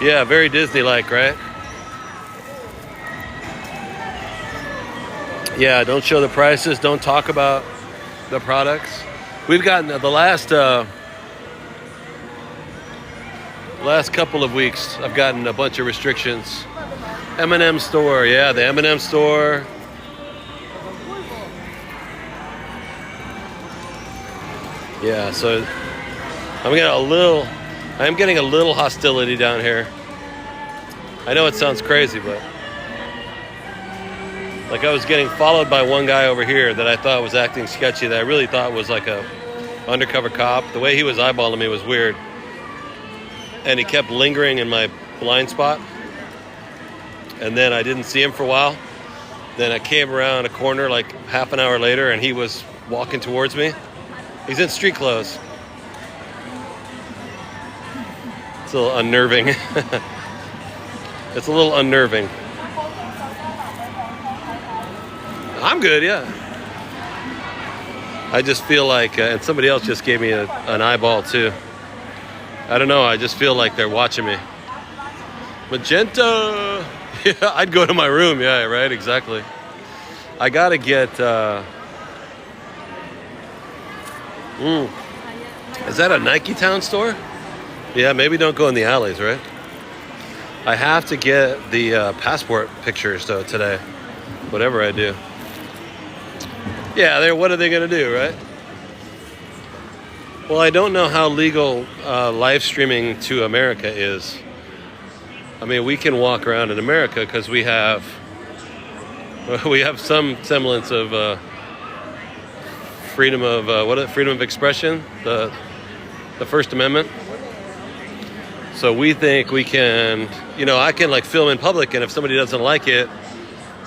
Yeah, very Disney-like, right? Yeah, don't show the prices. Don't talk about the products. We've gotten the last couple of weeks. I've gotten a bunch of restrictions. M&M store, yeah, the M&M store. Yeah, so I'm getting a little hostility down here. I know it sounds crazy, but like I was getting followed by one guy over here that I thought was acting sketchy, that I really thought was like a undercover cop. The way he was eyeballing me was weird. And he kept lingering in my blind spot. And then I didn't see him for a while. Then I came around a corner like half an hour later and he was walking towards me. He's in street clothes. It's a little unnerving. It's a little unnerving. I'm good, yeah. I just feel like, and somebody else just gave me an eyeball too. I don't know, I just feel like they're watching me. Magenta! Yeah, I'd go to my room, yeah, right, exactly. I gotta get, is that a Nike Town store? Yeah, maybe don't go in the alleys, right? I have to get the passport pictures though today, whatever I do. Yeah, what are they gonna do, right? Well, I don't know how legal live streaming to America is. I mean, we can walk around in America because we have some semblance of freedom of freedom of expression, the First Amendment. So we think we can, I can like film in public, and if somebody doesn't like it,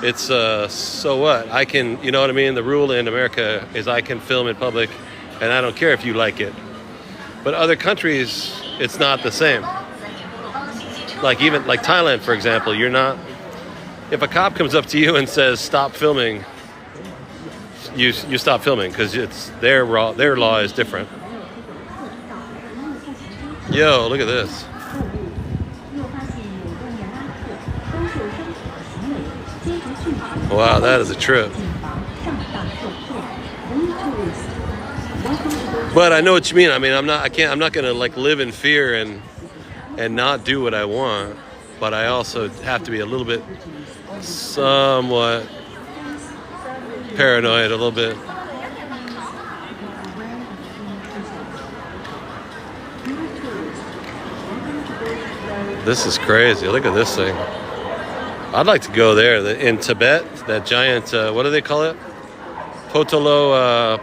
it's so what? I can, you know what I mean? The rule in America is I can film in public, and I don't care if you like it. But other countries, it's not the same. Like even like Thailand, for example, you're not. If a cop comes up to you and says stop filming, you stop filming because it's their law is different. Yo, look at this. Wow, that is a trip. But I know what you mean. I mean, I'm not going to like live in fear and not do what I want. But I also have to be a little bit, somewhat paranoid, a little bit. This is crazy. Look at this thing. I'd like to go there. In Tibet, that giant, what do they call it? Potala.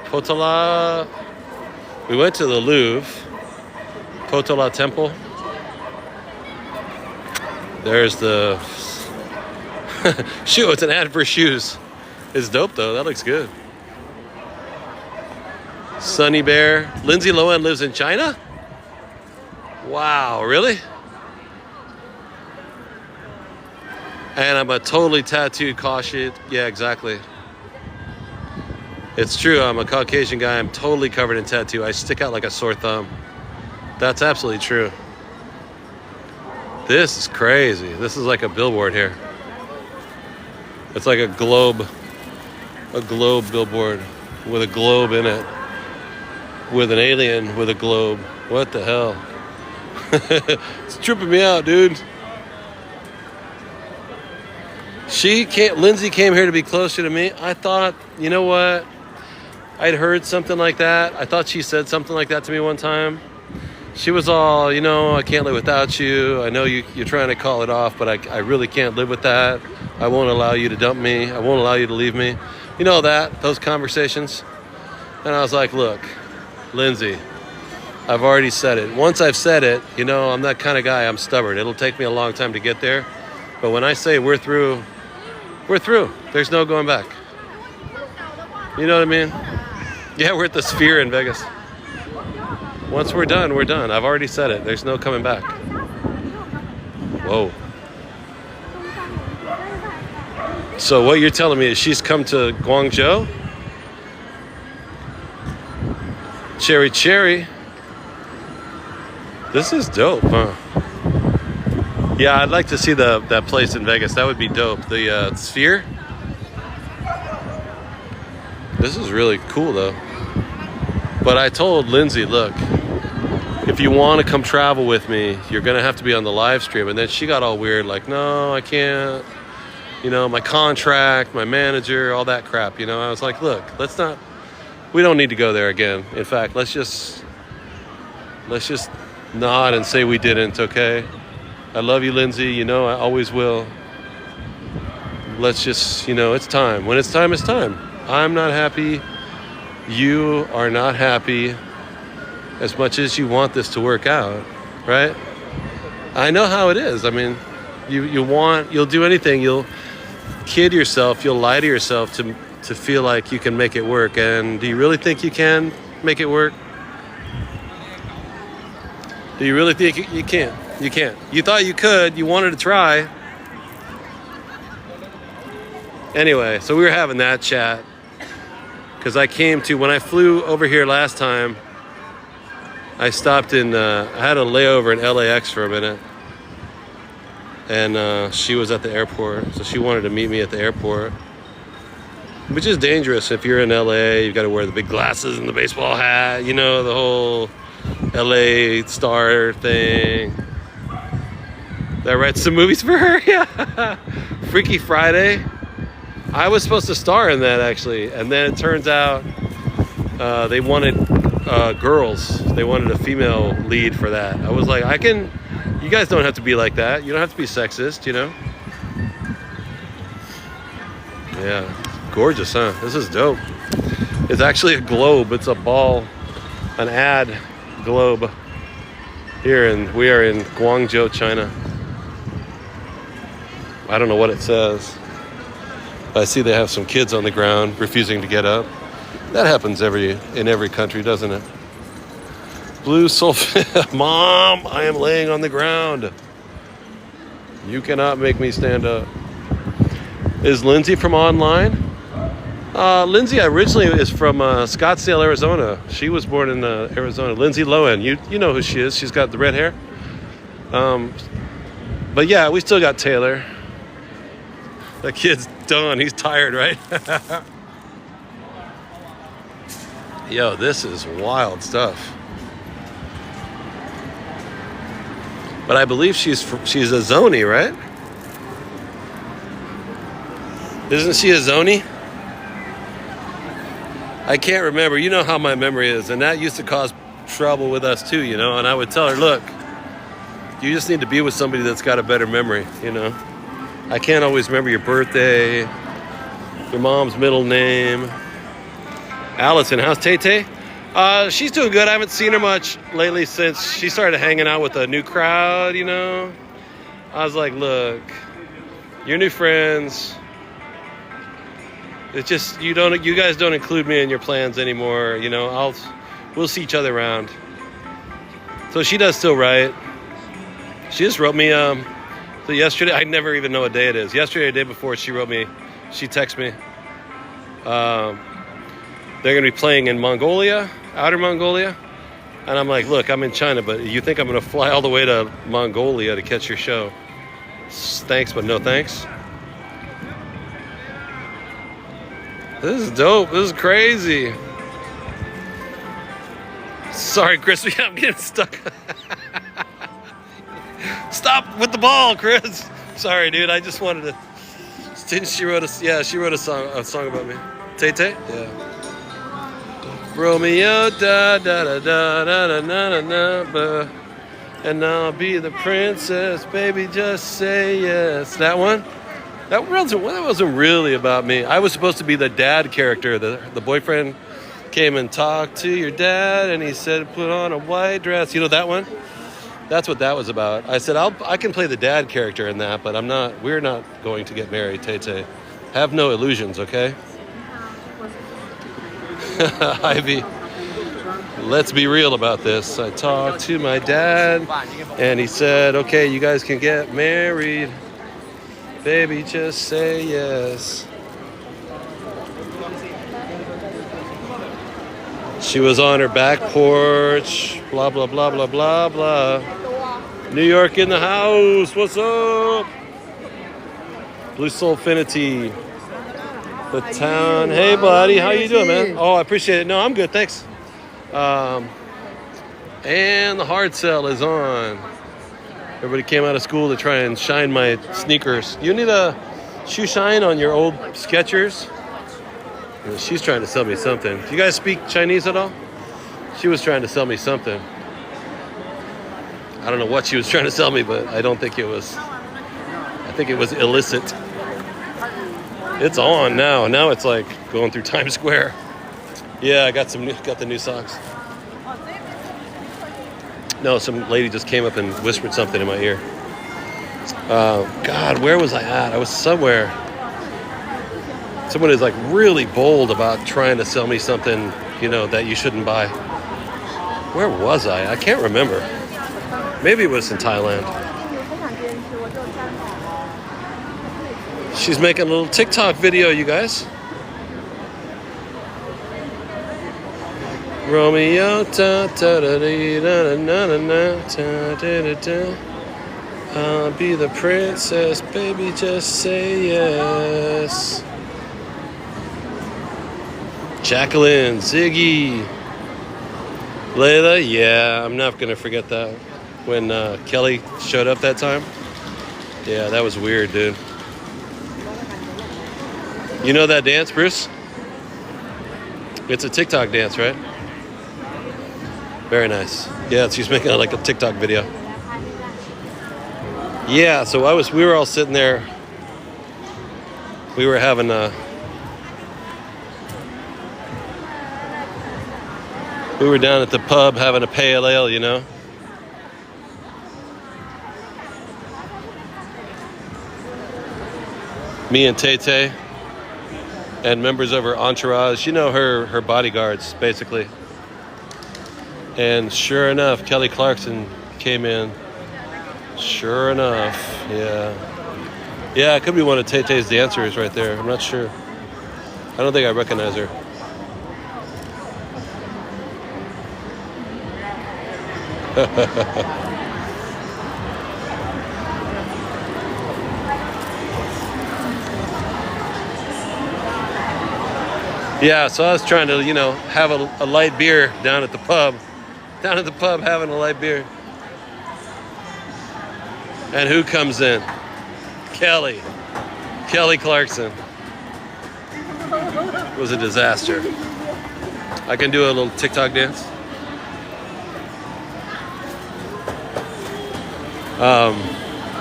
We went to the Louvre, Potala Temple. There's the shoe. It's an ad for shoes. It's dope though. That looks good. Sunny Bear. Lindsay Lohan lives in China? Wow, really? And I'm a totally tattooed Caucasian. Yeah, exactly. It's true. I'm a Caucasian guy. I'm totally covered in tattoo. I stick out like a sore thumb. That's absolutely true. This is crazy. This is like a billboard here. It's like a globe billboard with a globe in it. With an alien with a globe. What the hell? It's tripping me out, dude. Lindsay came here to be closer to me. I thought, you know what? I'd heard something like that. I thought she said something like that to me one time. She was all, I can't live without you. I know you're trying to call it off, but I really can't live with that. I won't allow you to dump me. I won't allow you to leave me. You know those conversations. And I was like, look, Lindsay, I've already said it. Once I've said it, I'm that kind of guy. I'm stubborn. It'll take me a long time to get there. But when I say we're through. There's no going back. You know what I mean? Yeah, we're at the Sphere in Vegas. Once we're done, we're done. I've already said it. There's no coming back. Whoa. So what you're telling me is she's come to Guangzhou? Cherry. This is dope, huh? Yeah, I'd like to see that place in Vegas. That would be dope. The Sphere. This is really cool though. But I told Lindsay, look, if you want to come travel with me, you're gonna have to be on the live stream. And then she got all weird, like, no, I can't. You know, my contract, my manager, all that crap. You know, I was like, look, we don't need to go there again. In fact, let's just nod and say we didn't, okay? I love you, Lindsay. You know, I always will. Let's just, you know, it's time. When it's time, it's time. I'm not happy. You are not happy as much as you want this to work out, right? I know how it is. I mean, you'll do anything. You'll kid yourself. You'll lie to yourself to feel like you can make it work. And do you really think you can make it work? Do you really think you can't? You can't. You thought you could. You wanted to try. Anyway, so we were having that chat because when I flew over here last time, I stopped I had a layover in LAX for a minute. And she was at the airport, so she wanted to meet me at the airport. Which is dangerous if you're in LA, you've got to wear the big glasses and the baseball hat, you know, the whole LA star thing. Did I write some movies for her? Yeah. Freaky Friday. I was supposed to star in that actually, and then it turns out they wanted girls. They wanted a female lead for that. I was like, you guys don't have to be like that. You don't have to be sexist, you know? Yeah, gorgeous, huh? This is dope. It's actually a globe. It's a ball, an ad globe here, and we are in Guangzhou, China. I don't know what it says. I see they have some kids on the ground refusing to get up. That happens in every country, doesn't it? Blue sulfate. Mom, I am laying on the ground. You cannot make me stand up. Is Lindsay from online? Lindsay originally is from Scottsdale, Arizona. She was born in Arizona. Lindsay Lohan. You know who she is. She's got the red hair. But yeah, we still got Taylor. That kid's done. He's tired, right? Yo, this is wild stuff. But I believe she's a Zoni, right? Isn't she a Zoni? I can't remember. You know how my memory is. And that used to cause trouble with us too, you know. And I would tell her, look, you just need to be with somebody that's got a better memory, you know. I can't always remember your birthday, your mom's middle name. Allison, how's Tay-Tay? She's doing good. I haven't seen her much lately since she started hanging out with a new crowd, you know. I was like, look, your new friends. It's just you guys don't include me in your plans anymore, you know. We'll see each other around. So she does still write. She just wrote me so yesterday, I never even know what day it is. Yesterday, the day before, she texted me. They're going to be playing in Mongolia, outer Mongolia. And I'm like, look, I'm in China, but you think I'm going to fly all the way to Mongolia to catch your show? Thanks, but no thanks. This is dope. This is crazy. Sorry, Crispy, I'm getting stuck. Stop with the ball, Chris. Sorry, dude. I just wanted to. Didn't she wrote a song about me. Tay-Tay? Yeah. Romeo, da da da da da da da da da, and I'll be the princess, baby. Just say yes. That one. That wasn't really about me. I was supposed to be the dad character. The boyfriend came and talked to your dad, and he said, "Put on a white dress." You know that one? That's what that was about. I said, I can play the dad character in that, but we're not going to get married, Tay-Tay. Have no illusions, okay? Ivy, let's be real about this. I talked to my dad, and he said, okay, you guys can get married. Baby, just say yes. She was on her back porch, blah, blah, blah, blah, blah, blah. New York in the house. What's up? Blue Soulfinity. The town. Hey, buddy. How you doing, man? Oh, I appreciate it. No, I'm good. Thanks. And the hard sell is on. Everybody came out of school to try and shine my sneakers. You need a shoe shine on your old Skechers? She's trying to sell me something. Do you guys speak Chinese at all? She was trying to sell me something. I don't know what she was trying to sell me, but I don't think it was. I think it was illicit. It's on now. Now it's like going through Times Square. Yeah, I got the new socks. No, some lady just came up and whispered something in my ear. God, where was I at? I was somewhere. Someone is like really bold about trying to sell me something, you know, that you shouldn't buy. Where was I? I can't remember. Maybe it was in Thailand. She's making a little TikTok video, you guys. Romeo, ta ta da dee da na na na ta da da da. I'll be the princess, baby, just say yes. Jacqueline, Ziggy, Layla, yeah, I'm not gonna forget that. When Kelly showed up that time. Yeah, that was weird, dude. You know that dance, Bruce? It's a TikTok dance, right? Very nice. Yeah, she's making like a TikTok video. Yeah, so we were all sitting there. We were having we were down at the pub having a pale ale, you know. Me and Tay and members of her entourage, you know, her bodyguards, basically. And sure enough, Kelly Clarkson came in. Sure enough, yeah. Yeah, it could be one of Tay-Tay's dancers right there. I'm not sure. I don't think I recognize her. Yeah, so I was trying to, you know, have a light beer down at the pub. Down at the pub having a light beer. And who comes in? Kelly. Kelly Clarkson. It was a disaster. I can do a little TikTok dance.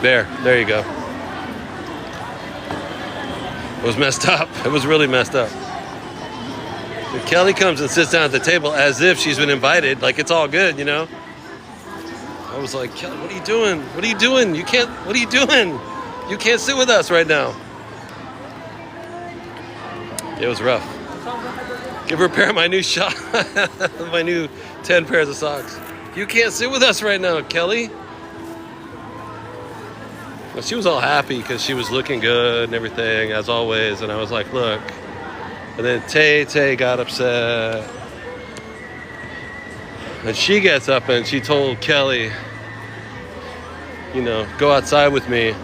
There you go. It was messed up. It was really messed up. Kelly comes and sits down at the table as if she's been invited, like it's all good, you know? I was like, Kelly, what are you doing? What are you doing? What are you doing? You can't sit with us right now. It was rough. Give her a pair of my new my new 10 pairs of socks. You can't sit with us right now, Kelly. Well, she was all happy because she was looking good and everything, as always. And I was like, look. And then Tay got upset. And she gets up and she told Kelly, you know, go outside with me.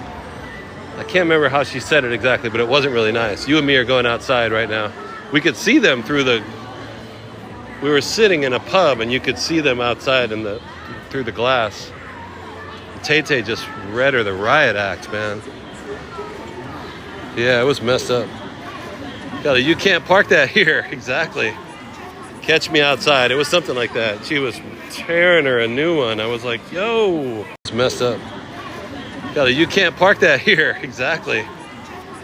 I can't remember how she said it exactly, but it wasn't really nice. You and me are going outside right now. We could see them we were sitting in a pub and you could see them outside through the glass. Tay just read her the riot act, man. Yeah, it was messed up. Kelly, you can't park that here. Exactly. Catch me outside. It was something like that. She was tearing her a new one. I was like, yo. It's messed up. Kelly, you can't park that here. Exactly.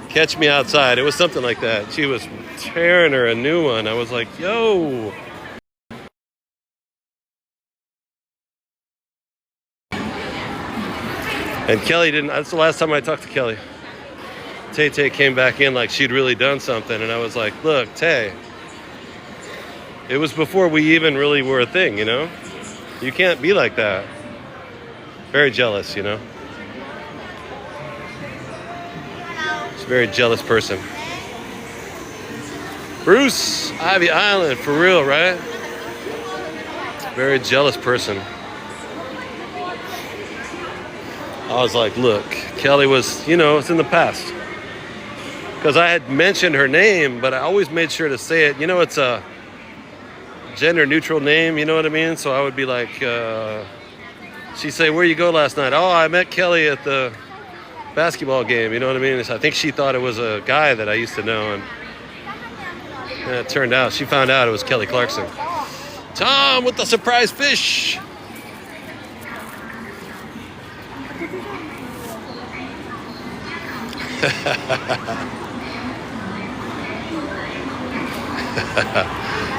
Catch me outside. It was something like that. She was tearing her a new one. I was like, yo. And Kelly didn't. That's the last time I talked to Kelly. Tay came back in like she'd really done something. And I was like, look, Tay. It was before we even really were a thing, you know? You can't be like that. Very jealous, you know? She's a very jealous person. Bruce, Ivy Island, for real, right? Very jealous person. I was like, look, Kelly was, it's in the past. Because I had mentioned her name, but I always made sure to say it. It's a gender neutral name, you know what I mean? So I would be like, she'd say, where you go last night? Oh, I met Kelly at the basketball game, you know what I mean? So I think she thought it was a guy that I used to know, and it turned out, she found out it was Kelly Clarkson. Tom with the surprise fish.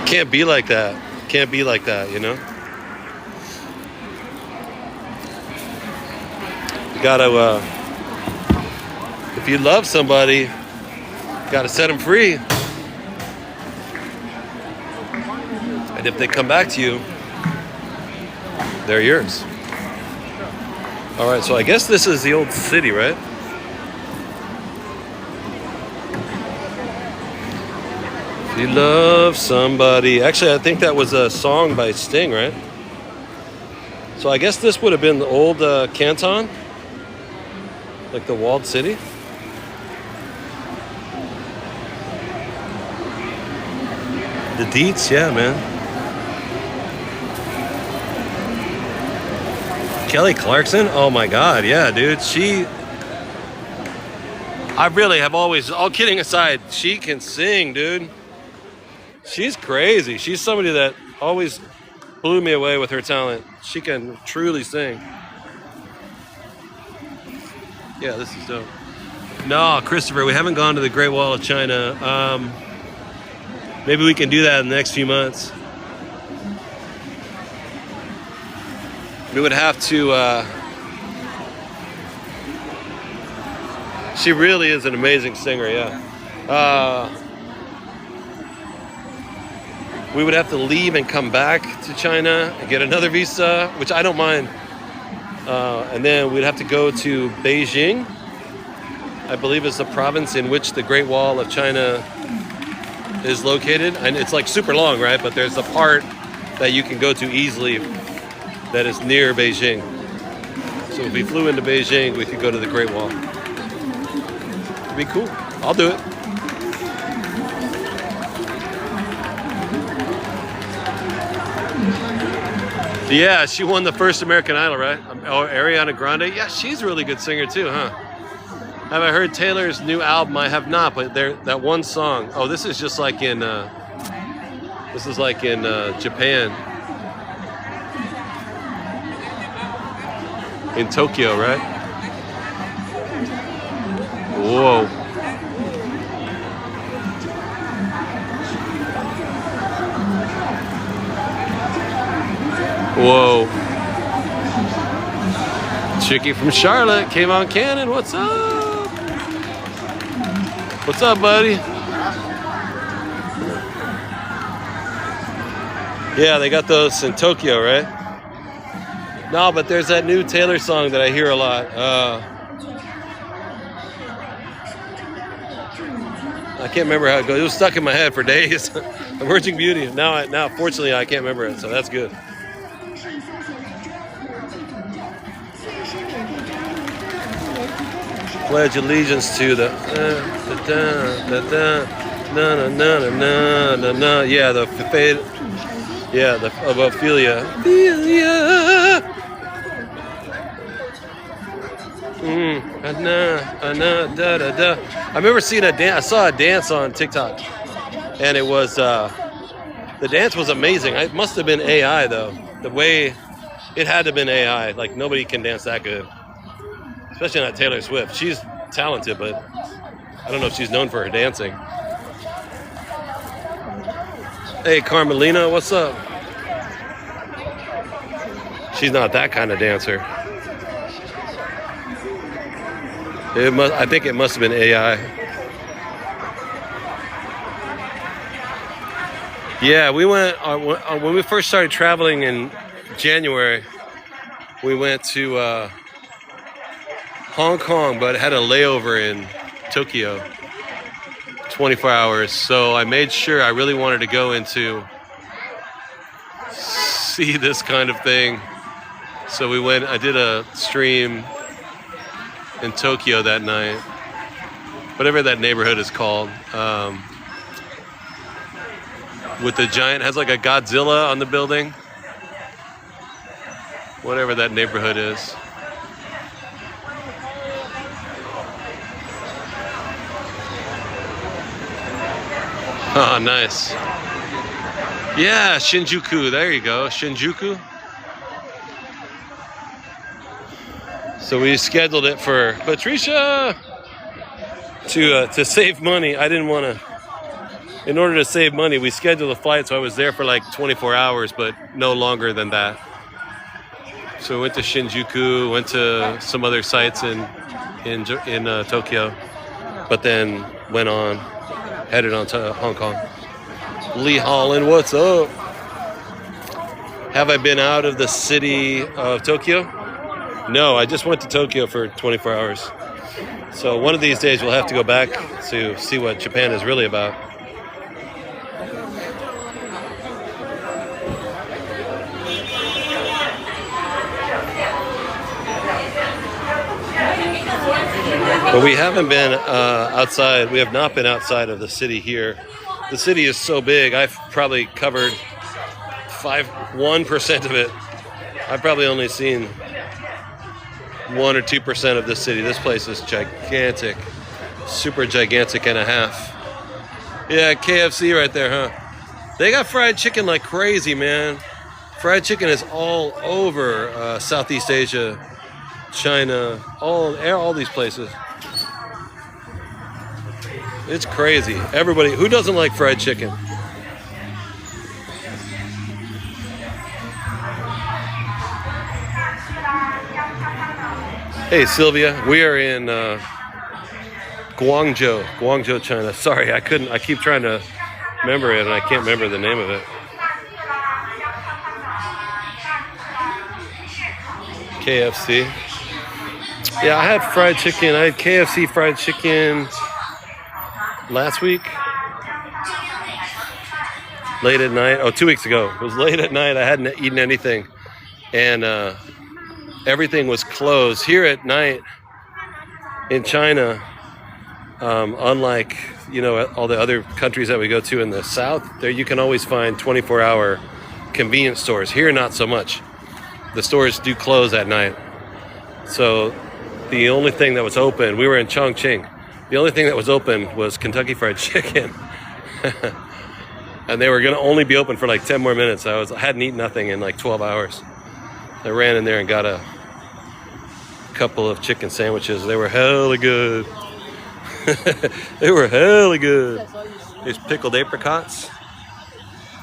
Can't be like that. Can't be like that, You gotta, if you love somebody, you gotta set them free. And if they come back to you, they're yours. All right, so I guess this is the old city, right? If you love somebody. Actually, I think that was a song by Sting, right? So I guess this would have been the old Canton, like the walled city. The deets, yeah, man. Kelly Clarkson? Oh my God, yeah, dude. I really have always, all kidding aside, she can sing, dude. She's crazy. She's somebody that always blew me away with her talent. She can truly sing. Yeah, this is dope. No, Christopher, we haven't gone to the Great Wall of China. Maybe we can do that in the next few months. We would have to, she really is an amazing singer, yeah. We would have to leave and come back to China and get another visa, which I don't mind. And then we'd have to go to Beijing, I believe is the province in which the Great Wall of China is located. And it's like super long, right? But there's a part that you can go to easily that is near Beijing. So if we flew into Beijing, we could go to the Great Wall. It'd be cool. I'll do it. Yeah, she won the first American Idol, right? Oh, Ariana Grande. Yeah, she's a really good singer too, huh? Have I heard Taylor's new album? I have not, but that one song. Oh, this is just like in Japan, in Tokyo, right? Whoa. Whoa. Chickie from Charlotte came on Cannon. What's up? What's up, buddy? Yeah, they got those in Tokyo, right? No, but there's that new Taylor song that I hear a lot. I can't remember how it goes. It was stuck in my head for days. Emerging Beauty. Now, fortunately, I can't remember it, so that's good. Pledge allegiance to the yeah, the fade, yeah, the of Ophelia. I remember seeing a dance. I saw a dance on TikTok, and it was the dance was amazing. It must have been AI though. The way it had to have been AI. Like nobody can dance that good. Especially not Taylor Swift. She's talented, but I don't know if she's known for her dancing. Hey, Carmelina, what's up? She's not that kind of dancer. I think it must have been AI. Yeah, we went when we first started traveling in January. We went to Hong Kong, but had a layover in Tokyo, 24 hours. So I made sure I really wanted to go into see this kind of thing. So we went, I did a stream in Tokyo that night. Whatever that neighborhood is called. With the giant, has like a Godzilla on the building. Whatever that neighborhood is. Oh, nice. Yeah, Shinjuku. There you go. Shinjuku. So we scheduled it for Patricia to save money. I didn't want to. In order to save money, we scheduled a flight, so I was there for like 24 hours, but no longer than that. So we went to Shinjuku, went to some other sites in Tokyo, but then went on, headed on to Hong Kong. Lee Holland, what's up? Have I been out of the city of Tokyo? No, I just went to Tokyo for 24 hours. So one of these days we'll have to go back to see what Japan is really about. But we haven't been outside. We have not been outside of the city here. The city is so big. I've probably covered 1% of it. I've probably only seen 1 or 2% of this city. This place is gigantic, super gigantic and a half. Yeah, KFC right there, huh? They got fried chicken like crazy, man. Fried chicken is all over Southeast Asia, China, all these places. It's crazy. Everybody, who doesn't like fried chicken? Hey Sylvia, we are in Guangzhou, China. Sorry, I keep trying to remember it and I can't remember the name of it. KFC. Yeah, I had fried chicken. I had KFC fried chicken last week. Late at night. Oh, 2 weeks ago. It was late at night. I hadn't eaten anything. And everything was closed. Here at night in China, unlike, all the other countries that we go to in the south, there you can always find 24-hour convenience stores. Here, not so much. The stores do close at night. So the only thing that was open, we were in Chongqing. The only thing that was open was Kentucky Fried Chicken. And they were going to only be open for like 10 more minutes. I hadn't eaten nothing in like 12 hours. I ran in there and got a couple of chicken sandwiches. They were hella good. They were hella good. There's pickled apricots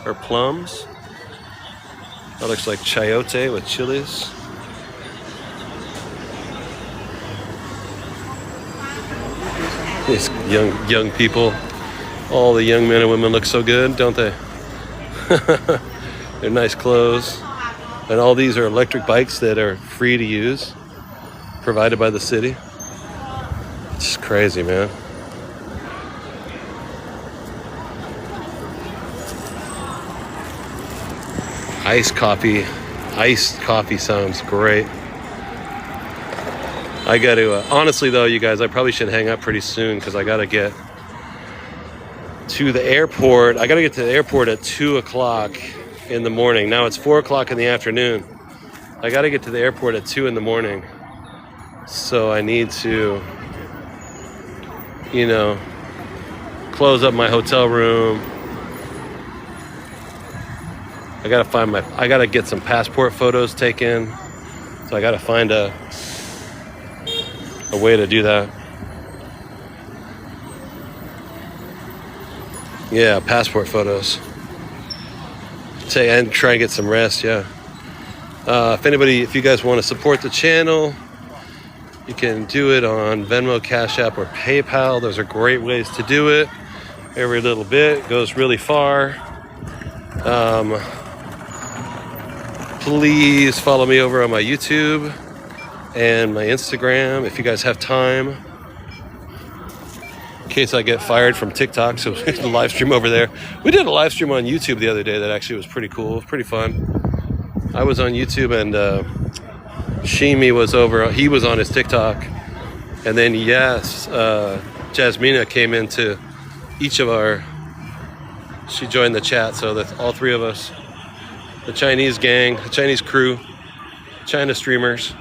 or plums. That looks like chayote with chilies. These young people, all the young men and women look so good, don't they? They're nice clothes. And all these are electric bikes that are free to use, provided by the city. It's just crazy, man. Iced coffee sounds great. I got to, honestly though, you guys, I probably should hang up pretty soon because I got to get to the airport. I got to get to the airport at 2 o'clock in the morning. Now it's 4 o'clock in the afternoon. I got to get to the airport at 2 in the morning. So I need to, close up my hotel room. I got to get some passport photos taken. So I got to find a way to do that. Yeah, passport photos. And try and get some rest, yeah. If you guys want to support the channel, you can do it on Venmo, Cash App, or PayPal. Those are great ways to do it. Every little bit goes really far. Please follow me over on my YouTube and my Instagram if you guys have time. In case I get fired from TikTok, so the live stream over there. We did a live stream on YouTube the other day that actually was pretty cool. It was pretty fun. I was on YouTube and Shimi was over. He was on his TikTok. And then yes, Jasmina came into each of our. She joined the chat, so that's all three of us. The Chinese gang, the Chinese crew, China streamers.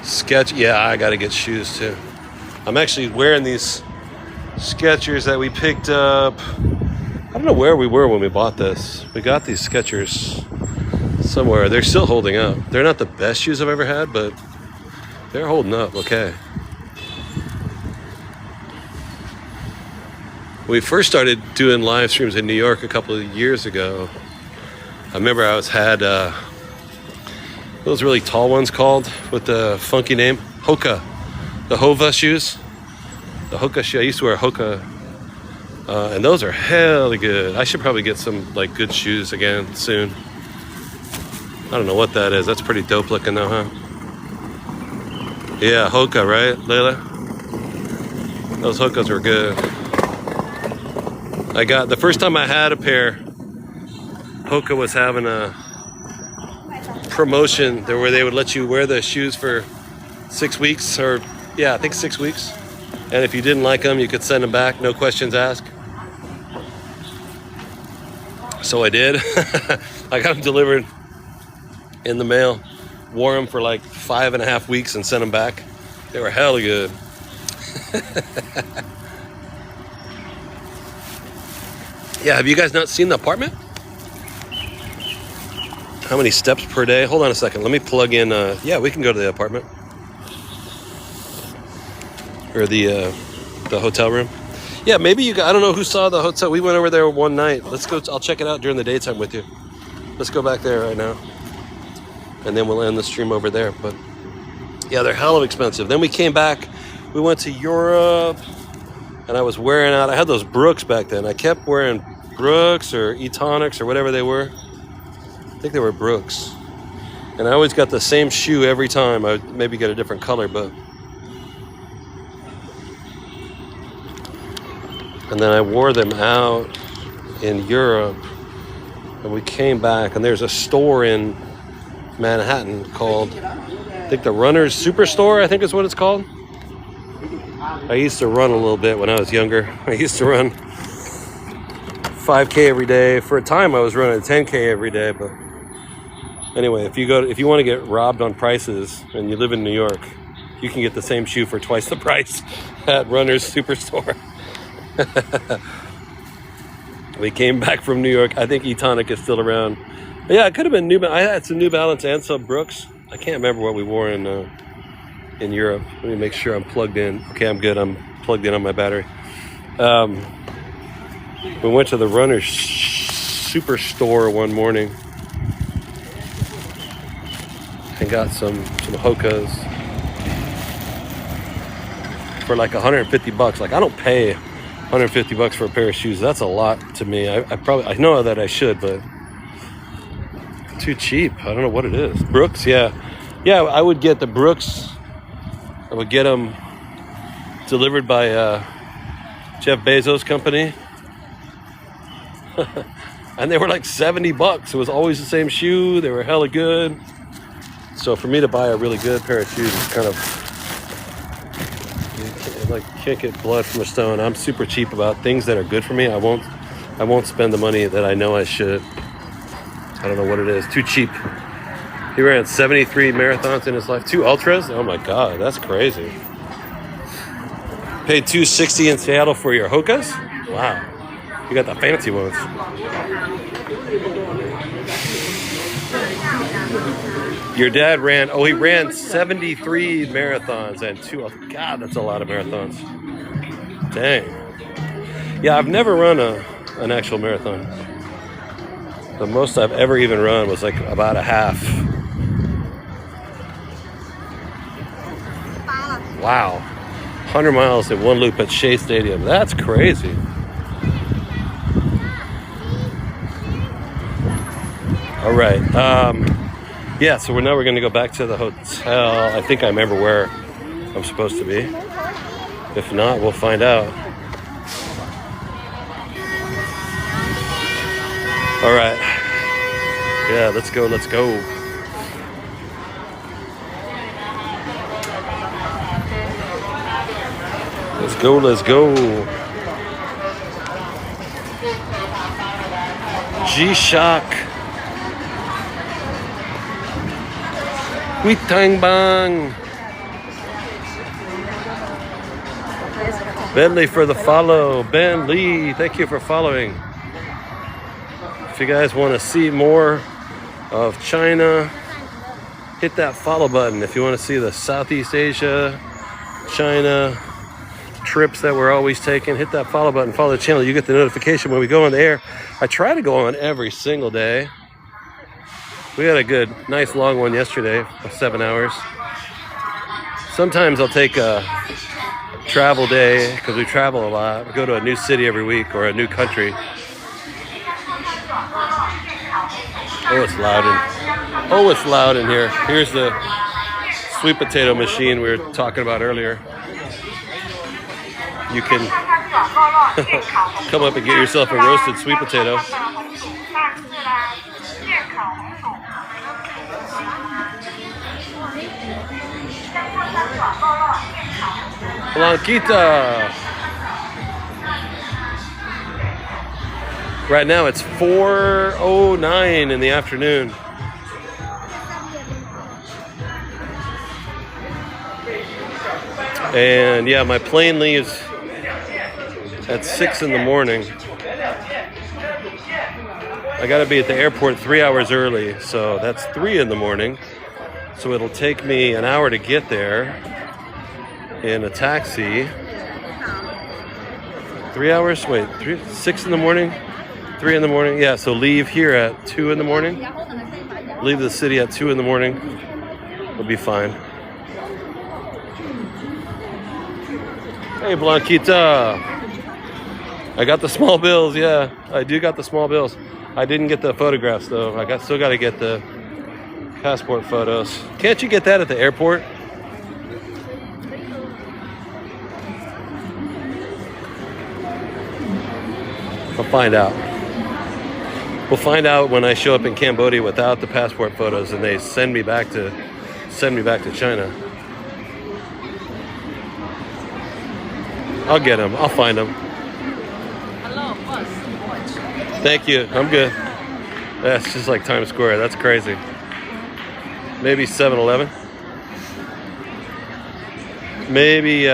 Sketch, yeah, I gotta get shoes too. I'm actually wearing these Skechers that we picked up. I don't know where we were when we bought this. We got these Skechers somewhere. They're still holding up. They're not the best shoes I've ever had, but they're holding up okay. When we first started doing live streams in New York a couple of years ago, I remember I had those really tall ones called with the funky name, Hoka, the Hova shoes. The Hoka shoe. I used to wear Hoka, and those are hella good. I should probably get some like good shoes again soon. I don't know what that is. That's pretty dope looking though, huh? Yeah, Hoka, right, Layla? Those Hokas were good. I got the first time I had a pair. Hoka was having a promotion there where they would let you wear the shoes for 6 weeks, or yeah, I think 6 weeks. And if you didn't like them, you could send them back, no questions asked. So I did. I got them delivered in the mail, wore them for like 5.5 weeks and sent them back. They were hella good. Yeah, have you guys not seen the apartment? How many steps per day? Hold on a second. Let me plug in. Yeah, we can go to the apartment. Or the hotel room. Yeah, maybe you guys, I don't know who saw the hotel. We went over there one night. Let's go. I'll check it out during the daytime with you. Let's go back there right now. And then we'll end the stream over there. But yeah, they're hella expensive. Then we came back. We went to Europe. And I was wearing out. I had those Brooks back then. I kept wearing Brooks or Etonics or whatever they were. I think they were Brooks. And I always got the same shoe every time. I would maybe get a different color, but. And then I wore them out in Europe. And we came back, and there's a store in Manhattan called, I think the Runner's Superstore, I think is what it's called. I used to run a little bit when I was younger. I used to run 5K every day. For a time, I was running 10K every day. But anyway, if you want to get robbed on prices and you live in New York, you can get the same shoe for twice the price at Runner's Superstore. We came back from New York. I think Etonic is still around. But yeah, it could have been New Balance. I had some New Balance and some Brooks. I can't remember what we wore in Europe. Let me make sure I'm plugged in. Okay, I'm good. I'm plugged in on my battery. We went to the Runner's Superstore one morning and got some Hokas for like $150. Like, I don't pay $150 for a pair of shoes. That's a lot to me. I know that I should, but too cheap. I don't know what it is. Brooks, yeah. Yeah, I would get the Brooks. I would get them delivered by Jeff Bezos' company. And they were like $70. It was always the same shoe. They were hella good. So for me to buy a really good pair of shoes is kind of, can't get blood from a stone. I'm super cheap about things that are good for me. I won't spend the money that I know I should. I don't know what it is. Too cheap. He ran 73 marathons in his life. 2 ultras? Oh my God, that's crazy. Paid $260 in Seattle for your Hokas? Wow. You got the fancy ones. Your dad he ran 73 marathons and 2. God, that's a lot of marathons. Dang. Yeah, I've never run an actual marathon. The most I've ever even run was like about a half. Wow. 100 miles in one loop at Shea Stadium. That's crazy. All right. Yeah, so now we're going to go back to the hotel. I think I remember where I'm supposed to be. If not, we'll find out. All right. Yeah, let's go. Let's go, let's go. G-Shock. Huitang Bang. Bentley for the follow. Ben Lee, thank you for following. If you guys want to see more of China, hit that follow button. If you want to see the Southeast Asia, China trips that we're always taking, hit that follow button, follow the channel. You get the notification when we go on the air. I try to go on every single day. We had a good, nice long one yesterday, 7 hours. Sometimes I'll take a travel day because we travel a lot. We go to a new city every week or a new country. Oh, it's loud in here. Here's the sweet potato machine we were talking about earlier. You can come up and get yourself a roasted sweet potato. Blanquita. Right now it's 4:09 in the afternoon. And yeah, my plane leaves at 6 in the morning. I gotta be at the airport 3 hours early, so that's 3 in the morning. So it'll take me an hour to get there in a taxi. 3 hours? Wait, 6 in the morning? 3 in the morning? Yeah, so leave here at 2 in the morning. Leave the city at 2 in the morning. We'll be fine. Hey, Blanquita. I got the small bills, yeah. I do got the small bills. I didn't get the photographs, though. Still got to get the passport photos. Can't you get that at the airport? I'll find out. We'll find out when I show up in Cambodia without the passport photos and they send me back to China. I'll get them. I'll find them. Thank you. I'm good. That's just like Times Square. That's crazy. Maybe 7-Eleven. Maybe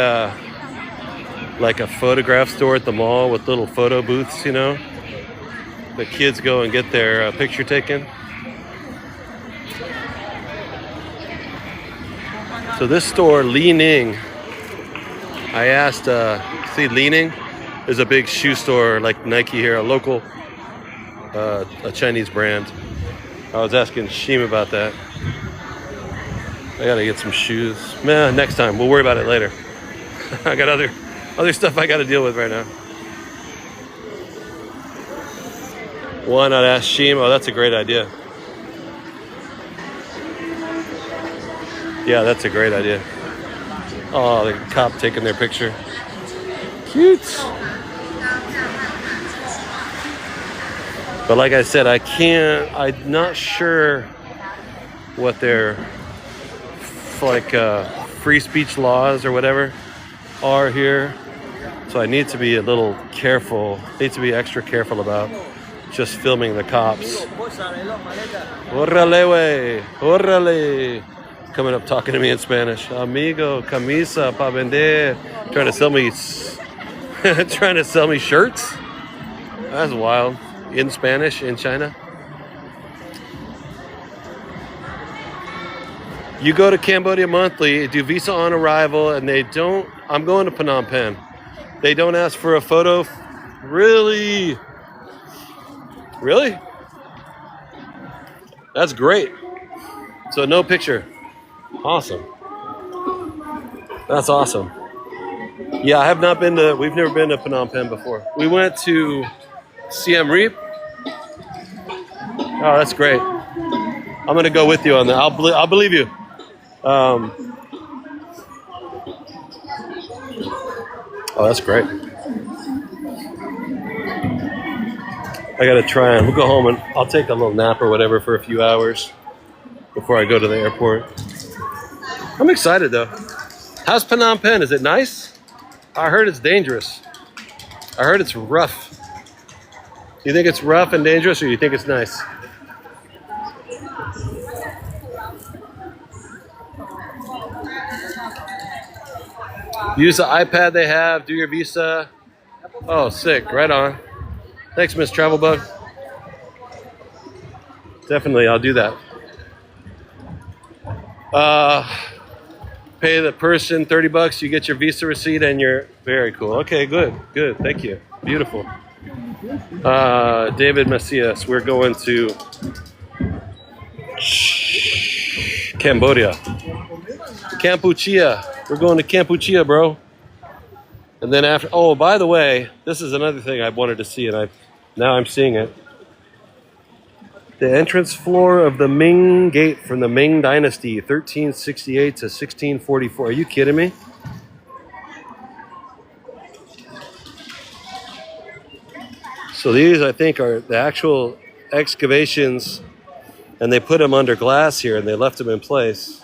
like a photograph store at the mall with little photo booths, you know. The kids go and get their picture taken. So this store, Li Ning, I asked, see Li Ning is a big shoe store like Nike here, a local, a Chinese brand. I was asking Sheem about that. I gotta get some shoes. Man, next time, we'll worry about it later. I got other stuff I gotta deal with right now. Why not ask Sheem? Oh, that's a great idea. Yeah, that's a great idea. Oh, the cop taking their picture. Cute. But like I said, I'm not sure what their free speech laws or whatever are here. So I need to be a little careful, need to be extra careful about just filming the cops. Órale, wey. Órale. Coming up talking to me in Spanish. Amigo, camisa pa vender. Trying to sell me shirts? That's wild. In Spanish, in China. You go to Cambodia monthly, do visa on arrival, and they don't, I'm going to Phnom Penh. They don't ask for a photo. Really? Really? That's great. So no picture. Awesome. That's awesome. Yeah, we've never been to Phnom Penh before. We went to Siem Reap. Oh, that's great. I'm going to go with you on that. I'll believe you. Oh, that's great. I got to try and we'll go home and I'll take a little nap or whatever for a few hours before I go to the airport. I'm excited though. How's Phnom Penh? Is it nice? I heard it's dangerous. I heard it's rough. You think it's rough and dangerous, or you think it's nice? Use the iPad they have, do your visa. Oh, sick, right on. Thanks, Miss Travel Bug. Definitely, I'll do that. Pay the person $30, you get your visa receipt and you're very cool. Okay, good, thank you. Beautiful. David Macias, we're going to Cambodia. Kampuchea. We're going to Kampuchea, bro. And then after, oh, by the way, this is another thing I wanted to see, and now I'm seeing it. The entrance floor of the Ming Gate from the Ming Dynasty, 1368 to 1644. Are you kidding me? So these, I think, are the actual excavations, and they put them under glass here, and they left them in place.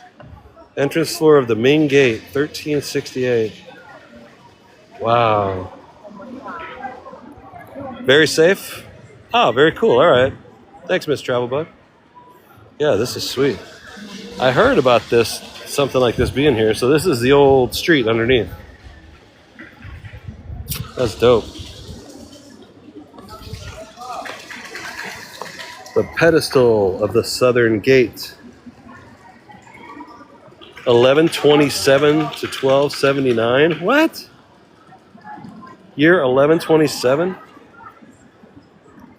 Entrance floor of the Ming Gate, 1368. Wow. Very safe? Oh, very cool. All right. Thanks, Miss Travelbug. Yeah, this is sweet. I heard about this, something like this being here. So this is the old street underneath. That's dope. The pedestal of the Southern Gate. 1127 to 1279. What? Year 1127?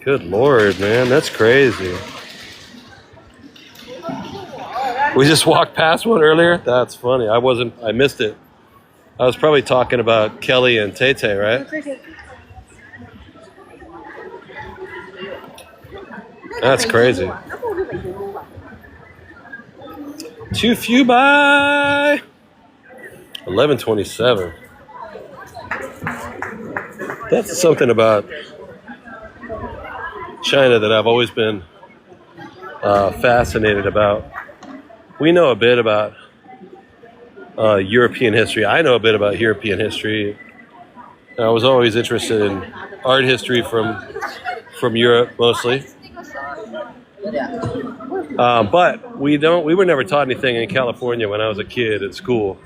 Good Lord, man, that's crazy. We just walked past one earlier. That's funny. I missed it. I was probably talking about Kelly and Tay Tay, right? That's crazy. Too few by 1127. That's something about China that I've always been fascinated about. We know a bit about European history. I know a bit about European history. I was always interested in art history from Europe mostly. But we were never taught anything in California when I was a kid at school.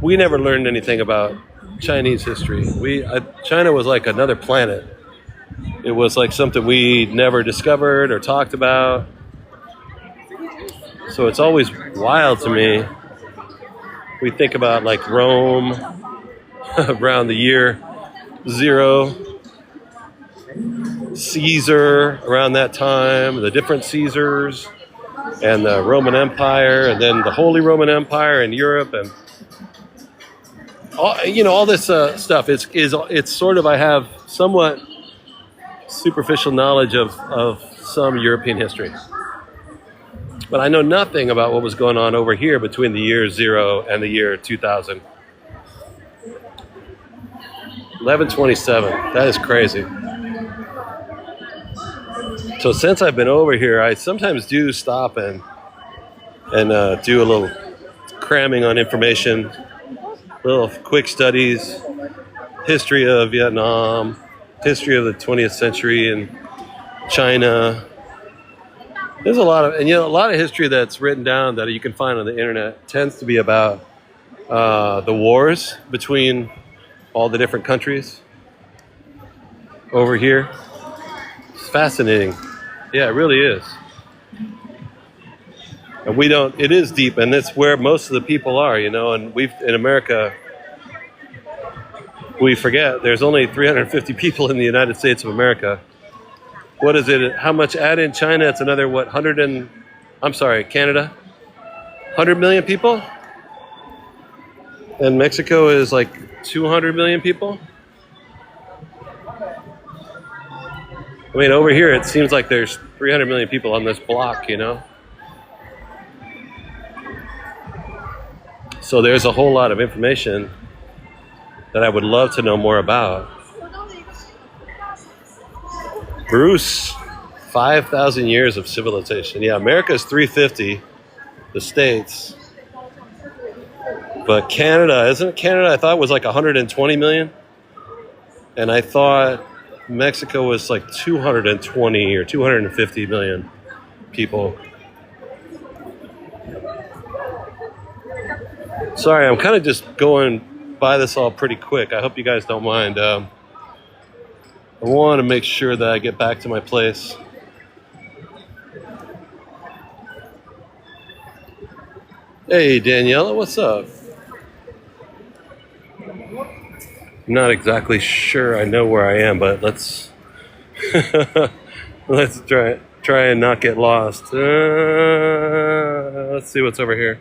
We never learned anything about Chinese history. China was like another planet. It was like something we never discovered or talked about. So it's always wild to me. We think about like Rome around the year 0, Caesar around that time, the different Caesars, and the Roman Empire, and then the Holy Roman Empire in Europe, and all this stuff. It's sort of, I have somewhat superficial knowledge of some European history, but I know nothing about what was going on over here between the year 0 and the year 2000. 1127. That is crazy. So since I've been over here, I sometimes do stop and do a little cramming on information, little quick studies, history of Vietnam, history of the 20th century in China. There's a lot of history that's written down that you can find on the internet tends to be about the wars between all the different countries over here. It's fascinating. Yeah, it really is. And it is deep, and it's where most of the people are, and in America, we forget there's only 350 people in the United States of America. What is it? How much add in China? It's another, Canada? 100 million people? And Mexico is like 200 million people? I mean, over here, it seems like there's 300 million people on this block, So there's a whole lot of information that I would love to know more about. Bruce, 5,000 years of civilization. Yeah, America's 350, the States. But Canada, isn't it Canada? I thought it was like 120 million. And I thought Mexico was like 220 or 250 million people. Sorry, I'm kind of just going by this all pretty quick. I hope you guys don't mind. I want to make sure that I get back to my place. Hey, Daniela, what's up? I'm not exactly sure I know where I am, but let's let's try and not get lost. Let's see what's over here.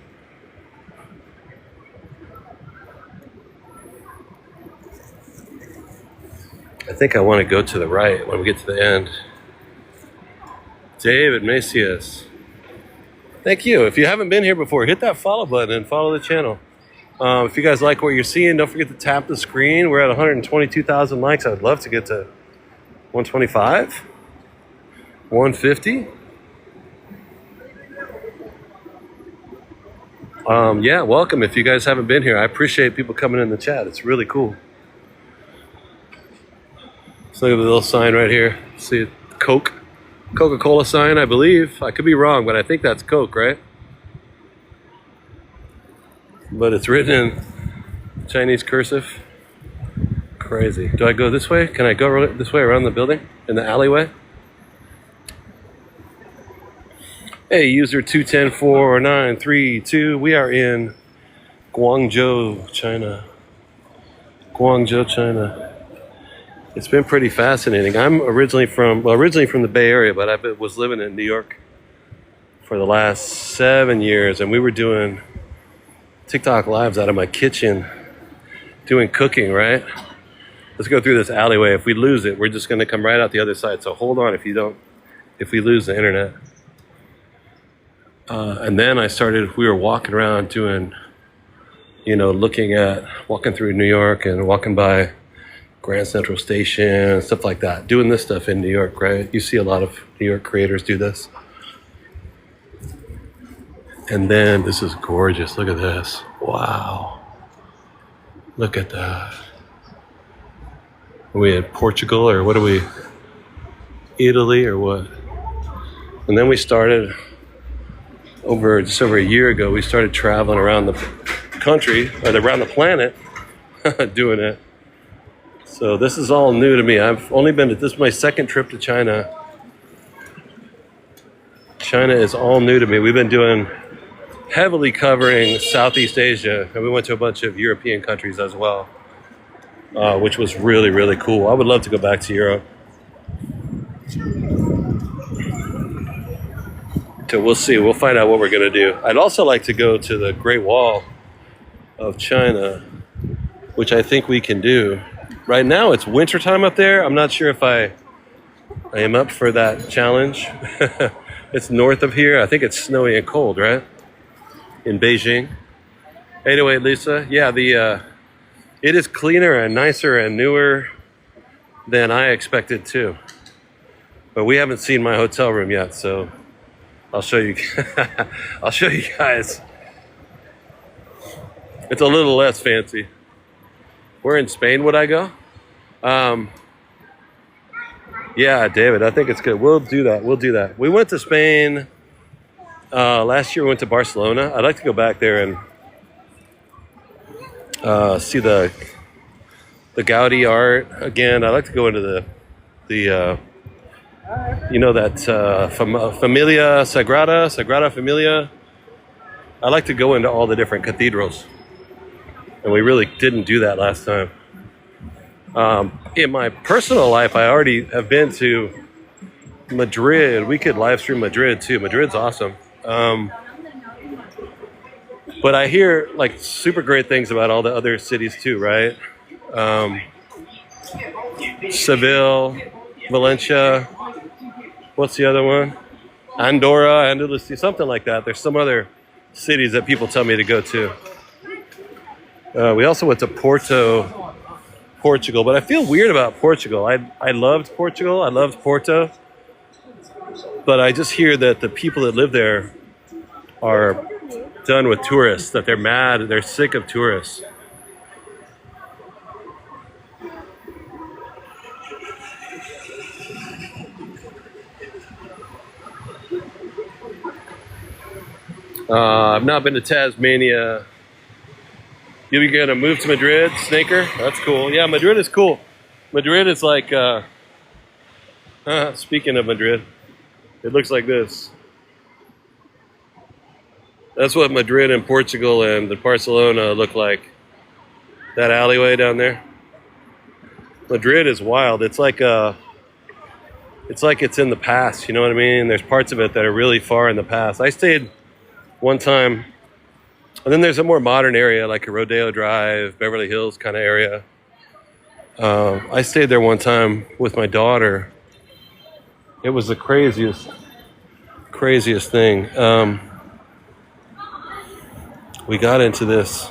I think I want to go to the right when we get to the end. David Macias. Thank you. If you haven't been here before, hit that follow button and follow the channel. If you guys like what you're seeing, don't forget to tap the screen. We're at 122,000 likes. I would love to get to 125, 150. Yeah, welcome if you guys haven't been here. I appreciate people coming in the chat. It's really cool. Let's look at the little sign right here. See it? Coca-Cola sign, I believe. I could be wrong, but I think that's Coke, right? But it's written in Chinese cursive. Crazy. Do I go this way? Can I go this way around the building? In the alleyway? Hey, user 2104932. We are in Guangzhou, China. Guangzhou, China. It's been pretty fascinating. I'm originally from the Bay Area, but I was living in New York for the last 7 years, and we were doing TikTok lives out of my kitchen, doing cooking, right? Let's go through this alleyway. If we lose it, we're just gonna come right out the other side. So hold on if we lose the internet. And then we were walking around doing, walking through New York and walking by Grand Central Station and stuff like that. Doing this stuff in New York, right? You see a lot of New York creators do this. And then this is gorgeous. Look at this. Wow. Look at that. Are we in Portugal or what are we? Italy or what? And then we started just over a year ago, we started traveling around the country, or around the planet, doing it. So this is all new to me. This is my second trip to China. China is all new to me. We've been heavily covering Southeast Asia, and we went to a bunch of European countries as well, which was really, really cool. I would love to go back to Europe. So we'll see. We'll find out what we're going to do. I'd also like to go to the Great Wall of China, which I think we can do. Right now it's wintertime up there. I'm not sure if I am up for that challenge. It's north of here. I think it's snowy and cold, right? In Beijing. 808 Lisa. Yeah, it is cleaner and nicer and newer than I expected too. But we haven't seen my hotel room yet, so I'll show you. I'll show you guys. It's a little less fancy. Where in Spain would I go? Yeah, David, I think it's good. We'll do that. We went to Spain last year. We went to Barcelona. I'd like to go back there and see the Gaudi art again. I'd like to go into the Familia Sagrada Familia. I like to go into all the different cathedrals, and we really didn't do that last time. In my personal life, I already have been to Madrid. We could live stream Madrid too. Madrid's awesome. But I hear like super great things about all the other cities too, right? Seville, Valencia. What's the other one? Andorra, Andalusia, something like that. There's some other cities that people tell me to go to. We also went to Portugal, but I feel weird about Portugal. I loved Portugal. I loved Porto. But I just hear that the people that live there are done with tourists, that they're mad, they're sick of tourists. I've not been to Tasmania. You're gonna move to Madrid, Snaker? That's cool. Yeah, Madrid is cool. Madrid is like, speaking of Madrid, it looks like this. That's what Madrid and Portugal and Barcelona look like. That alleyway down there. Madrid is wild. It's like it's in the past, you know what I mean? There's parts of it that are really far in the past. I stayed one time, and then there's a more modern area like a Rodeo Drive, Beverly Hills kind of area. I stayed there one time with my daughter. It was the craziest thing. We got into this.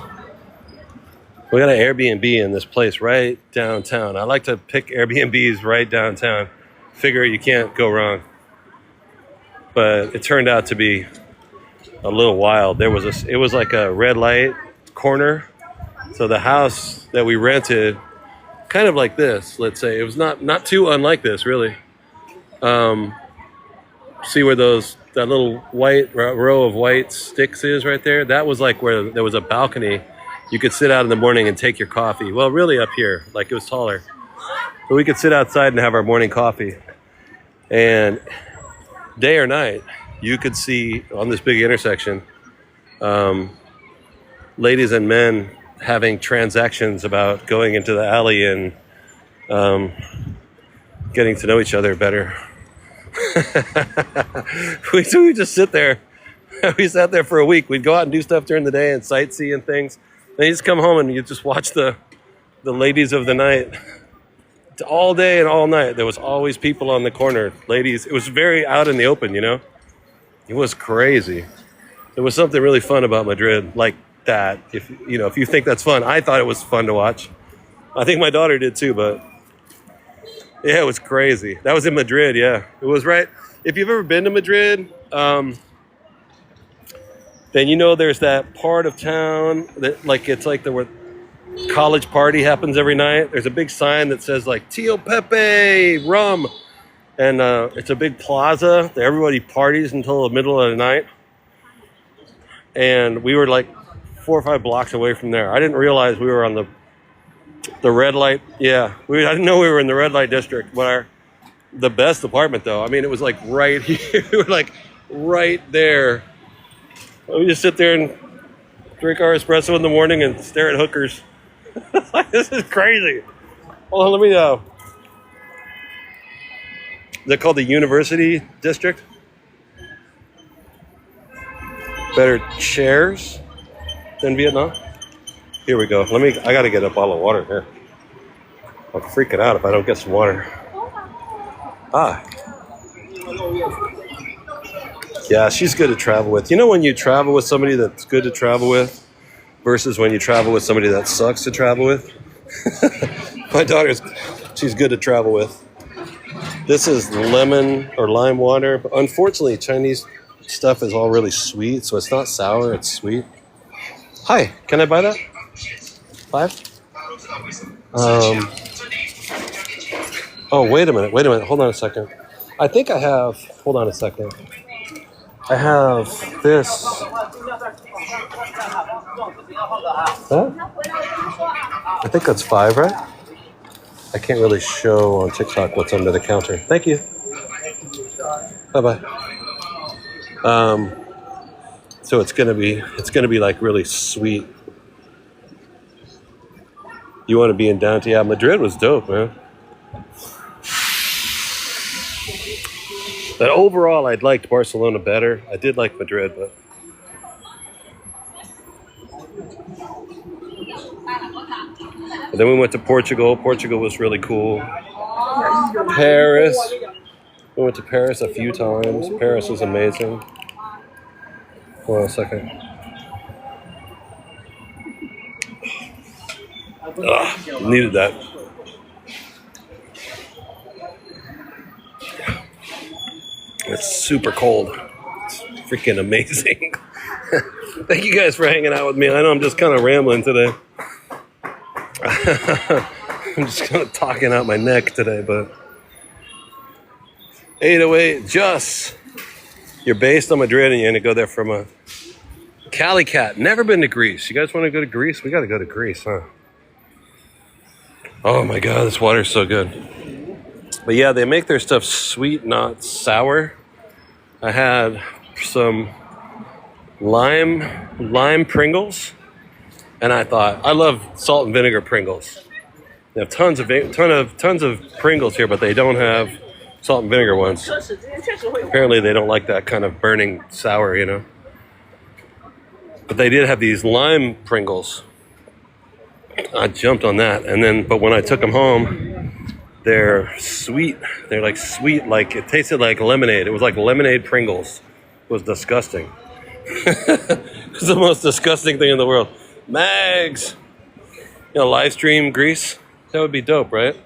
We got an Airbnb in this place right downtown. I like to pick Airbnbs right downtown. Figure you can't go wrong. But it turned out to be a little wild. It was like a red light corner. So the house that we rented, kind of like this, let's say. It was not too unlike this, really. See where that little white row of white sticks is right there? That was like where there was a balcony. You could sit out in the morning and take your coffee. Well, really up here, like it was taller. But we could sit outside and have our morning coffee. And day or night, you could see on this big intersection, ladies and men having transactions about going into the alley and getting to know each other better. we just sit there. We sat there for a week. We'd go out and do stuff during the day and sightsee and things. Then you just come home and you just watch the ladies of the night. All day and all night. There was always people on the corner. Ladies. It was very out in the open, you know? It was crazy. There was something really fun about Madrid like that. If you think that's fun. I thought it was fun to watch. I think my daughter did too, but yeah, it was crazy. That was in Madrid, yeah. It was right. If you've ever been to Madrid, then you know there's that part of town that it's like where college party happens every night. There's a big sign that says like Tio Pepe rum, and it's a big plaza that everybody parties until the middle of the night. And we were like 4 or 5 blocks away from there. I didn't realize we were on the red light. Yeah, I didn't know we were in the red light district. But the best apartment though. I mean, it was like right here. We were like right there. We just sit there and drink our espresso in the morning and stare at hookers. This is crazy. Hold on, let me they're called the University District. Better chairs than Vietnam. Here we go. I gotta get a bottle of water here. I'm freaking out if I don't get some water. Yeah, she's good to travel with. You know when you travel with somebody that's good to travel with versus when you travel with somebody that sucks to travel with? My she's good to travel with. This is lemon or lime water. But unfortunately, Chinese stuff is all really sweet, so it's not sour, it's sweet. Hi, can I buy that? 5? Oh, wait a minute. Hold on a second. I think I have, hold on a second. I have this. Huh? I think that's 5, right? I can't really show on TikTok what's under the counter. Thank you. Bye-bye. So it's gonna be like really sweet. You want to be in downtown? Yeah, Madrid was dope, man. But overall, I liked Barcelona better. I did like Madrid, but and then we went to Portugal. Portugal was really cool. Paris. We went to Paris a few times. Paris was amazing. Hold on a second. Needed that. It's super cold. It's freaking amazing. Thank you guys for hanging out with me. I know I'm just kind of rambling today. I'm just kind of talking out my neck today, but 808 Just. You're based on Madrid and you're going to go there from a Cali Cat. Never been to Greece. You guys want to go to Greece? We got to go to Greece, huh? Oh my God, this water's so good. But yeah, they make their stuff sweet, not sour. I had some lime Pringles, and I thought, I love salt and vinegar Pringles. They have tons of Pringles here, but they don't have salt and vinegar ones. Apparently they don't like that kind of burning sour, you know. But they did have these lime Pringles. I jumped on that, but when I took them home, they're sweet. They're like sweet, like it tasted like lemonade. It was like lemonade Pringles. It was disgusting. It was the most disgusting thing in the world. Mags, live stream Greece. That would be dope, right?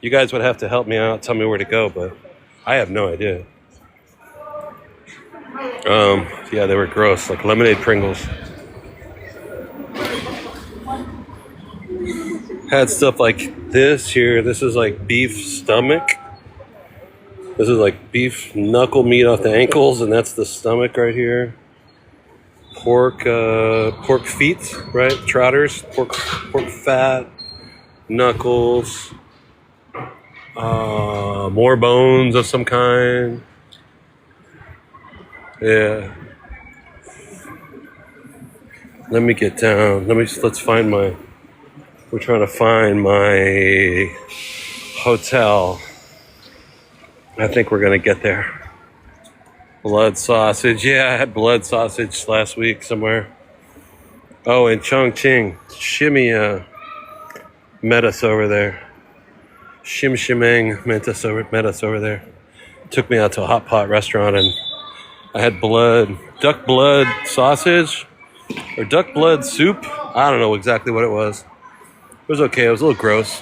You guys would have to help me out, tell me where to go, but I have no idea. Yeah, they were gross, like lemonade Pringles. Had stuff like this here. This is like beef stomach. This is like beef knuckle meat off the ankles, and that's the stomach right here. Pork feet, right? Trotters, pork fat, knuckles, more bones of some kind. Yeah. Let me get down. Let's find my. We're trying to find my hotel. I think we're gonna get there. Blood sausage. Yeah, I had blood sausage last week somewhere. Oh, in Chongqing. Shimmy met us over there. Shimshimeng met us over there. Took me out to a hot pot restaurant and I had duck blood sausage or duck blood soup. I don't know exactly what it was. It was okay. It was a little gross.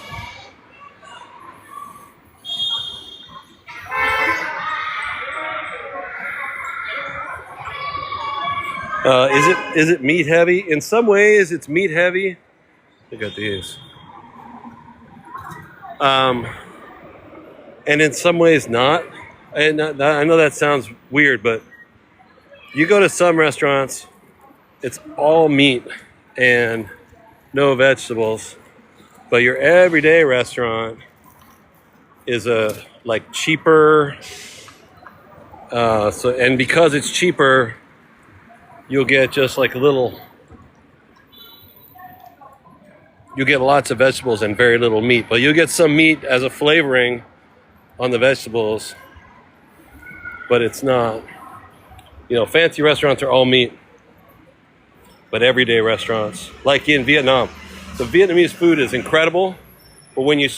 Is it meat heavy? In some ways, it's meat heavy. Look at these. And in some ways not. And I know that sounds weird, but you go to some restaurants, it's all meat and no vegetables. But your everyday restaurant is cheaper. And because it's cheaper, you'll get just like you'll get lots of vegetables and very little meat. But you'll get some meat as a flavoring on the vegetables. But it's not, fancy restaurants are all meat. But everyday restaurants, like in Vietnam, the Vietnamese food is incredible. But when you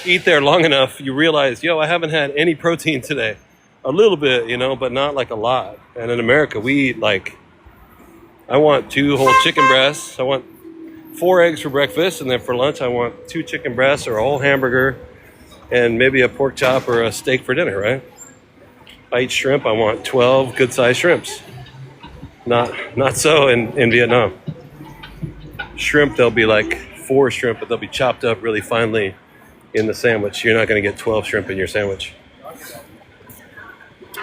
eat there long enough, you realize, I haven't had any protein today. A little bit, but not like a lot. And in America, we eat I want 2 whole chicken breasts. I want 4 eggs for breakfast. And then for lunch, I want 2 chicken breasts or a whole hamburger and maybe a pork chop or a steak for dinner, right? If I eat shrimp, I want 12 good-sized shrimps. Not so in Vietnam. Shrimp, there'll be like 4 shrimp, but they'll be chopped up really finely in the sandwich. You're not going to get 12 shrimp in your sandwich.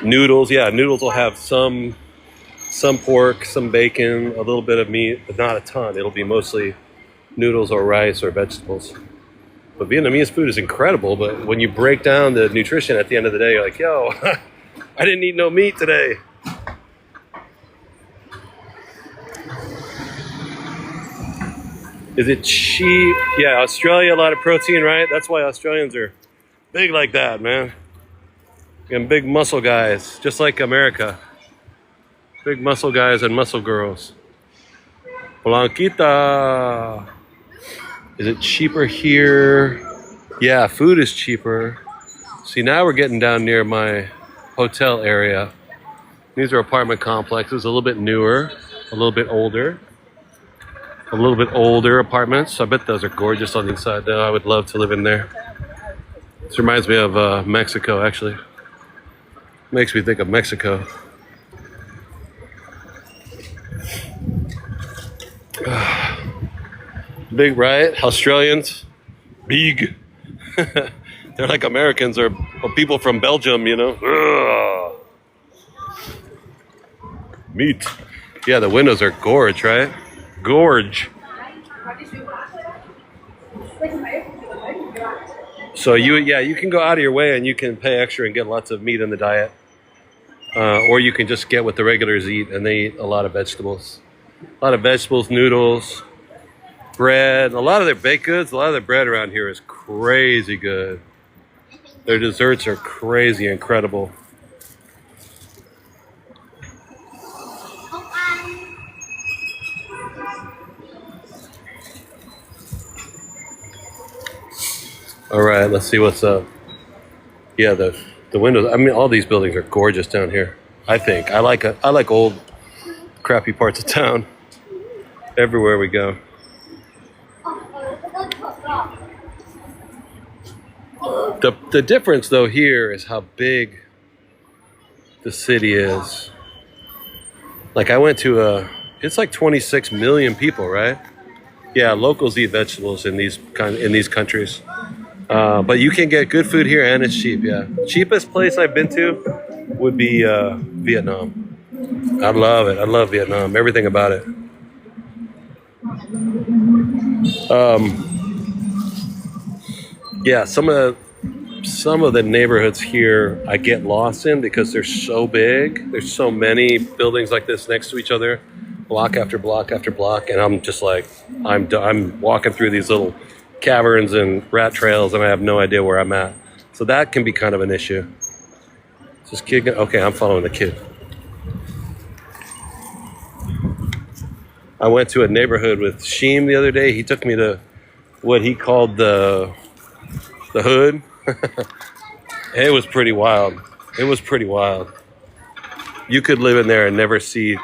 Noodles will have some pork, some bacon, a little bit of meat, but not a ton. It'll be mostly noodles or rice or vegetables. But Vietnamese food is incredible, but when you break down the nutrition at the end of the day, you're like, I didn't eat no meat today. Is it cheap? Yeah, Australia, a lot of protein, right? That's why Australians are big like that, man. And big muscle guys, just like America. Big muscle guys and muscle girls. Blanquita. Is it cheaper here? Yeah, food is cheaper. See, now we're getting down near my hotel area. These are apartment complexes, a little bit newer, a little bit older. A little bit older apartments. I bet those are gorgeous on the inside, though. I would love to live in there. This reminds me of Mexico, actually. Makes me think of Mexico. Big, right? Australians, big. They're like Americans or people from Belgium, you know. Ugh. Meat. Yeah, the windows are gorge, right? Gorge. So you can go out of your way and you can pay extra and get lots of meat in the diet. Or you can just get what the regulars eat, and they eat a lot of vegetables. A lot of vegetables, noodles, bread. A lot of their baked goods, a lot of their bread around here is crazy good. Their desserts are crazy incredible. All right, let's see what's up. Yeah, the windows. I mean, all these buildings are gorgeous down here. I think I like old, crappy parts of town. Everywhere we go. The difference though here is how big the city is. Like I went to it's like 26 million people, right? Yeah, locals eat vegetables in these countries. But you can get good food here and it's cheap, yeah. Cheapest place I've been to would be Vietnam. I love it. I love Vietnam. Everything about it. Yeah, some of the neighborhoods here I get lost in because they're so big. There's so many buildings like this next to each other, block after block after block, and I'm just like I'm walking through these little caverns and rat trails, and I have no idea where I'm at. So that can be kind of an issue. Just kid. Okay, I'm following the kid. I went to a neighborhood with Sheem the other day. He took me to what he called the hood. It was pretty wild. It was pretty wild. You could live in there and never see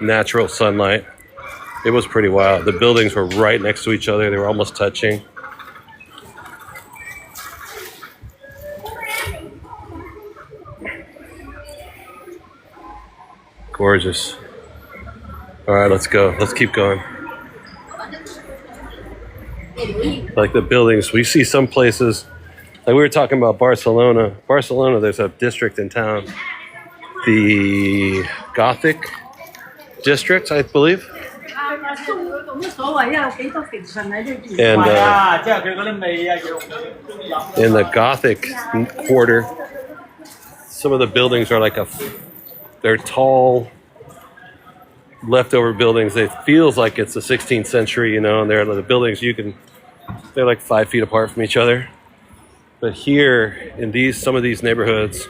natural sunlight. It was pretty wild. The buildings were right next to each other. They were almost touching. Gorgeous. All right, let's go. Let's keep going. Like the buildings, we see some places, like we were talking about Barcelona. Barcelona, there's a district in town, the Gothic district, I believe. And in the Gothic quarter, some of the buildings are like they're tall, leftover buildings. It feels like it's the 16th century, you know, and they're the buildings they're like 5 feet apart from each other. But here in some of these neighborhoods,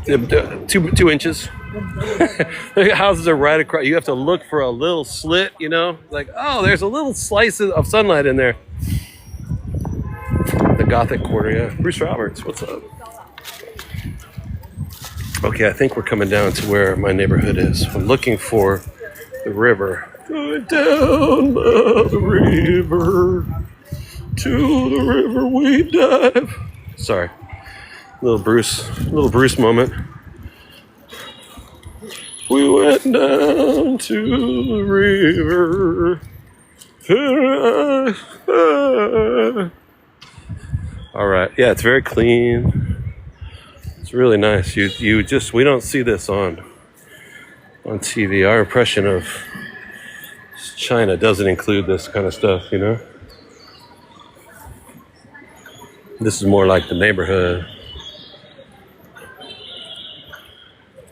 2 inches. The houses are right across. You have to look for a little slit, you know, like, oh, there's a little slice of sunlight in there. The Gothic quarter, yeah. Bruce Roberts, what's up? Okay, I think we're coming down to where my neighborhood is. I'm looking for the river. Going down by the river, to the river we dive. Sorry, little Bruce moment. We went down to the river. All right, yeah, it's very clean. It's really nice. We don't see this on TV. Our impression of China doesn't include this kind of stuff, you know? This is more like the neighborhood.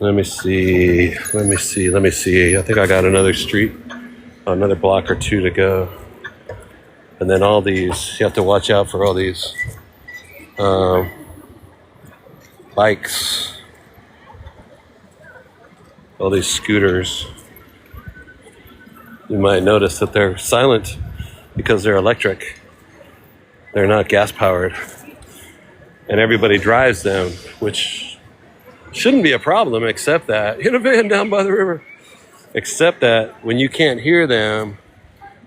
Let me see. I think I got another block or 2 to go. And then all these, you have to watch out for all these bikes, all these scooters. You might notice that they're silent because they're electric. They're not gas powered. And everybody drives them, which shouldn't be a problem, except that, in a van down by the river, except that when you can't hear them,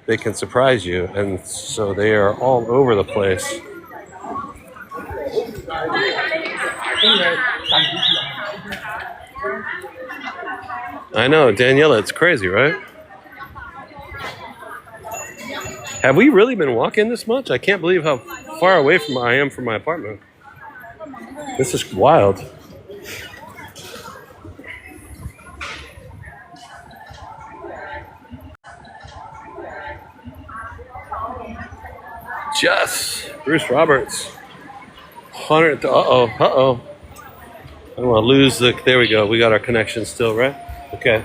they can surprise you. And so they are all over the place. I know, Daniela, it's crazy, right? Have we really been walking this much? I can't believe how far away from I am from my apartment. This is wild. Jess, Bruce Roberts. 100. Uh-oh. I don't want to lose the. There we go. We got our connection still, right? Okay.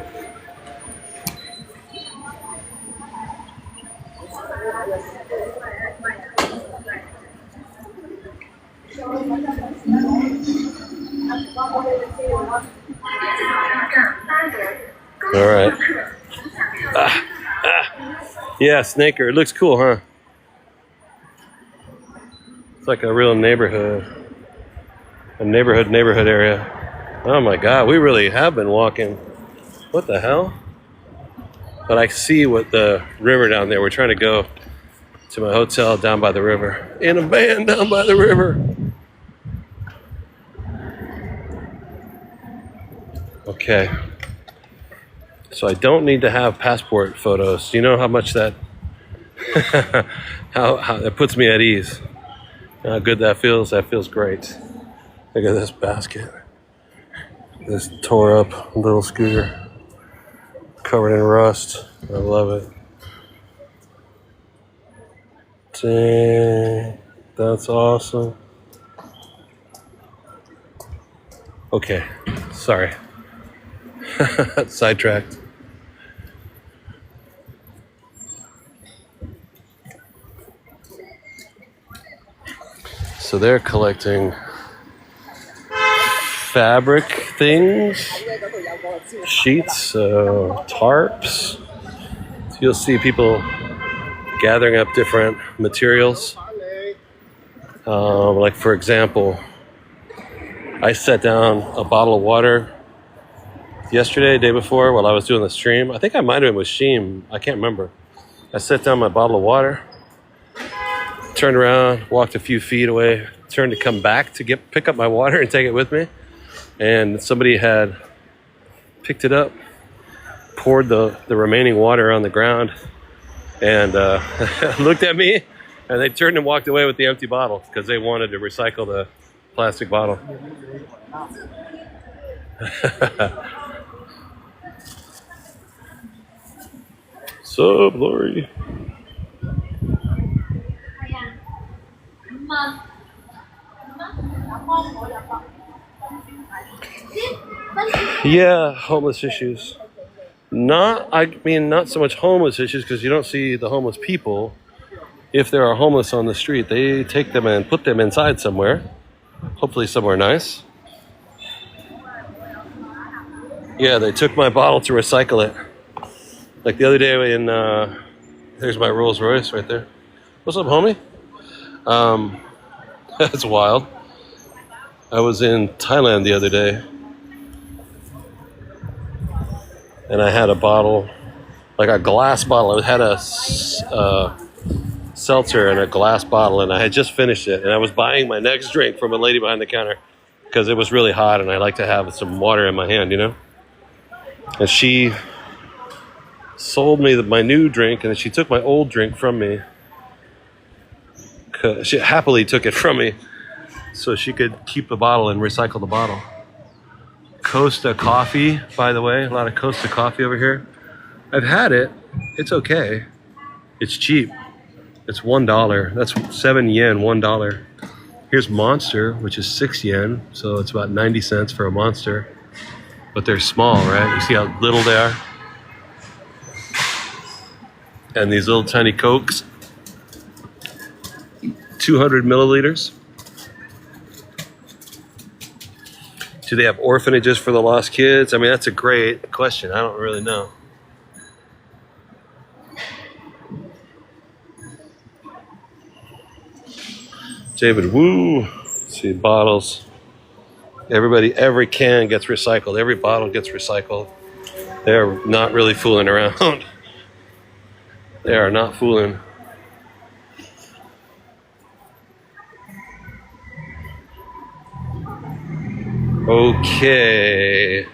All right. Yeah, Snaker. It looks cool, huh? It's like a real neighborhood. A neighborhood area. Oh my God, we really have been walking. What the hell? But I see what the river down there. We're trying to go to my hotel down by the river. In a van down by the river. Okay. So I don't need to have passport photos. Do you know how much that how it puts me at ease? How good that feels? That feels great. Look at this basket. This tore up little scooter. Covered in rust. I love it. Dang. That's awesome. Okay. Sorry. Sidetracked. So they're collecting fabric things, sheets, tarps. So you'll see people gathering up different materials. Like for example, I set down a bottle of water yesterday, day before, while I was doing the stream. I think I might have been with Sheem. I can't remember. I set down my bottle of water, turned around, walked a few feet away, turned to come back to pick up my water and take it with me. And somebody had picked it up, poured the remaining water on the ground, and looked at me, and they turned and walked away with the empty bottle because they wanted to recycle the plastic bottle. Sup, Lori? Yeah, homeless issues. Not so much homeless issues because you don't see the homeless people. If there are homeless on the street, they take them and put them inside somewhere, hopefully somewhere nice. Yeah, they took my bottle to recycle it. Like the other day there's my Rolls Royce right there. What's up, homie? That's wild. I was in Thailand the other day, and I had a bottle, like a glass bottle. I had a seltzer in a glass bottle, and I had just finished it, and I was buying my next drink from a lady behind the counter because it was really hot, and I like to have some water in my hand, you know? And she sold me my new drink, and then she took my old drink from me. She happily took it from me so she could keep the bottle and recycle the bottle. Costa coffee, by the way. A lot of Costa coffee over here. I've had it. It's okay. It's cheap. It's $1. That's 7 yen, $1. Here's Monster, which is 6 yen. So it's about 90 cents for a Monster. But they're small, right? You see how little they are? And these little tiny Cokes. 200 milliliters. Do they have orphanages for the lost kids? I mean, that's a great question. I don't really know. David Wu. Let's see, bottles. Every can gets recycled. Every bottle gets recycled. They're not really fooling around. They are not fooling. Okay.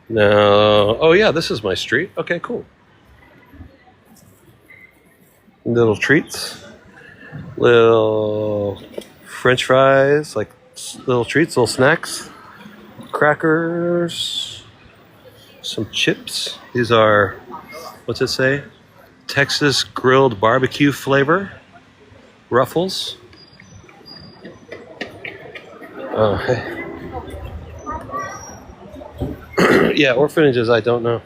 Now, oh yeah, this is my street. Okay, cool. Little treats. Little French fries, like little treats, little snacks. Crackers. Some chips. These are, what's it say? Texas grilled barbecue flavor. Ruffles. Oh, hey. Yeah, orphanages, I don't know.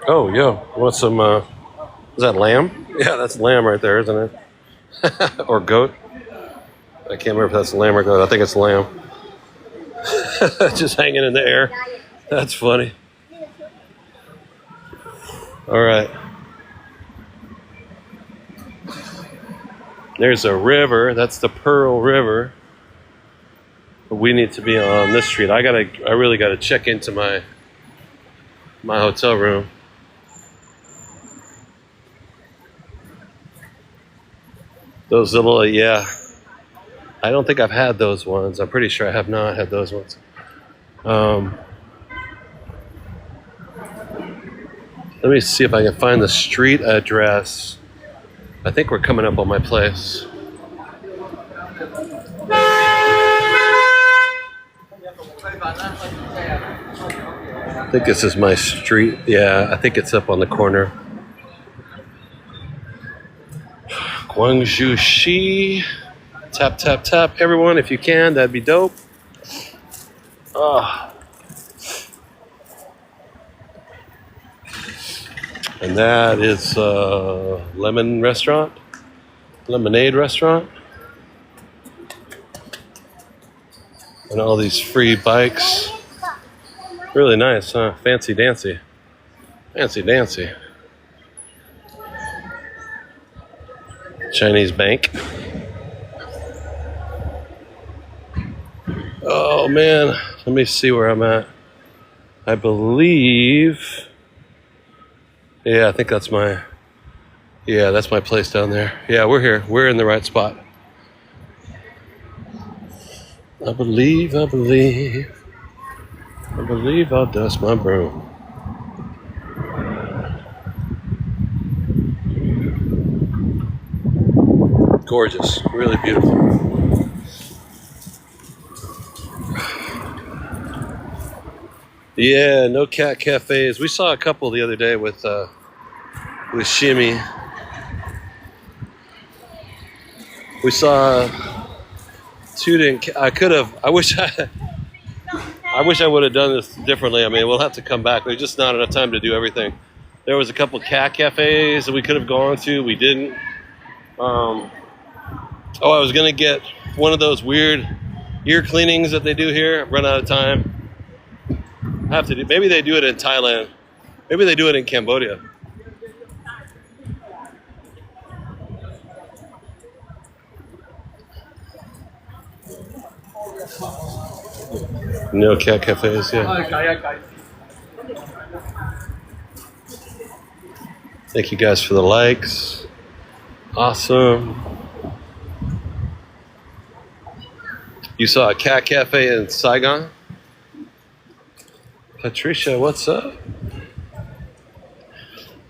Oh, yo, want some, is that lamb? Yeah, that's lamb right there, isn't it? Or goat. I can't remember if that's lamb or goat. I think it's lamb. Just hanging in the air. That's funny. All right. There's a river. That's the Pearl River. We need to be on this street. I really gotta check into my hotel room. Those little, yeah. I don't think I've had those ones. I'm pretty sure I have not had those ones. Let me see if I can find the street address. I think we're coming up on my place. I think this is my street. Yeah, I think it's up on the corner. Guangzhou Shi. Tap, tap, tap. Everyone, if you can, that'd be dope. Oh. And that is Lemonade restaurant. And all these free bikes. Really nice, huh? Fancy dancy. Fancy dancy. Chinese bank. Oh man, let me see where I'm at. I believe, yeah, I think that's my place down there. Yeah, we're here. We're in the right spot. I believe I'll dust my broom. Gorgeous, really beautiful. Yeah, no cat cafes. We saw a couple the other day with Shimmy. We saw two. I wish I would have done this differently. I mean, we'll have to come back. There's just not enough time to do everything. There was a couple cat cafes that we could have gone to. We didn't. I was gonna get one of those weird ear cleanings that they do here. I've run out of time. I have to do. Maybe they do it in Thailand. Maybe they do it in Cambodia. No cat cafes, yeah. Thank you guys for the likes. Awesome. You saw a cat cafe in Saigon? Patricia, what's up?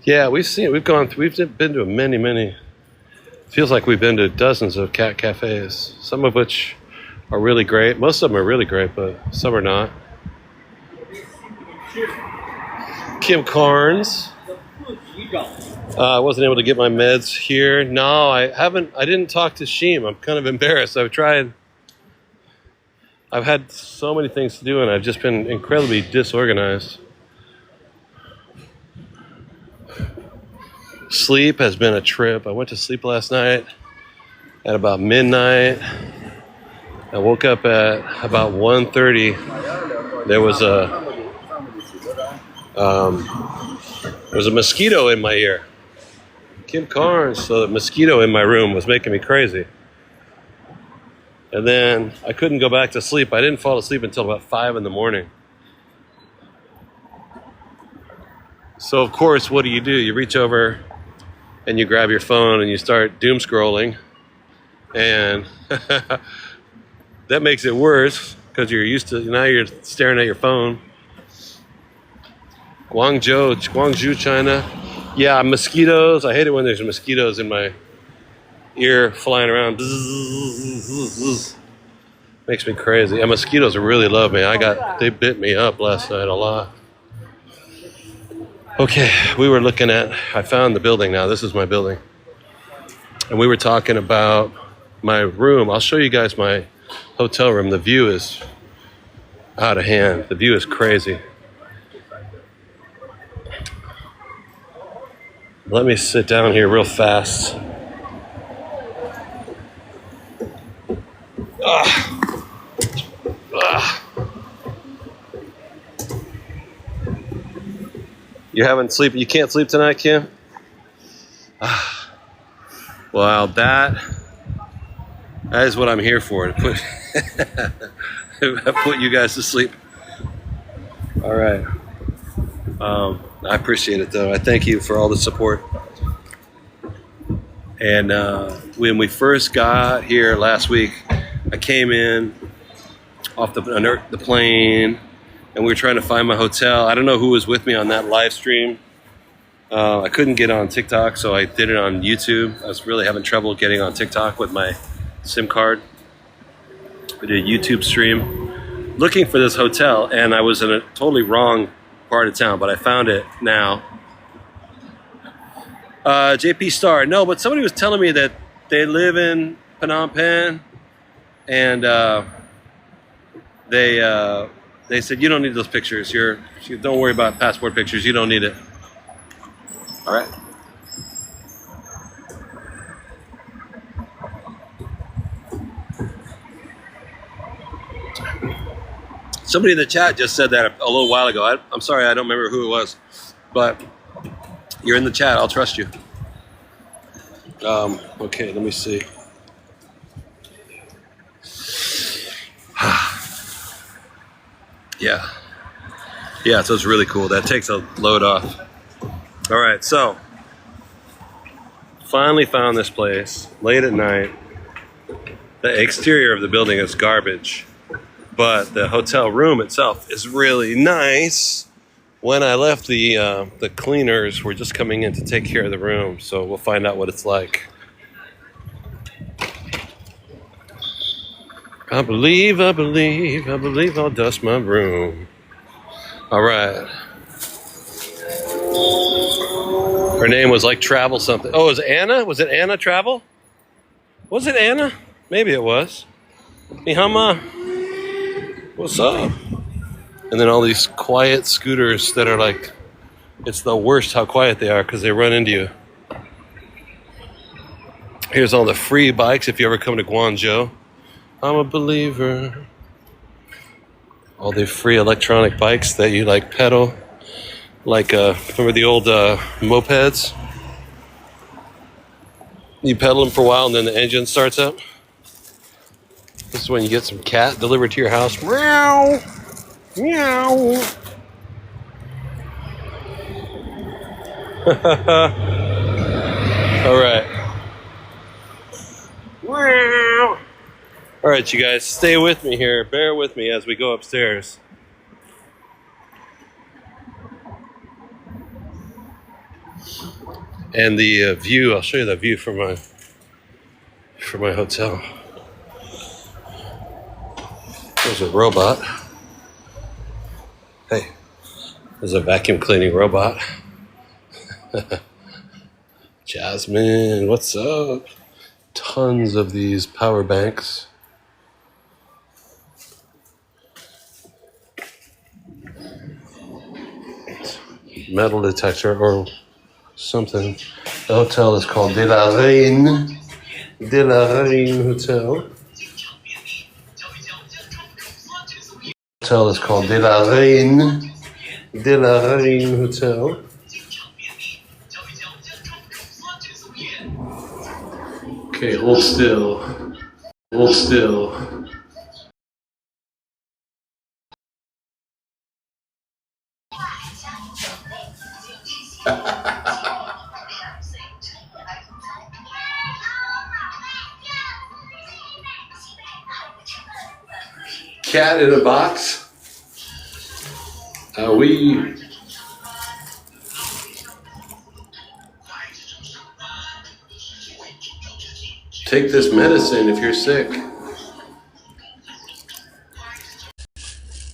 Yeah, we've been to many. Feels like we've been to dozens of cat cafes. Some of which are really great. Most of them are really great, but some are not. Kim Carnes. I wasn't able to get my meds here. No, I didn't talk to Sheem. I'm kind of embarrassed. I've had so many things to do, and I've just been incredibly disorganized. Sleep has been a trip. I went to sleep last night at about midnight. I woke up at about 1:30. There was a mosquito in my ear. Kim Carnes, so the mosquito in my room was making me crazy. And then I couldn't go back to sleep. I didn't fall asleep until about 5 in the morning. So of course, what do? You reach over and you grab your phone and you start doom scrolling. And that makes it worse because now you're staring at your phone. Guangzhou, China. Yeah, mosquitoes. I hate it when there's mosquitoes in my ear flying around. Makes me crazy. And mosquitoes really love me. They bit me up last night a lot. Okay, I found the building now. This is my building. And we were talking about my room. I'll show you guys my hotel room. The view is out of hand. The view is crazy. Let me sit down here real fast. You haven't sleep? You can't sleep tonight, Kim? Well, that is what I'm here for, to put put you guys to sleep. All right. I appreciate it, though. I thank you for all the support. And when we first got here last week, I came in off the plane, and we were trying to find my hotel. I don't know who was with me on that live stream. I couldn't get on TikTok, so I did it on YouTube. I was really having trouble getting on TikTok with my SIM card. I did a YouTube stream looking for this hotel, and I was in a totally wrong part of town, but I found it now. JP Star, no, but somebody was telling me that they live in Phnom Penh, and they said, you don't need those pictures. Don't worry about passport pictures. You don't need it. All right. Somebody in the chat just said that a little while ago. I'm sorry, I don't remember who it was, but you're in the chat. I'll trust you. Okay, let me see. Yeah, so it's really cool. That takes a load off. All right, so finally found this place late at night. The exterior of the building is garbage, but the hotel room itself is really nice. When I left, the cleaners were just coming in to take care of the room, so we'll find out what it's like. I believe I'll dust my room. All right. Her name was like Travel something. Oh, was it Anna? Was it Anna Travel? Was it Anna? Maybe it was. Mihama, what's up? And then all these quiet scooters that are like, it's the worst how quiet they are because they run into you. Here's all the free bikes if you ever come to Guangzhou. I'm a believer. All the free electronic bikes that you like pedal. Like, remember the old mopeds? You pedal them for a while and then the engine starts up. This is when you get some cat delivered to your house. Meow! Meow! All right. Meow! All right, you guys, stay with me here. Bear with me as we go upstairs. And the view, I'll show you the view from my hotel. There's a robot. Hey, there's a vacuum cleaning robot. Jasmine, what's up? Tons of these power banks. Metal detector or something. The hotel is called De La Reine. De La Reine Hotel. The hotel is called De La Reine. De La Reine Hotel. Okay, hold still. Hold still. Cat in a box. Take this medicine if you're sick.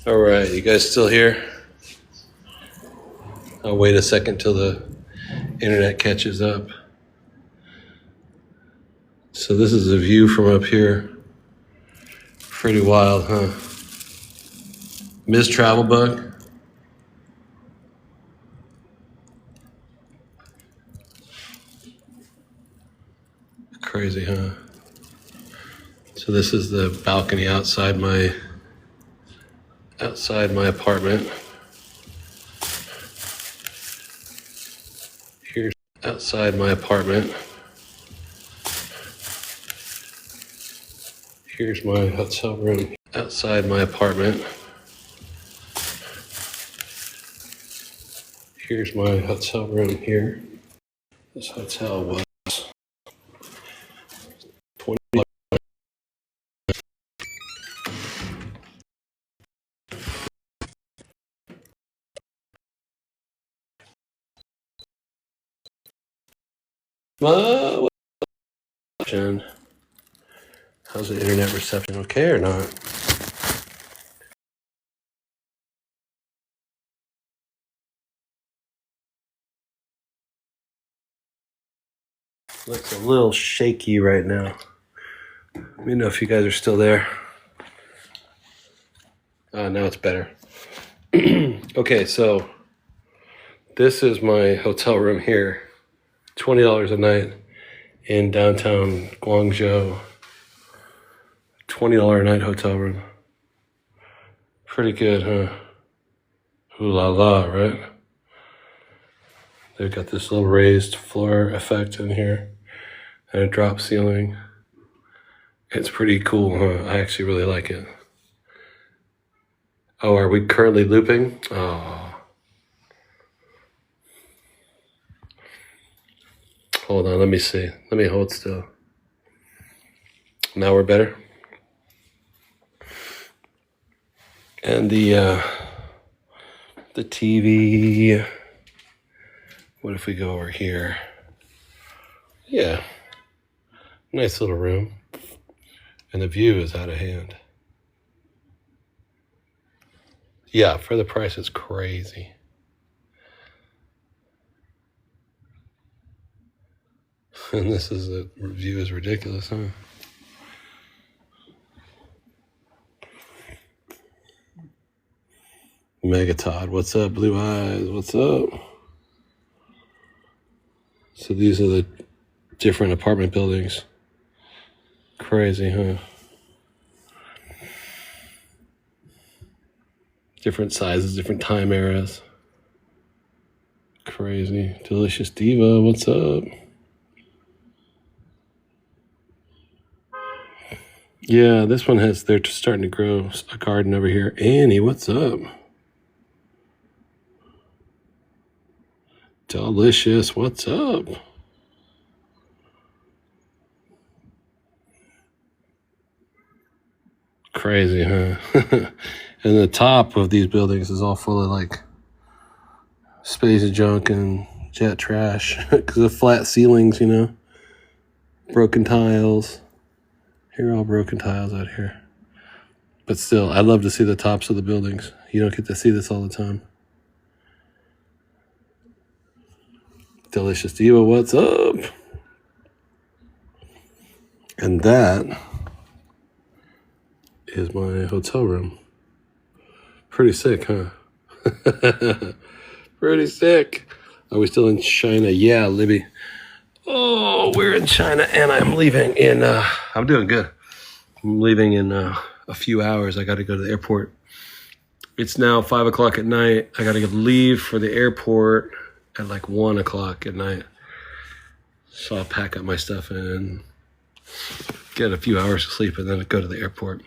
All right, you guys still here? I'll wait a second till the internet catches up. So this is a view from up here. Pretty wild, huh? Ms. Travel Bug. Crazy, huh? So this is the balcony outside my apartment. Here's outside my apartment. Here's my hotel room outside my apartment. Here's my hotel room here. This hotel was 20. How's the internet reception? Okay or not? Looks a little shaky right now. Let me know if you guys are still there. Now it's better. Okay, so this is my hotel room here. $20 a night in downtown Guangzhou. $20 a night hotel room. Pretty good, huh? Ooh la la, right? They've got this little raised floor effect in here and a drop ceiling. It's pretty cool, huh? I actually really like it. Oh, are we currently looping? Oh. Hold on, let me see. Let me hold still. Now we're better. And the TV. What if we go over here? Yeah. Nice little room. And the view is out of hand. Yeah, for the price, it's crazy. And this is the view is ridiculous, huh? Megatod, what's up? Blue Eyes, what's up? So these are the different apartment buildings. Crazy, huh? Different sizes, different time eras. Crazy. Delicious Diva, what's up? Yeah, this one has, they're starting to grow a garden over here. Annie, what's up? Delicious, what's up? Crazy, huh? And the top of these buildings is all full of like space junk and jet trash because of flat ceilings, you know? Broken tiles. Here are all broken tiles out here. But still, I love to see the tops of the buildings. You don't get to see this all the time. Delicious Diva, what's up? And that is my hotel room. Pretty sick, huh? Pretty sick. Are we still in China? Yeah, Libby. Oh, we're in China, and I'm leaving in, I'm doing good. I'm leaving in a few hours. I got to go to the airport. It's now 5 o'clock at night. I got to leave for the airport at like 1 o'clock at night. So I'll pack up my stuff and get a few hours of sleep and then go to the airport.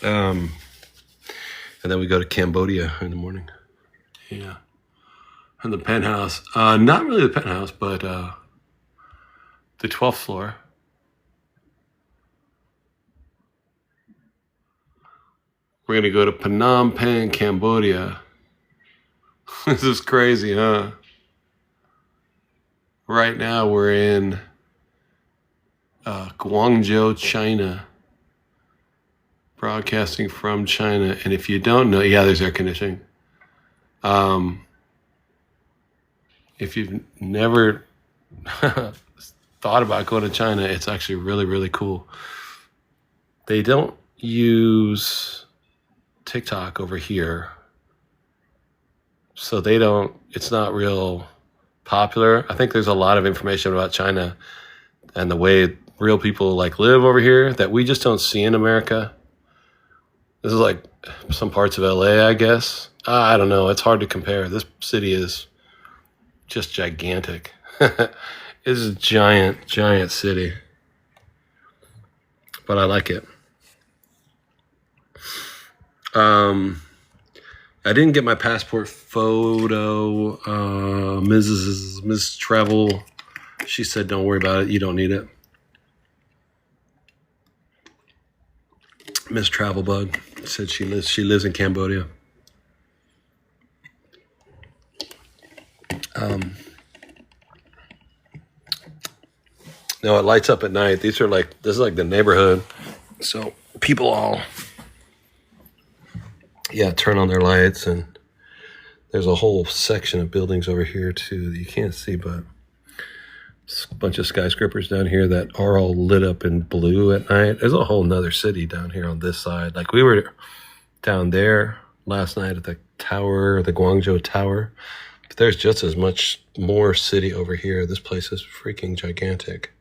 And then we go to Cambodia in the morning. Yeah. And the penthouse. Not really the penthouse, but the 12th floor. We're going to go to Phnom Penh, Cambodia. This is crazy, huh? Right now we're in Guangzhou, China. Broadcasting from China. And if you don't know, yeah, there's air conditioning. If you've never thought about going to China, it's actually really, really cool. They don't use TikTok over here. So it's not real popular. I think there's a lot of information about China and the way real people like live over here that we just don't see in America. This is like some parts of LA, I guess. I don't know. It's hard to compare. This city is just gigantic. It is a giant, giant city. But I like it. I didn't get my passport photo. Mrs. Travel, she said, don't worry about it. You don't need it. Miss Travel Bug said she lives in Cambodia. No, it lights up at night. This is like the neighborhood. So people all turn on their lights, and there's a whole section of buildings over here too that you can't see, but it's a bunch of skyscrapers down here that are all lit up in blue at night. There's a whole nother city down here on this side. Like we were down there last night at the tower, the Guangzhou Tower. But there's just as much more city over here. This place is freaking gigantic.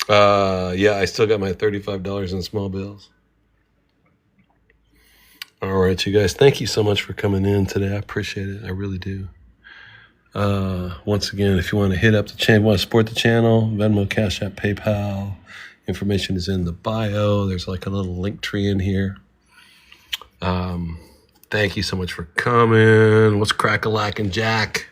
I still got my $35 in small bills. All right, you guys, thank you so much for coming in today. I appreciate it. I really do. Once again, if you want to hit up the channel, want to support the channel, Venmo, Cash App, PayPal, information is in the bio. There's like a little link tree in here. Thank you so much for coming. What's crack-a-lackin', Jack?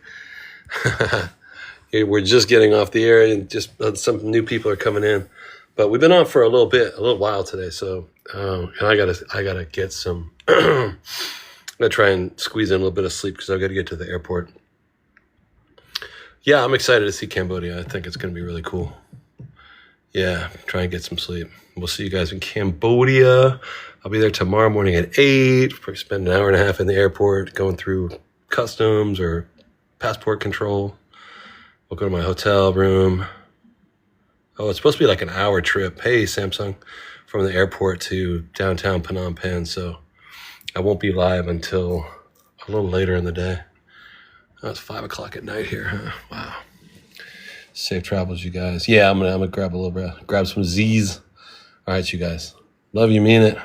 We're just getting off the air, and just some new people are coming in. But we've been on for a little while today. So, and I gotta get some. I'm gonna try and squeeze in a little bit of sleep because I've got to get to the airport. Yeah, I'm excited to see Cambodia. I think it's gonna be really cool. Yeah, try and get some sleep. We'll see you guys in Cambodia. I'll be there tomorrow morning at 8. Probably spend an hour and a half in the airport going through customs or passport control. We'll go to my hotel room. Oh, it's supposed to be like an hour trip. Hey, Samsung, from the airport to downtown Phnom Penh. So I won't be live until a little later in the day. Oh, it's 5 o'clock at night here, huh? Wow. Safe travels, you guys. Yeah, I'm gonna grab some Z's. All right, you guys. Love you, mean it.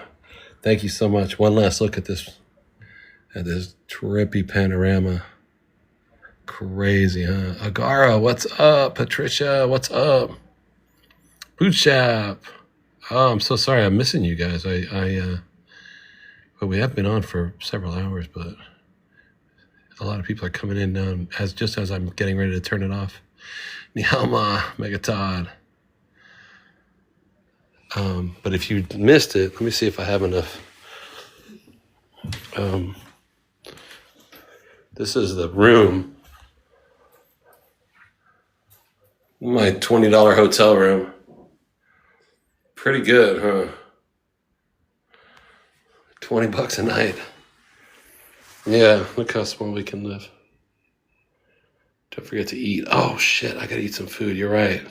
Thank you so much. One last look at this trippy panorama. Crazy, huh? Agara, what's up? Patricia, what's up? Boot Shop. Oh, I'm so sorry. I'm missing you guys. But we have been on for several hours, but a lot of people are coming in now just as I'm getting ready to turn it off. Nihalma, Megatod. But if you missed it, let me see if I have enough. This is the room. My $20 hotel room. Pretty good, huh? $20 a night. Yeah, look how small we can live. Don't forget to eat. Oh, shit, I gotta eat some food. You're right.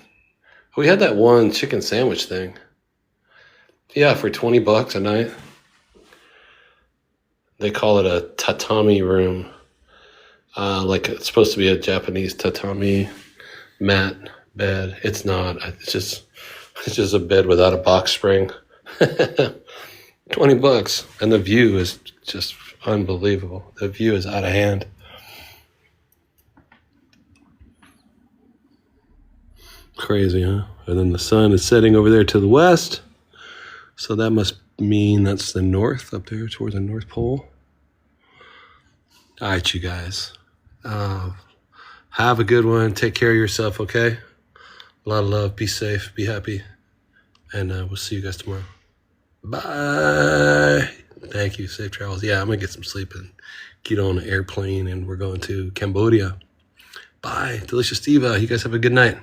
We had that one chicken sandwich thing. Yeah, for $20 a night. They call it a tatami room. Like it's supposed to be a Japanese tatami mat bed. It's not. It's just a bed without a box spring. $20, and the view is just unbelievable. The view is out of hand. Crazy, huh? And then the sun is setting over there to the west. So that must mean that's the north up there towards the North Pole. All right, you guys. Have a good one. Take care of yourself, okay? A lot of love. Be safe. Be happy. And we'll see you guys tomorrow. Bye. Thank you. Thank you. Safe travels. Yeah, I'm going to get some sleep and get on an airplane, and we're going to Cambodia. Bye. Delicious Diva. You guys have a good night.